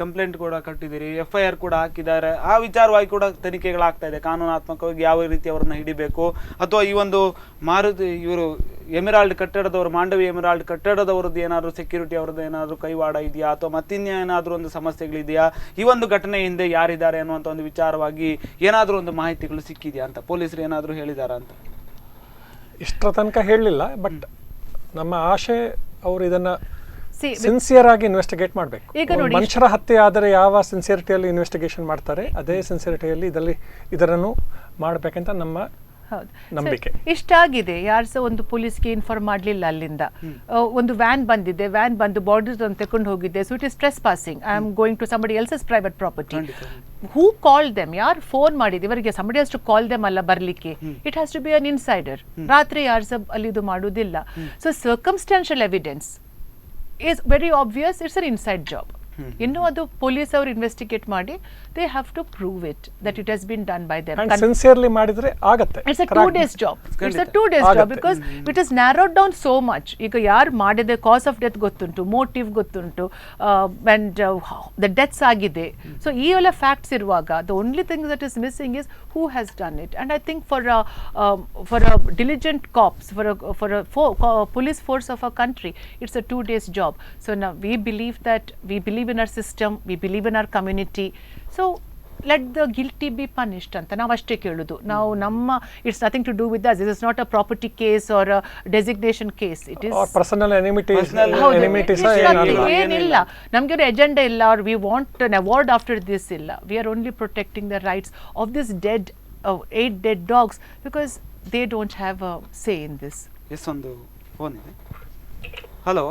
ಕಂಪ್ಲೇಂಟ್ ಕೂಡ ಕಟ್ಟಿದ್ದೀರಿ, FIR ಕೂಡ ಹಾಕಿದ್ದಾರೆ. ಆ ವಿಚಾರವಾಗಿ ಕೂಡ ತನಿಖೆಗಳಾಗ್ತಾ ಇದೆ. ಕಾನೂನಾತ್ಮಕವಾಗಿ ಯಾವ ರೀತಿ ಅವರನ್ನ ಹಿಡಿಬೇಕು, ಅಥವಾ ಈ ಒಂದು ಇವರು ಎಮಿರಾಲ್ಡ್ ಕಟ್ಟಡದವರು, ಮಾಂಡವಿ ಎಮಿರಾಲ್ಡ್ ಕಟ್ಟಡದವರದ್ದು ಏನಾದರೂ ಸೆಕ್ಯೂರಿಟಿ ಅವರದ್ದು ಏನಾದರೂ ಕೈವಾಡ ಇದೆಯಾ, ಅಥವಾ ಮತ್ತಿನ್ನೇನಾದರೂ ಒಂದು ಸಮಸ್ಯೆಗಳಿದೆಯಾ, ಈ ಒಂದು ಘಟನೆ ಹಿಂದೆ ಯಾರಿದ್ದಾರೆ ಅನ್ನುವಂಥ ಒಂದು ವಿಚಾರವಾಗಿ ಏನಾದರೂ ಒಂದು ಮಾಹಿತಿಗಳು ಸಿಕ್ಕಿದೆಯಾ ಅಂತ ಪೊಲೀಸರು ಏನಾದರೂ ಹೇಳಿದಾರ ಅಂತ? ಇಷ್ಟರ ತನಕ ಹೇಳಲಿಲ್ಲ, ಬಟ್ ನಮ್ಮ ಆಶೆ ಅವರು ಇದನ್ನ ಸಿನ್ಸಿಯರ್ ಆಗಿ ಇನ್ವೆಸ್ಟಿಗೇಟ್ ಮಾಡಬೇಕು. ಮನುಷ್ಯರ ಹತ್ಯೆ ಆದರೆ ಯಾವ ಸಿನ್ಸಿಯರಿಟಿಯಲ್ಲಿ ಇನ್ವೆಸ್ಟಿಗೇಷನ್ ಮಾಡ್ತಾರೆ, ಅದೇ ಸಿನ್ಸಿಯರಿಟಿಯಲ್ಲಿ ಇದನ್ನು ಮಾಡಬೇಕಂತ ನಮ್ಮ ನಂಬಿಕೆ. ಇಷ್ಟಾಗಿದೆ, ಯಾರು ಸಹ ಒಂದು ಪೊಲೀಸ್ಗೆ ಇನ್ಫಾರ್ಮ್ ಮಾಡಲಿಲ್ಲ. ಅಲ್ಲಿಂದ ಒಂದು ವ್ಯಾನ್ ಬಂದಿದೆ, ವ್ಯಾನ್ ಬಂದು ಬಾರ್ಡರ್ಸ್ ಅನ್ನು ತಗೊಂಡು ಹೋಗಿದೆ. So it is trespassing, I am going to somebody else's private property. Who call them, ಯಾರು ಫೋನ್ ಮಾಡಿದೆ ಇವರಿಗೆ? Somebody has to call them ಅಲ್ಲ ಬರ್ಲಿಕ್ಕೆ. It has to be an insider. ರಾತ್ರಿ ಯಾರು ಸಹ ಅಲ್ಲಿ ಇದು ಮಾಡುವುದಿಲ್ಲ. So circumstantial evidence is very obvious, it's an inside job. ಇನ್ನು ಅದು ಪೊಲೀಸ್ ಅವರು ಇನ್ವೆಸ್ಟಿಗೇಟ್ ಮಾಡಿ, they have to prove it that it has been done by them. Sincerely ಮಾಡಿದ್ರೆ ಆಗುತ್ತೆ. It's a 2 days job, it's a 2 days job, because it is narrowed down so much. ಈಗ ಯಾರು ಮಾಡಿದೆ, cause of death ಗೊತ್ತುಂಟು, motive ಗೊತ್ತುಂಟು, and the deaths ಆಗಿದೆ. So ಈ ಎಲ್ಲ ಫ್ಯಾಕ್ಟ್ಸ್ ಇರುವಾಗ the only thing that is missing is who has done it. And I think for a diligent cops, for a police force of our country, it's a 2 days job. So now we believe in our system, we believe in our community. So let the guilty be punished ಅಂತ ನಾವು ಅಷ್ಟೇ ಕೇಳೋದು. ನಾವು ನಮ್ಮ it's nothing to do with us. This is not a property case or a designation case. It is personal enmities. ಏನಿಲ್ಲ, ನಮಗೆ ಒಂದು agenda ಇಲ್ಲ, or we want an award after this ಇಲ್ಲ. We are only protecting the rights of this 8 dead dogs, because they don't have a say in this. ಒಂದು phone ಇದೆ. Hello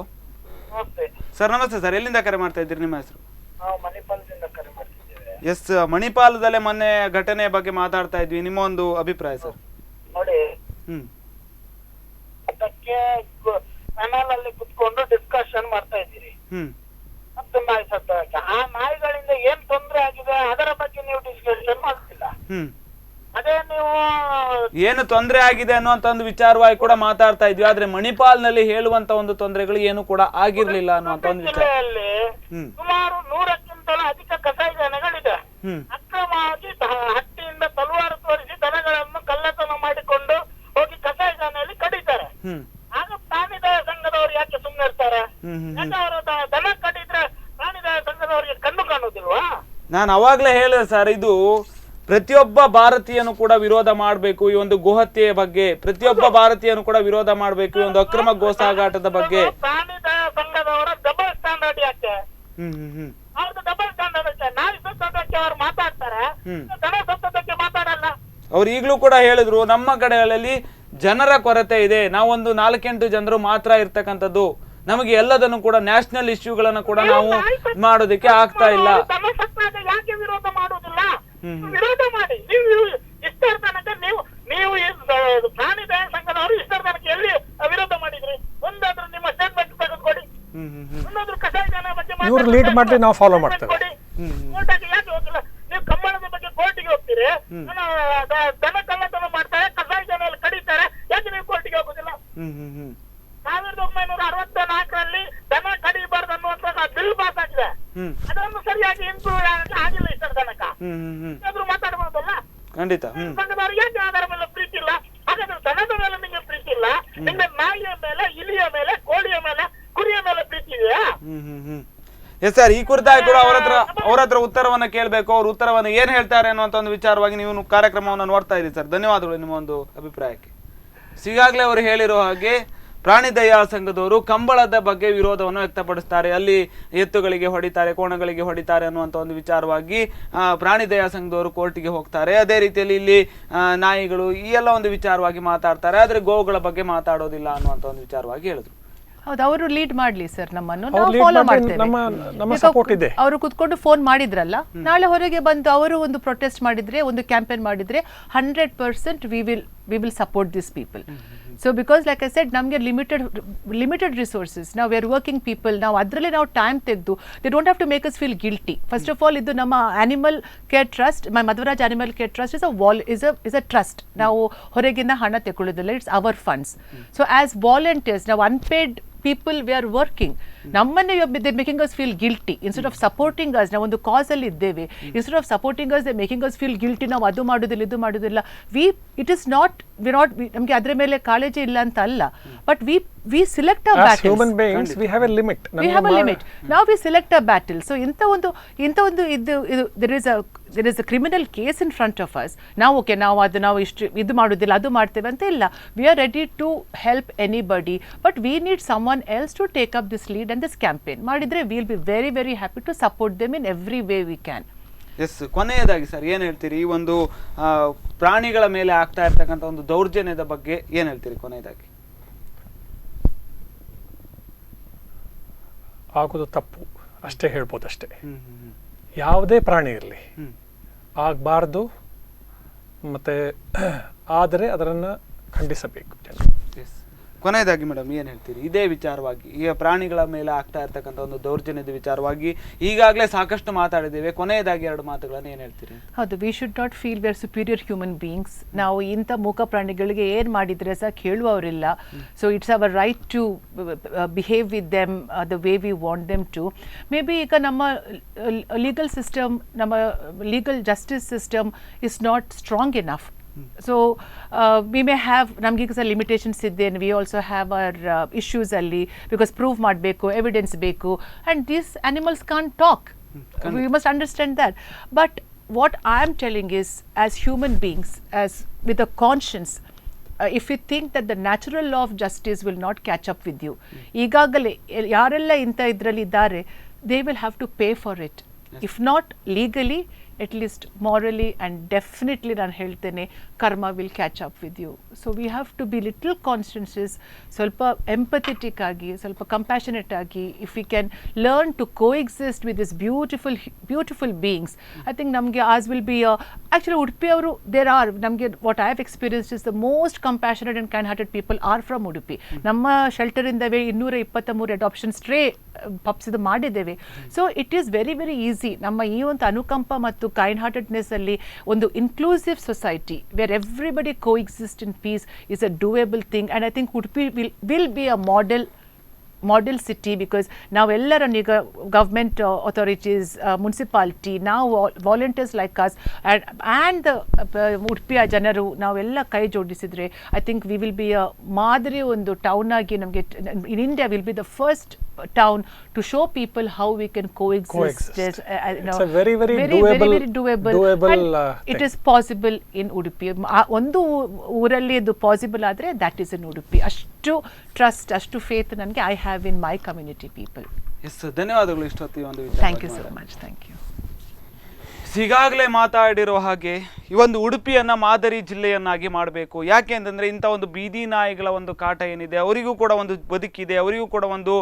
sir ನಮಸ್ತೆ sir, ಎಲ್ಲಿಂದ ಕರೆ ಮಾಡ್ತಾ ಇದ್ದೀರಿ, ನಿಮ್ಮ ಹೆಸರು? ನಾವು ಮಣಿಪಾಲದಿಂದ ಕರೆ ಮಾಡ್ತಿದ್ದೇವೆ. ಎಸ್, ಮಣಿಪಾಲದಲ್ಲೇ ಮೊನ್ನೆ ಘಟನೆ ಬಗ್ಗೆ ಮಾತಾಡ್ತಾ ಇದ್ವಿ, ನಿಮ್ಮ ಒಂದು ಅಭಿಪ್ರಾಯ ಸರ್? ನೋಡಿ, ಹ್ಮ್ ಅದಕ್ಕೆ ಪ್ಯಾನಲ್ ಅಲ್ಲಿ ಕುತ್ಕೊಂಡು ಡಿಸ್ಕಷನ್ ಮಾಡ್ತಾ ಇದ್ದೀರಿ. ಹ್ಮ್ ಮತ್ತು ನಾಯಿ ಸತ್ತಕ್ಕೆ ಆ ನಾಯಿಗಳಿಂದ ಏನ್ ತೊಂದರೆ ಆಗಿದೆ ಅದರ ಬಗ್ಗೆ ನೀವು ಡಿಸ್ಕಷನ್ ಮಾಡ್ತಿಲ್ಲ. ಹ್ಮ್ ಅದೇ ನೀವು ಏನು ತೊಂದರೆ ಆಗಿದೆ ಅನ್ನುವಂತ ಒಂದು ವಿಚಾರವಾಗಿ ಕೂಡ ಮಾತಾಡ್ತಾ ಇದ್ವಿ, ಆದ್ರೆ ಮಣಿಪಾಲ್ನಲ್ಲಿ ಹೇಳುವಂತ ಒಂದು ತೊಂದರೆಗಳು ಏನು ಕೂಡ ಆಗಿರ್ಲಿಲ್ಲ ಅನ್ನುವಂತ ಒಂದು ವಿಚಾರ. ಜಿಲ್ಲೆಯಲ್ಲಿ ಹ್ಮ್ ಸುಮಾರು 100ಕ್ಕಿಂತಲೂ ಅಧಿಕ ಕಸಾಯಿಖಾನೆಗಳಿದೆ. ಹ್ಮ್ ಅಕ್ರಮವಾಗಿ ಹಟ್ಟಿಯಿಂದ ತಲವಾರು ತೋರಿಸಿ ದನಗಳನ್ನು ಕಳ್ಳತನ ಮಾಡಿಕೊಂಡು ಹೋಗಿ ಕಸಾಯಿಖಾನೆಯಲ್ಲಿ ಕಡಿತಾರೆ. ಹ್ಮ್ ಆಗ ಪ್ರಾಣಿದಯ ಸಂಘದವರು ಯಾಕೆ ಸುಮ್ಮನೆ ಇರ್ತಾರೆ? ಹ್ಮ್ ಹ್ಮ್ ಯಾಕೆ ಅವರು ದನ ಕಡಿದ್ರೆ ಪ್ರಾಣಿದಯ ಸಂಘದವರಿಗೆ ಕಣ್ಣು ಕಾಣುವುದಿಲ್ವಾ? ನಾನು ಅವಾಗ್ಲೇ ಹೇಳಿದೆ ಸರ್, ಇದು ಪ್ರತಿಯೊಬ್ಬ ಭಾರತೀಯನು ಕೂಡ ವಿರೋಧ ಮಾಡಬೇಕು ಈ ಒಂದು ಗೋಹತ್ಯೆಯ ಬಗ್ಗೆ, ಪ್ರತಿಯೊಬ್ಬ ಭಾರತೀಯನು ಕೂಡ ವಿರೋಧ ಮಾಡಬೇಕು ಈ ಒಂದು ಅಕ್ರಮ ಗೋ ಸಾಗಾಟದ ಬಗ್ಗೆ. ಪ್ರಾಣಿದಯ ಸಂಘದವರ ಡಬಲ್ ಸ್ಟ್ಯಾಂಡರ್ಡ್ ಯಾಕೆ? ಹ್ಮ್ ಹ್ಮ್ ಹ್ಮ್ ಅವ್ರದ್ದು ಡಬಲ್ ಸ್ಟ್ಯಾಂಡರ್ಡ್. ನಾಯಿ ಸತ್ತದಕ್ಕೆ ಅವ್ರು ಮಾತಾಡ್ತಾರೆ, ದನ ಸತ್ತದಕ್ಕೆ ಮಾತಾಡಲ್ಲ. ಅವ್ರು ಈಗಲೂ ಕೂಡ ಹೇಳಿದ್ರು, ನಮ್ಮ ಕಡೆಗಳಲ್ಲಿ ಜನರ ಕೊರತೆ ಇದೆ, ನಾವೊಂದು 4-8 ಜನರು ಮಾತ್ರ ಇರ್ತಕ್ಕಂಥದ್ದು, ನಮಗೆ ಎಲ್ಲದನ್ನು ಕೂಡ ನ್ಯಾಷನಲ್ ಇಶ್ಯೂಗಳನ್ನ ಕೂಡ ನಾವು ಮಾಡೋದಕ್ಕೆ ಆಗ್ತಾ ಇಲ್ಲ. ದನ ಸತ್ತಾಗ ಯಾಕೆ ವಿರೋಧ ಮಾಡುವುದಿಲ್ಲ? ವಿರೋಧ ಮಾಡಿ. ನೀವು ಇಷ್ಟರ ತನಕ ನೀವು ಪ್ರಾಣಿದಯ ಸಂಘದವರು ಇಷ್ಟರ ತನಕ ಎಲ್ಲಿ ವಿರೋಧ ಮಾಡಿದ್ರಿ? ಒಂದಾದ್ರೂ ನಿಮ್ಮ ಸ್ಟೇಟ್ಮೆಂಟ್ ತೆಗೆದುಕೊಡಿ. ಒಂದಾದ್ರೂ ಕಸಾಯಿಖಾನೆ ಬಗ್ಗೆ ಇವ್ರು ಲೀಡ್ ಮಾಡಿ ನಾವು ಫಾಲೋ ಮಾಡ್ತೇವೆ. ಕೋರ್ಟಿಗೆ ಯಾಕೆ ಹೋಗಿಲ್ಲ? ನೀವು ಕಂಬಳದ ಬಗ್ಗೆ ಕೋರ್ಟಿಗೆ ಹೋಗ್ತೀರಿ, ದನ ಕಳ್ಳತನ ಮಾಡ್ತಾರೆ, ಕಸಾಯಿಖಾನೆಯಲ್ಲಿ ಕಡಿತಾರೆ, ಯಾಕೆ ನೀವು ಕೋರ್ಟಿಗೆ ಹೋಗುದಿಲ್ಲ? 1964ರಲ್ಲಿ ದನ ಕಡಿಬಾರ್ದು ಅನ್ನುವಂತ ಬಿಲ್ ಪಾಸ್ ಆಗಿದೆ. ಅದನ್ನು ಸರಿಯಾಗಿ ಇಂಪ್ರೂವ್ ಆಗಿಲ್ಲ ಇಷ್ಟರ ತನಕ. ಆದ್ರೂ ಮಾತಾಡಬಹುದಲ್ಲ? ಖಂಡಿತ. ಸಂಘದವ್ರು ಯಾಕೆ ಅದರ ಮೇಲೆ ಪ್ರೀತಿ ಇಲ್ಲ? ಹಾಗಾದ್ರೆ ದನದ ಮೇಲೆ ನಿಮಗೆ ಪ್ರೀತಿ ಇಲ್ಲ, ನಿಮ್ಗೆ ನಾಯಿಯ ಮೇಲೆ, ಇಲಿಯ ಮೇಲೆ, ಕೋಳಿಯ ಮೇಲೆ, ಕುರಿಯ ಮೇಲೆ ಪ್ರೀತಿ ಇದೆಯಾ? ಎಸ್ ಸರ್, ಈ ಕುರಿತಾಗಿ ಕೂಡ ಅವ್ರ ಹತ್ರ ಉತ್ತರವನ್ನ ಕೇಳಬೇಕು, ಅವ್ರ ಉತ್ತರವನ್ನು ಏನ್ ಹೇಳ್ತಾರೆ ಅನ್ನುವಂತ ಒಂದು ವಿಚಾರವಾಗಿ ನೀವು ಕಾರ್ಯಕ್ರಮವನ್ನು ನೋಡ್ತಾ ಇದ್ದೀರಿ ಸರ್. ಧನ್ಯವಾದಗಳು ನಿಮ್ಮ ಒಂದು ಅಭಿಪ್ರಾಯಕ್ಕೆ. ಈಗಾಗಲೇ ಅವರು ಹೇಳಿರೋ ಹಾಗೆ ಪ್ರಾಣಿ ದಯಾ ಸಂಘದವರು ಕಂಬಳದ ಬಗ್ಗೆ ವಿರೋಧವನ್ನು ವ್ಯಕ್ತಪಡಿಸ್ತಾರೆ, ಅಲ್ಲಿ ಎತ್ತುಗಳಿಗೆ ಹೊಡಿತಾರೆ, ಕೋಣಗಳಿಗೆ ಹೊಡಿತಾರೆ ಅನ್ನುವಂಥ ಒಂದು ವಿಚಾರವಾಗಿ ಪ್ರಾಣಿ ದಯಾ ಸಂಘದವರು ಕೋರ್ಟಿಗೆ ಹೋಗ್ತಾರೆ. ಅದೇ ರೀತಿಯಲ್ಲಿ ಇಲ್ಲಿ ನಾಯಿಗಳು ಈ ಎಲ್ಲ ಒಂದು ವಿಚಾರವಾಗಿ ಮಾತಾಡ್ತಾರೆ, ಆದ್ರೆ ಗೋವುಗಳ ಬಗ್ಗೆ ಮಾತಾಡೋದಿಲ್ಲ ಅನ್ನುವಂಥ ಒಂದು ವಿಚಾರವಾಗಿ ಹೇಳಿದ್ರು. ಹೌದು, ಅವರು ಲೀಡ್ ಮಾಡ್ಲಿ ಸರ್, ನಮ್ಮನ್ನು ನಾವು ಫಾಲೋ ಮಾಡ್ತೇವೆ. ಅವರು ಕುತ್ಕೊಂಡು ಫೋನ್ ಮಾಡಿದ್ರಲ್ಲ, ನಾಳೆ ಹೊರಗೆ ಬಂದು ಅವರು ಒಂದು ಪ್ರೊಟೆಸ್ಟ್ ಮಾಡಿದ್ರೆ, ಒಂದು ಕ್ಯಾಂಪೇನ್ ಮಾಡಿದ್ರೆ 100% we will support this people. So because like I said, ನಮಗೆ ಲಿಮಿಟೆಡ್ ರಿಸೋರ್ಸಸ್, ನಾವು ವಿ ಆರ್ ವರ್ಕಿಂಗ್ ಪೀಪಲ್, ನಾವು ಅದರಲ್ಲಿ ನಾವು ಟೈಮ್ ತೆಗೆದು they don't have to make us feel guilty. First of all, ಇದು ನಮ್ಮ animal care trust, Madhwaraj animal care trust is a trust. ನಾವು ಹೊರಗಿಂದ ಹಣ ತೆಗೊಳ್ಳೋದಿಲ್ಲ, it's our funds. So as volunteers, ನಾವು unpaid people we are working, ನಮ್ಮನ್ನೇ they making us feel guilty instead of supporting us. ನಾವು ಒಂದು ಕಾಸ್ ಅಲ್ಲಿ ಇದ್ದೇವೆ, instead of supporting us they making us feel guilty. ನಾವು ಅದು ಮಾಡುದಿಲ್ಲ, ಇದು ಮಾಡುದಿಲ್ಲ. it is not ನಮಗೆ ಅದರ ಮೇಲೆ ಕಾಳಜಿ ಇಲ್ಲ ಅಂತ ಅಲ್ಲ, but we select our battles. As human beings we have a limit. Now we select our battles. So ಇಂಥ ಒಂದು there is a criminal case in front of us. ನಾವು ನಾವು ಇದು ಮಾಡುದಿಲ್ಲ, ಅದು ಮಾಡ್ತೇವೆ ಅಂತ ಇಲ್ಲ. We are ready to help anybody, but we need someone else to take up this lead and this campaign. ಮಾಡಿದ್ರೆ we will be very very happy to support them in every way we can. Yes, ಕೊನೆಯದಾಗಿ sir ಏನು ಹೇಳ್ತೀರಿ ಈ ಒಂದು ಪ್ರಾಣಿಗಳ ಮೇಲೆ ಆಗ್ತಾ ಇರ್ತಕ್ಕಂಥ ಒಂದು ದೌರ್ಜನ್ಯದ ಬಗ್ಗೆ ಏನು ಹೇಳ್ತೀರಿ ಕೊನೆಯದಾಗಿ? ಆಗೋದು ತಪ್ಪು ಅಷ್ಟೇ ಹೇಳ್ಬೋದು ಅಷ್ಟೇ. ಯಾವುದೇ ಪ್ರಾಣಿ ಇರಲಿ ಆಗಬಾರ್ದು, ಮತ್ತೆ ಆದರೆ ಅದನ್ನು ಖಂಡಿಸಬೇಕು ಜನ. ಕೊನೆಯದಾಗಿ ಮೇಡಮ್ ಏನು ಹೇಳ್ತೀರಿ ಇದೇ ವಿಚಾರವಾಗಿ, ಈಗ ಪ್ರಾಣಿಗಳ ಮೇಲೆ ಆಗ್ತಾ ಇರ್ತಕ್ಕಂಥ ಒಂದು ದೌರ್ಜನ್ಯದ ವಿಚಾರವಾಗಿ ಈಗಾಗಲೇ ಸಾಕಷ್ಟು ಮಾತಾಡಿದ್ದೇವೆ, ಕೊನೆಯದಾಗಿ 2 ಮಾತುಗಳನ್ನು ಏನು ಹೇಳ್ತೀರಿ? ಹೌದು, we should not feel we are superior human beings. ನಾವು ಇಂಥ ಮೂಕ ಪ್ರಾಣಿಗಳಿಗೆ ಏನು ಮಾಡಿದರೆ ಸಹ ಕೇಳುವವರಿಲ್ಲ. So it's our right to behave with them the way we want them to. Maybe ಈಗ ನಮ್ಮ ಲೀಗಲ್ ಸಿಸ್ಟಮ್, ನಮ್ಮ legal justice system is not strong enough. So we may have namge sa limitations idde, and we also have our issues alli, because proof ಮಾಡಬೇಕು, evidence ಬೇಕು, and these animals can't talk. We must understand that. But what I am telling is, as human beings, as with a conscience, if you think that the natural law of justice will not catch up with you, ಈಗಾಗಲೇ ಯಾರೆಲ್ಲ ಇಂಥ ಇದರಲ್ಲಿ ಇದ್ದಾರೆ, they will have to pay for it. If not legally, at least morally and definitely ನಾನು ಹೇಳ್ತೇನೆ karma will catch up with you. So we have to be little conscientious, ಸ್ವಲ್ಪ empathetic ಆಗಿ, ಸ್ವಲ್ಪ compassionate ಆಗಿ, if we can learn to coexist with this beautiful beings, I think ನಮಗೆ as will be actually Udupi ಅವರು there are ನಮಗೆ what I have experienced is the most compassionate and kind hearted people are from Udupi. ನಮ್ಮ shelter ಇಂದವೇ 223 adoption stray pups ಇದು ಮಾಡಿದ್ದೇವೆ. So it is very very easy. ನಮ್ಮ ಈ ಒಂದು ಅನುಕಂಪ ಮತ್ತು ಕೈಂಡ್ ಹಾರ್ಟೆಡ್ನೆಸ್ ಅಲ್ಲಿ ಒಂದು inclusive society where everybody coexist in peace is a doable thing and I think Udupi will be a model city, because ನಾವೆಲ್ಲರನ್ನು ಈಗ ಗವರ್ಮೆಂಟ್ ಅಥಾರಿಟೀಸ್, ಮುನ್ಸಿಪಾಲಿಟಿ, ನಾವು ವಾಲಂಟಿಯರ್ಸ್ ಲೈಕ್ ಅಸ್ ಆ್ಯಂಡ್ ಉಡುಪಿಯ ಜನರು ನಾವೆಲ್ಲ ಕೈ ಜೋಡಿಸಿದರೆ I think we will be ಅ ಮಾದರಿ ಒಂದು ಟೌನ್ ಆಗಿ ನಮಗೆ in India will be the first town to show people how we can coexist. It's a very doable and it is possible in Udupi. ಒಂದು ಊರಲ್ಲಿ ಇದು ಪಾಸಿಬಲ್ ಆದರೆ that is in Udupi. ಅಷ್ಟು trust, ಅಷ್ಟು ಫೇತ್ ನನಗೆ I have in my community people. Yes, ಧನ್ಯವಾದಗಳು ಇಷ್ಟೊತ್ತಿ ಒಂದು thank you so much. Thank you. ಈಗಾಗಲೇ ಮಾತಾಡಿರೋ ಹಾಗೆ ಈ ಒಂದು ಉಡುಪಿಯನ್ನು ಮಾದರಿ ಜಿಲ್ಲೆಯನ್ನಾಗಿ ಮಾಡಬೇಕು. ಯಾಕೆ ಅಂತಂದರೆ ಇಂಥ ಒಂದು ಬೀದಿ ನಾಯಿಗಳ ಒಂದು ಕಾಟ ಏನಿದೆ, ಅವರಿಗೂ ಕೂಡ ಒಂದು ಬದುಕಿದೆ, ಅವರಿಗೂ ಕೂಡ ಒಂದು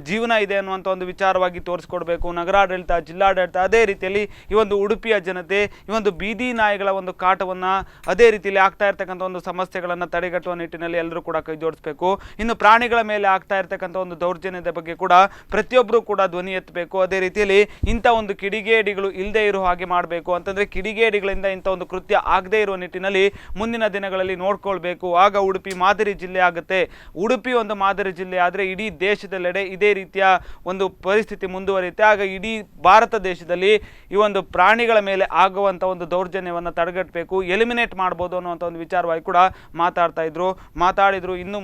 ಜೀವನ ಇದೆ ಅನ್ನುವಂಥ ಒಂದು ವಿಚಾರವಾಗಿ ತೋರಿಸ್ಕೊಡ್ಬೇಕು ನಗರಾಡಳಿತ, ಜಿಲ್ಲಾಡಳಿತ. ಅದೇ ರೀತಿಯಲ್ಲಿ ಈ ಒಂದು ಉಡುಪಿಯ ಜನತೆ ಈ ಒಂದು ಬೀದಿ ನಾಯಿಗಳ ಒಂದು ಕಾಟವನ್ನು, ಅದೇ ರೀತಿಯಲ್ಲಿ ಆಗ್ತಾ ಇರ್ತಕ್ಕಂಥ ಒಂದು ಸಮಸ್ಯೆಗಳನ್ನು ತಡೆಗಟ್ಟುವ ನಿಟ್ಟಿನಲ್ಲಿ ಎಲ್ಲರೂ ಕೂಡ ಕೈ ಜೋಡಿಸ್ಬೇಕು. ಇನ್ನು ಪ್ರಾಣಿಗಳ ಮೇಲೆ ಆಗ್ತಾ ಇರ್ತಕ್ಕಂಥ ಒಂದು ದೌರ್ಜನ್ಯದ ಬಗ್ಗೆ ಕೂಡ ಪ್ರತಿಯೊಬ್ಬರು ಕೂಡ ಧ್ವನಿ ಎತ್ತಬೇಕು. ಅದೇ ರೀತಿಯಲ್ಲಿ ಇಂಥ ಒಂದು ಕಿಡಿಗೇಡಿಗಳು ಇಲ್ಲದೆ ಇರೋ ಹಾಗೆ ಮಾಡಬೇಕು. ಅಂತಂದರೆ ಕಿಡಿಗೇಡಿಗಳಿಂದ ಇಂಥ ಒಂದು ಕೃತ್ಯ ಆಗದೇ ಇರುವ ನಿಟ್ಟಿನಲ್ಲಿ ಮುಂದಿನ ದಿನಗಳಲ್ಲಿ ನೋಡ್ಕೊಳ್ಬೇಕು. ಆಗ ಉಡುಪಿ ಮಾದರಿ ಜಿಲ್ಲೆ ಆಗುತ್ತೆ. ಉಡುಪಿ ಒಂದು ಮಾದರಿ ಜಿಲ್ಲೆ ಆದರೆ ಇಡೀ ದೇಶದೆಲ್ಲೆಡೆ ಇದೇ ರೀತಿಯ ಒಂದು ಪರಿಸ್ಥಿತಿ ಮುಂದುವರಿಯುತ್ತೆ. ಆಗ ಇಡೀ ಭಾರತ ದೇಶದಲ್ಲಿ ಈ ಒಂದು ಪ್ರಾಣಿಗಳ ಮೇಲೆ ಆಗುವಂಥ ಒಂದು ದೌರ್ಜನ್ಯವನ್ನು ತಡೆಗಟ್ಟಬೇಕು, ಎಲಿಮಿನೇಟ್ ಮಾಡ್ಬೋದು ಅನ್ನುವಂಥ ಒಂದು ವಿಚಾರವಾಗಿ ಕೂಡ ಮಾತಾಡಿದ್ರು. ಇನ್ನು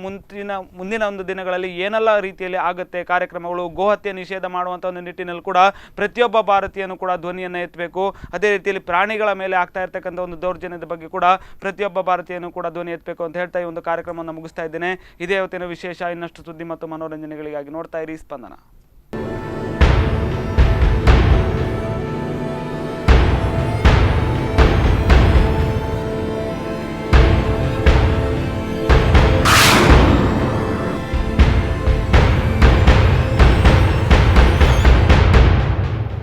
ಮುಂದಿನ ಒಂದು ದಿನಗಳಲ್ಲಿ ಏನೆಲ್ಲ ರೀತಿಯಲ್ಲಿ ಆಗುತ್ತೆ ಕಾರ್ಯಕ್ರಮಗಳು, ಗೋಹತ್ಯೆ ನಿಷೇಧ ಮಾಡುವಂಥ ಒಂದು ನಿಟ್ಟಿನಲ್ಲಿ ಕೂಡ ಪ್ರತಿಯೊಬ್ಬ ಭಾರತೀಯನು ಕೂಡ ಧ್ವನಿಯನ್ನು ಎತ್ತಬೇಕು. ಅದೇ ರೀತಿಯಲ್ಲಿ ಪ್ರಾಣಿಗಳ ಮೇಲೆ ಆಗ್ತಾ ಇರ್ತಕ್ಕಂಥ ಒಂದು ದೌರ್ಜನ್ಯದ ಬಗ್ಗೆ ಕೂಡ ಪ್ರತಿಯೊಬ್ಬ ಭಾರತೀಯನು ಕೂಡ ಧ್ವನಿ ಎತ್ತಬೇಕು ಅಂತ ಹೇಳ್ತಾ ಈ ಒಂದು ಕಾರ್ಯಕ್ರಮವನ್ನು ಮುಗಿಸ್ತಾ ಇದ್ದೇನೆ. ಇದೇ ಇವತ್ತಿನ ವಿಶೇಷ. ಇನ್ನಷ್ಟು ಸುದ್ದಿ ಮತ್ತು ಮನೋರಂಜನೆಗಳಿಗಾಗಿ ನೋಡ್ತಾ ಇರಿ ಸ್ಪಂದನ.